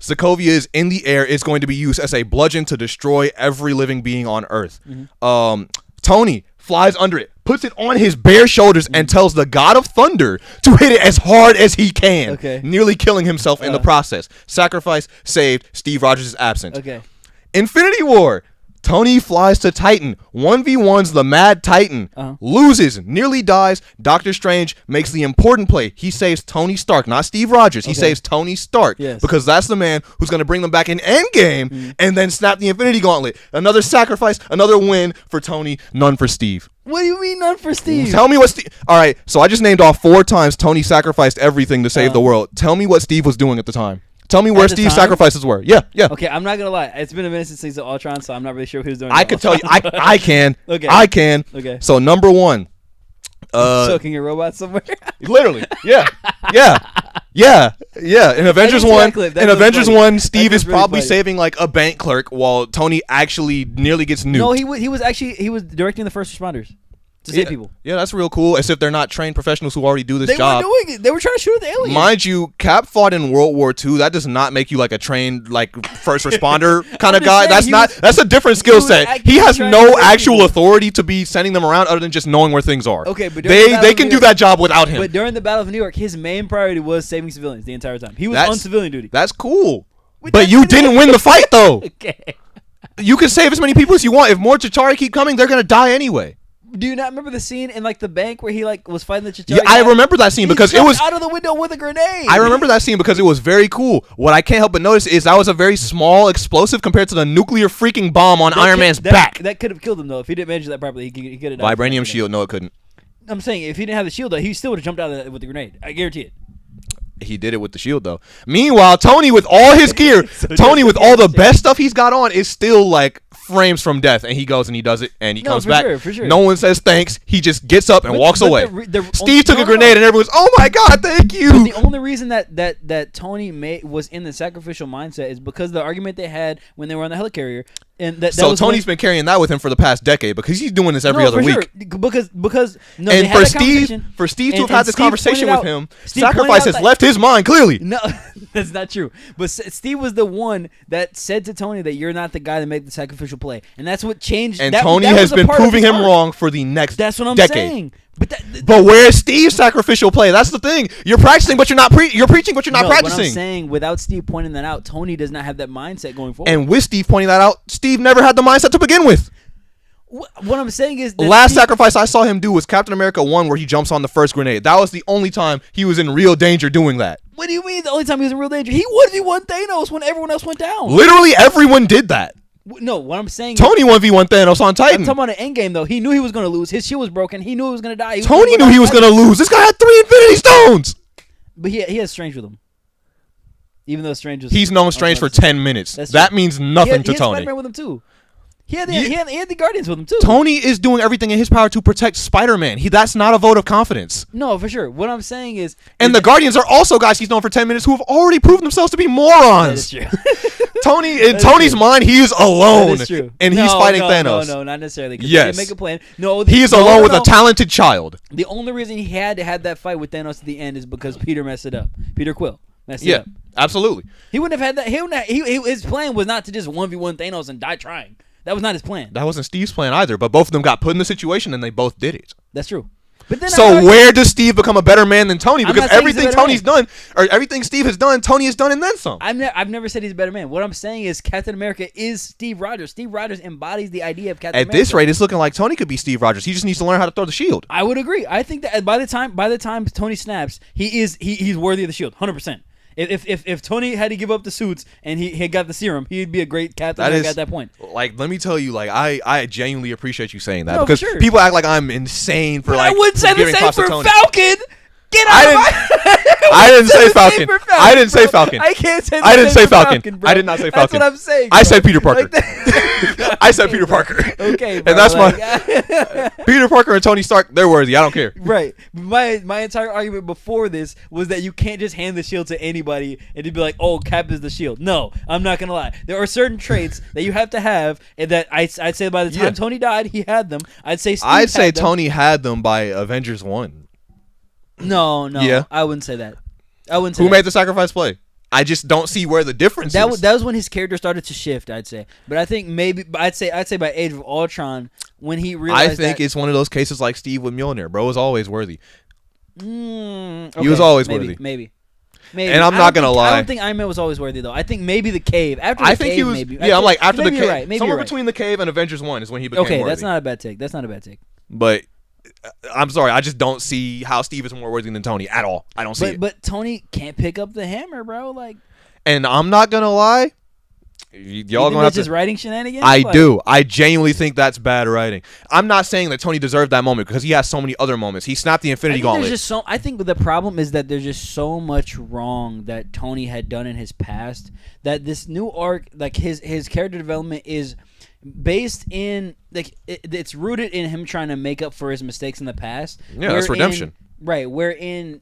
A: Sokovia is in the air. It's going to be used as a bludgeon to destroy every living being on Earth. Tony flies under it, puts it on his bare shoulders, and tells the God of Thunder to hit it as hard as he can, nearly killing himself in the process. Sacrifice saved. Steve Rogers is absent. Infinity War. Tony flies to Titan. 1v1's the Mad Titan. Loses. Nearly dies. Doctor Strange makes the important play. He saves Tony Stark, not Steve Rogers. He saves Tony Stark. Because that's the man who's going to bring them back in Endgame and then snap the Infinity Gauntlet. Another sacrifice, another win for Tony, none for Steve.
B: What do you mean none for Steve?
A: Tell me what Steve... All right, so I just named off 4 times Tony sacrificed everything to save the world. Tell me what Steve was doing at the time. Tell me where Steve's sacrifices were. Yeah.
B: Okay, I'm not gonna lie. It's been a minute since he's at Ultron, so I'm not really sure what he was doing.
A: I could tell you. I can.
B: Okay.
A: I can.
B: Okay.
A: So number 1.
B: Soaking a robot somewhere.
A: Literally. Yeah. In Avengers 1, Steve is probably saving like a bank clerk while Tony actually nearly gets nuked.
B: No, he was directing the first responders. To save people.
A: Yeah, that's real cool. As if they're not trained professionals who already do this job.
B: They were doing it. They were trying to shoot at the aliens.
A: Mind you, Cap fought in World War II. That does not make you like a trained like first responder kind of guy. That's a different skill set. He has no actual authority to be sending them around other than just knowing where things are.
B: Okay, but
A: they can do that job without him.
B: But during the Battle of New York, his main priority was saving civilians the entire time. He was on civilian duty.
A: That's cool. But you didn't win the fight though.
B: Okay.
A: You can save as many people as you want. If more Chitauri keep coming, they're gonna die anyway.
B: Do you not remember the scene in like the bank where he like was fighting the Chitauri?
A: Yeah, I remember that scene because it was
B: out of the window with a grenade.
A: I remember that scene because it was very cool. What I can't help but notice is that was a very small explosive compared to the nuclear freaking bomb on Iron Man's back.
B: That could have killed him though if he didn't manage that properly. He could have died.
A: Vibranium shield. No, it couldn't.
B: I'm saying if he didn't have the shield though, he still would have jumped out of with the grenade. I guarantee it.
A: He did it with the shield though. Meanwhile, Tony with all his gear, Tony with all the best stuff he's got on is still like frames from death, and he goes and he does it, and he comes back.
B: For sure.
A: No one says thanks. He just gets up and walks away. Steve took a grenade, and everyone's, "Oh my God, thank you."
B: But the only reason that Tony was in the sacrificial mindset is because of the argument they had when they were on the helicarrier. And so
A: Tony's been carrying that with him for the past decade because he's doing this every other week.
B: Sure. Because
A: and for Steve to have had this conversation with him, sacrifice has left his mind clearly.
B: No, that's not true. But Steve was the one that said to Tony that you're not the guy to make the sacrificial play, and that's what changed.
A: And Tony has been proving him wrong for the next decade.
B: That's what I'm saying.
A: But where's Steve's sacrificial play? That's the thing. You're practicing, but you're not you're preaching, but you're not practicing.
B: What I'm saying, without Steve pointing that out, Tony does not have that mindset going forward.
A: And with Steve pointing that out, Steve never had the mindset to begin with.
B: What I'm saying is
A: the last sacrifice I saw him do was Captain America 1, where he jumps on the first grenade. That was the only time he was in real danger doing that.
B: What do you mean the only time he was in real danger? He would have won Thanos when everyone else went down.
A: Literally everyone did that.
B: No, what I'm saying
A: Tony 1v1 Thanos on Titan.
B: I'm talking about an endgame, though. He knew he was going to lose. His shield was broken. He knew he was going to die.
A: Tony knew he was going to lose. This guy had 3 Infinity Stones.
B: But he has Strange with him. Even though Strange was...
A: He's known Strange for 10 minutes. That means nothing to Tony. He had
B: Spider-Man with him, too. He had the Guardians with him, too.
A: Tony is doing everything in his power to protect Spider-Man. That's not a vote of confidence.
B: No, for sure. What I'm saying is...
A: And the Guardians are also guys he's known for 10 minutes who have already proven themselves to be morons.
B: That is true.
A: Tony, in Tony's mind, he is alone.
B: That is true.
A: And he's fighting Thanos.
B: No, not necessarily.
A: Yes.
B: They make a plan. No,
A: he is alone with a talented child.
B: The only reason he had to have that fight with Thanos at the end is because Peter messed it up. Peter Quill messed it up.
A: Absolutely.
B: He wouldn't have had that. His plan was not to just 1v1 Thanos and die trying. That was not his plan.
A: That wasn't Steve's plan either, but both of them got put in the situation and they both did it.
B: That's true. But then
A: where does Steve become a better man than Tony? Because everything Tony's done, or everything Steve has done, Tony has done and then some.
B: I've never said he's a better man. What I'm saying is Captain America is Steve Rogers. Steve Rogers embodies the idea of Captain America.
A: At this rate, it's looking like Tony could be Steve Rogers. He just needs to learn how to throw the shield.
B: I would agree. I think that by the time Tony snaps, he's worthy of the shield, 100%. If Tony had to give up the suits and he had got the serum, he'd be a great Captain America at that point.
A: Like, let me tell you, like I genuinely appreciate you saying that,
B: no,
A: because
B: sure.
A: people act like I'm insane for
B: I wouldn't say the same for
A: Tony.
B: Falcon. Get out of my...
A: I didn't say Falcon. I didn't say Falcon.
B: I can't say.
A: I didn't say Falcon. I did not say Falcon.
B: That's what I'm saying.
A: I said Peter Parker. I said Peter Parker.
B: Okay, bro,
A: and that's my Peter Parker and Tony Stark. They're worthy. I don't care.
B: Right. My entire argument before this was that you can't just hand the shield to anybody and to be like, oh, Cap is the shield. No, I'm not gonna lie. There are certain traits that you have to have, and that I'd say by the time Tony died, he had them. I'd say
A: Tony had them by Avengers 1.
B: No.
A: Yeah.
B: I wouldn't say that.
A: Who made the sacrifice play? I just don't see where the difference is.
B: That was when his character started to shift, I'd say. But I think I'd say by Age of Ultron, when he realized
A: I think it's one of those cases like Steve with Mjolnir. Bro was always worthy.
B: Okay,
A: he was always worthy.
B: Maybe.
A: And I'm not gonna lie.
B: I don't think Iron Man was always worthy though. I think maybe the cave. After
A: I think he was.
B: maybe.
A: Yeah, I'm like after the cave.
B: Right,
A: somewhere between the cave and Avengers 1 is when he became worthy.
B: Okay, that's not a bad take.
A: But I'm sorry, I just don't see how Steve is more worthy than Tony at all. I don't see it.
B: But Tony can't pick up the hammer, bro. Like,
A: and I'm not gonna lie. Y'all gonna have
B: just writing shenanigans?
A: I do. I genuinely think that's bad writing. I'm not saying that Tony deserved that moment because he has so many other moments. He snapped the Infinity Gauntlet.
B: I think the problem is that there's just so much wrong that Tony had done in his past that this new arc, like his character development, is based in it's rooted in him trying to make up for his mistakes in the past.
A: Yeah, that's redemption.
B: Right. Wherein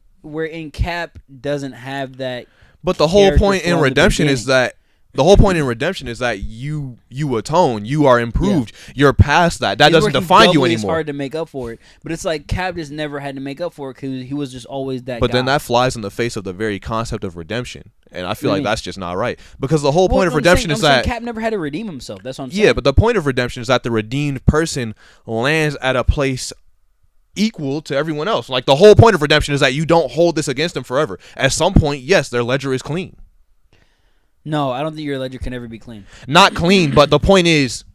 B: Cap doesn't have that.
A: But the whole point in redemption is that. The whole point in redemption is that you atone, you are improved, you're past that. That doesn't define you anymore.
B: It's hard to make up for it, but it's like Cap just never had to make up for it because he was just always that.
A: But
B: guy.
A: Then that flies in the face of the very concept of redemption, and I feel like that's just not right because the whole point of redemption is that
B: Cap never had to redeem himself. That's what I'm saying.
A: Yeah, but the point of redemption is that the redeemed person lands at a place equal to everyone else. Like the whole point of redemption is that you don't hold this against them forever. At some point, yes, their ledger is clean.
B: No, I don't think your ledger can ever be clean.
A: Not clean, but the point is,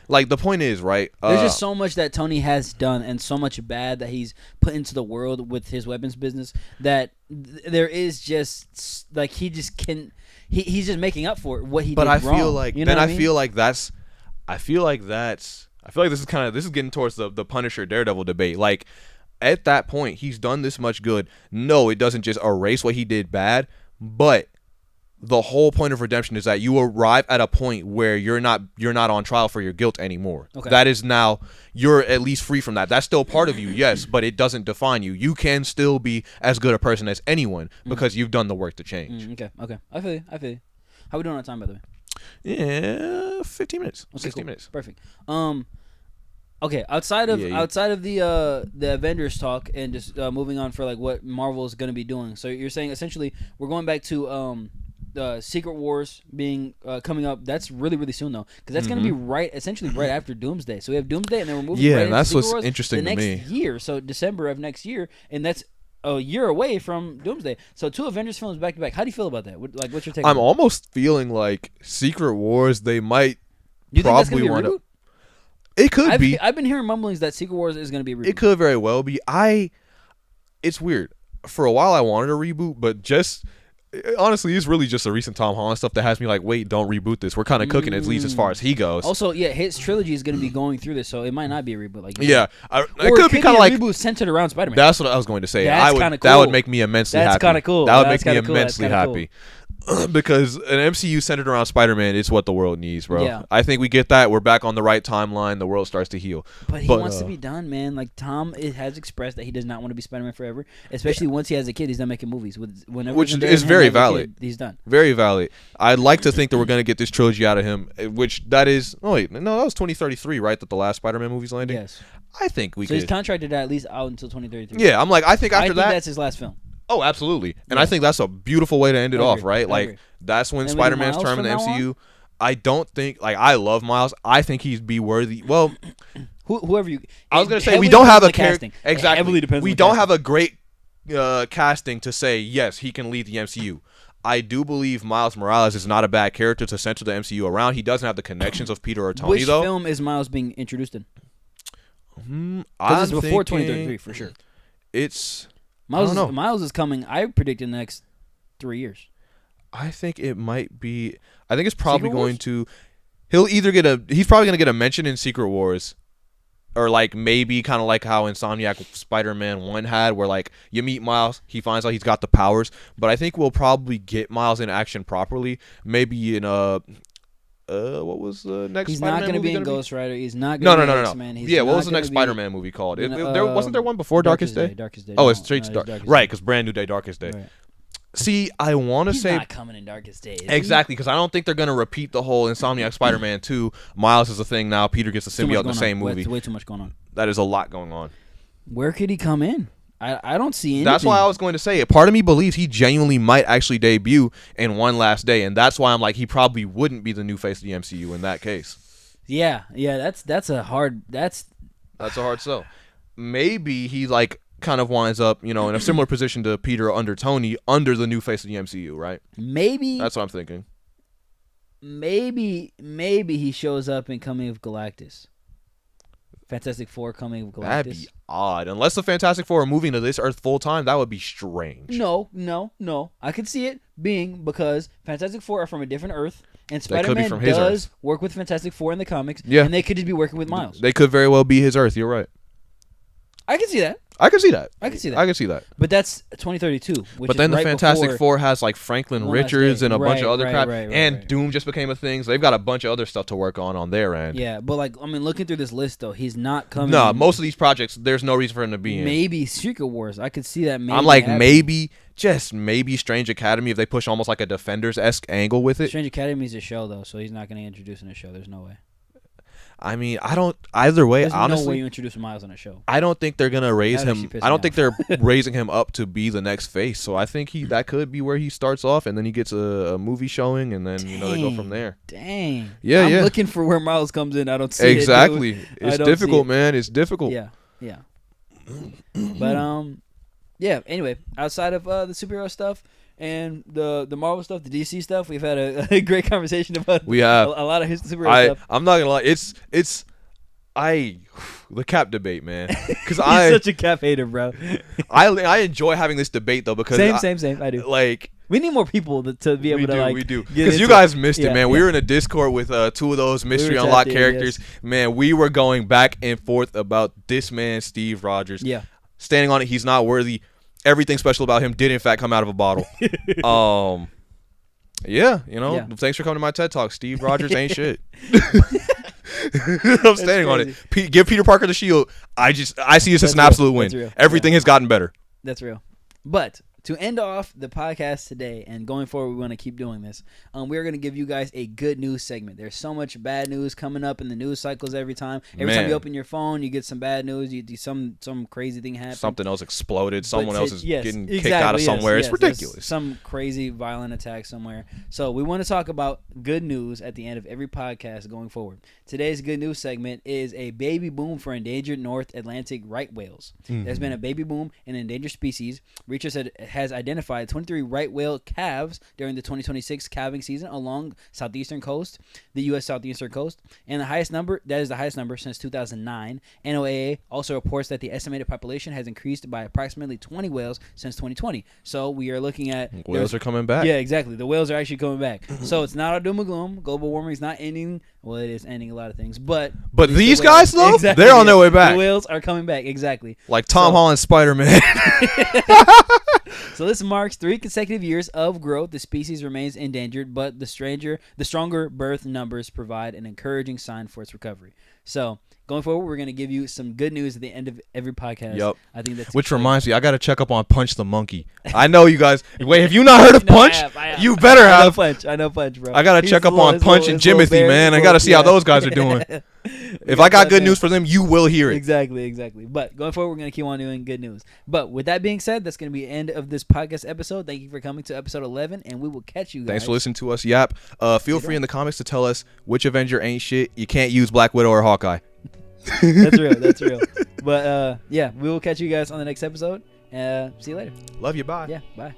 A: right?
B: There's just so much that Tony has done and so much bad that he's put into the world with his weapons business that there is just like he just can. He's just making up for it, what he did wrong. But I feel like
A: I feel like this is getting towards the Punisher Daredevil debate. Like at that point, he's done this much good. No, it doesn't just erase what he did bad, but the whole point of redemption is that you arrive at a point where you're not on trial for your guilt anymore. Okay. That is now you're at least free from that. That's still part of you, yes, but it doesn't define you. You can still be as good a person as anyone because you've done the work to change.
B: Okay. I feel you. How we doing on time, by the way?
A: Yeah, 15 minutes.
B: Okay,
A: 16 minutes.
B: Perfect. Okay, outside of the Avengers talk and just moving on for like what Marvel is going to be doing. So you're saying essentially we're going back to Secret Wars being coming up. That's really, really soon though, because that's going to be essentially right after Doomsday. So we have Doomsday, and then we're moving. Yeah, right that's into Secret Wars
A: interesting
B: the
A: to me.
B: Next year, so December of next year, and that's a year away from Doomsday. So 2 Avengers films back to back. How do you feel about that? What's your take?
A: I'm almost feeling like Secret Wars. They might
B: you think that's gonna be a reboot?
A: It could be.
B: I've been hearing mumblings that Secret Wars is going to be a reboot.
A: It could very well be. It's weird. For a while, I wanted a reboot, but honestly, it's really just a recent Tom Holland stuff that has me like, wait, don't reboot this. We're kind of cooking at least as far as he goes.
B: Also, yeah, his trilogy is going to be going through this, so it might not be a reboot. Like,
A: it could be kind of like
B: a reboot centered around Spider-Man.
A: That's what I was going to say.
B: That's kind of cool.
A: That would make me immensely happy.
B: That's kind of cool.
A: That would make me immensely happy. Because an MCU centered around Spider-Man is what the world needs, bro. Yeah. I think we get that. We're back on the right timeline. The world starts to heal.
B: But he wants to be done, man. Like Tom has expressed that he does not want to be Spider-Man forever, especially once he has a kid. He's done making movies. Which
A: is very valid.
B: He's done.
A: Very valid. I'd like to think that we're going to get this trilogy out of him, which that is... Oh, wait. No, that was 2033, right, that the last Spider-Man movie's landing?
B: Yes.
A: I think we could...
B: So he's contracted at least out until 2033.
A: Yeah, I'm like, I think after that...
B: that's his last film.
A: Oh, absolutely. And I think that's a beautiful way to end it off, right? Like, that's when Spider-Man's term in the MCU. I don't think, like, I love Miles. I think he'd be worthy. Well,
B: whoever you.
A: I was going to say, we don't have a casting. Exactly.
B: Heavily depends
A: we don't have a great casting to say, yes, he can lead the MCU. I do believe Miles Morales is not a bad character to center the MCU around. He doesn't have the connections of Peter or Tony, though.
B: Which film is Miles being introduced in? Because it's before 2033, for sure.
A: It's...
B: Miles is coming, I predict, in the next 3 years.
A: I think it might be... I think it's probably going to... He's probably going to get a mention in Secret Wars. Or, like, maybe kind of like how Insomniac Spider-Man 1 had, where, like, you meet Miles, he finds out he's got the powers. But I think we'll probably get Miles in action properly. Maybe in a... what was the next
B: He's
A: Spider-Man
B: not going to be in
A: gonna
B: Ghost Rider. He's not going to be in X-Men.
A: Yeah, what was the next Spider-Man movie called? Wasn't there one before Darkest Day?
B: Darkest Day.
A: Oh, it's straight to Darkest Day. Right, because Brand New Day, Darkest Day. Right. See, I want to say...
B: He's not coming in Darkest Day.
A: Exactly, because I don't think they're going to repeat the whole Insomniac Spider-Man 2. Miles is a thing now. Peter gets the symbiote in the same movie.
B: There's way too much going on.
A: That is a lot going on.
B: Where could he come in? I don't see anything.
A: That's why I was going to say it. Part of me believes he genuinely might actually debut in one last day, and that's why I'm like he probably wouldn't be the new face of the MCU in that case.
B: Yeah, that's a hard
A: sell. Maybe he like kind of winds up, in a similar position to Peter under Tony, under the new face of the MCU, right?
B: Maybe
A: that's what I'm thinking.
B: Maybe he shows up in Coming of Galactus. Fantastic Four Coming of Galactus.
A: That'd be odd. Unless the Fantastic Four are moving to this Earth full time, that would be strange.
B: No. I could see it being because Fantastic Four are from a different Earth, and Spider-Man does work with Fantastic Four in the comics, and they could just be working with Miles.
A: They could very well be his Earth. You're right.
B: I can see that.
A: I can see that.
B: But that's 2032.
A: But then the Fantastic Four has like Franklin Richards and a bunch of other crap. And Doom just became a thing. So they've got a bunch of other stuff to work on their end.
B: Yeah, but looking through this list though, he's not coming.
A: No, most of these projects, there's no reason for him to be in.
B: Maybe Secret Wars. I could see that.
A: I'm like maybe Strange Academy if they push almost like a Defenders-esque angle with it.
B: Strange Academy is a show though, so he's not going to introduce in a show. There's no way.
A: I mean, I don't. Either way,
B: There's
A: honestly,
B: no way you introduce Miles on a show.
A: I don't think they're gonna raise him. I don't think they're raising him up to be the next face. So I think that could be where he starts off, and then he gets a movie showing, and then they go from there.
B: Dang.
A: Yeah,
B: I'm looking for where Miles comes in. I don't see it.
A: Exactly. It's difficult, man. It's difficult.
B: Yeah. But yeah. Anyway, outside of the superhero stuff. And the Marvel stuff, the DC stuff, we've had a great conversation about.
A: We have
B: a lot of his superhero stuff.
A: I'm not gonna lie, it's the Cap debate, man. Because
B: I'm such a Cap hater, bro.
A: I enjoy having this debate though because
B: same. I do.
A: Like
B: we need more people to be able to.
A: We do because you guys missed it, man. We were in a Discord with two of those mystery unlocked characters. Yes. Man, we were going back and forth about this man, Steve Rogers.
B: Yeah,
A: standing on it, he's not worthy. Everything special about him did in fact come out of a bottle. Thanks for coming to my TED Talk. Steve Rogers ain't shit. I'm standing on it. Give Peter Parker the shield. I see this as an absolute win. Everything has gotten better.
B: That's real. But to end off the podcast today, and going forward, we want to keep doing this. We're going to give you guys a good news segment. There's so much bad news coming up in the news cycles every time. Every time you open your phone, you get some bad news. You do some crazy thing happen.
A: Something else exploded. Someone else is getting kicked out of somewhere. It's ridiculous.
B: There's some crazy violent attack somewhere. So we want to talk about good news at the end of every podcast going forward. Today's good news segment is a baby boom for endangered North Atlantic right whales. There's been a baby boom in endangered species. Researchers has identified 23 right whale calves during the 2026 calving season along the U.S. southeastern coast, and that is the highest number since 2009. NOAA also reports that the estimated population has increased by approximately 20 whales since 2020. So we are looking at
A: whales are coming back.
B: Yeah, exactly. The whales are actually coming back. So it's not a doom and gloom. Global warming is not ending. Well, it is ending a lot of things, but
A: these guys though, they're on their way back.
B: The whales are coming back, exactly.
A: Like Tom Holland's Spider-Man.
B: So this marks 3 consecutive years of growth. The species remains endangered, but the stronger birth numbers provide an encouraging sign for its recovery. So going forward, we're going to give you some good news at the end of every podcast.
A: Yep.
B: I think that's
A: which reminds me, I got to check up on Punch the Monkey. I know you guys. Wait, have you not heard of Punch?
B: I have.
A: You better have.
B: I know Punch, bro.
A: I got to check up on Punch and Jimothy, man. I got to see how those guys are doing. If I got good news for them, you will hear it.
B: Exactly. But going forward, we're going to keep on doing good news. But with that being said, that's going to be the end of this podcast episode. Thank you for coming to episode 11, and we will catch you guys.
A: Thanks for listening to us yap. Feel free in the comments to tell us which Avenger ain't shit. You can't use Black Widow or Hawkeye.
B: That's real. But we will catch you guys on the next episode. See you later.
A: Love you. Bye.
B: Yeah, bye.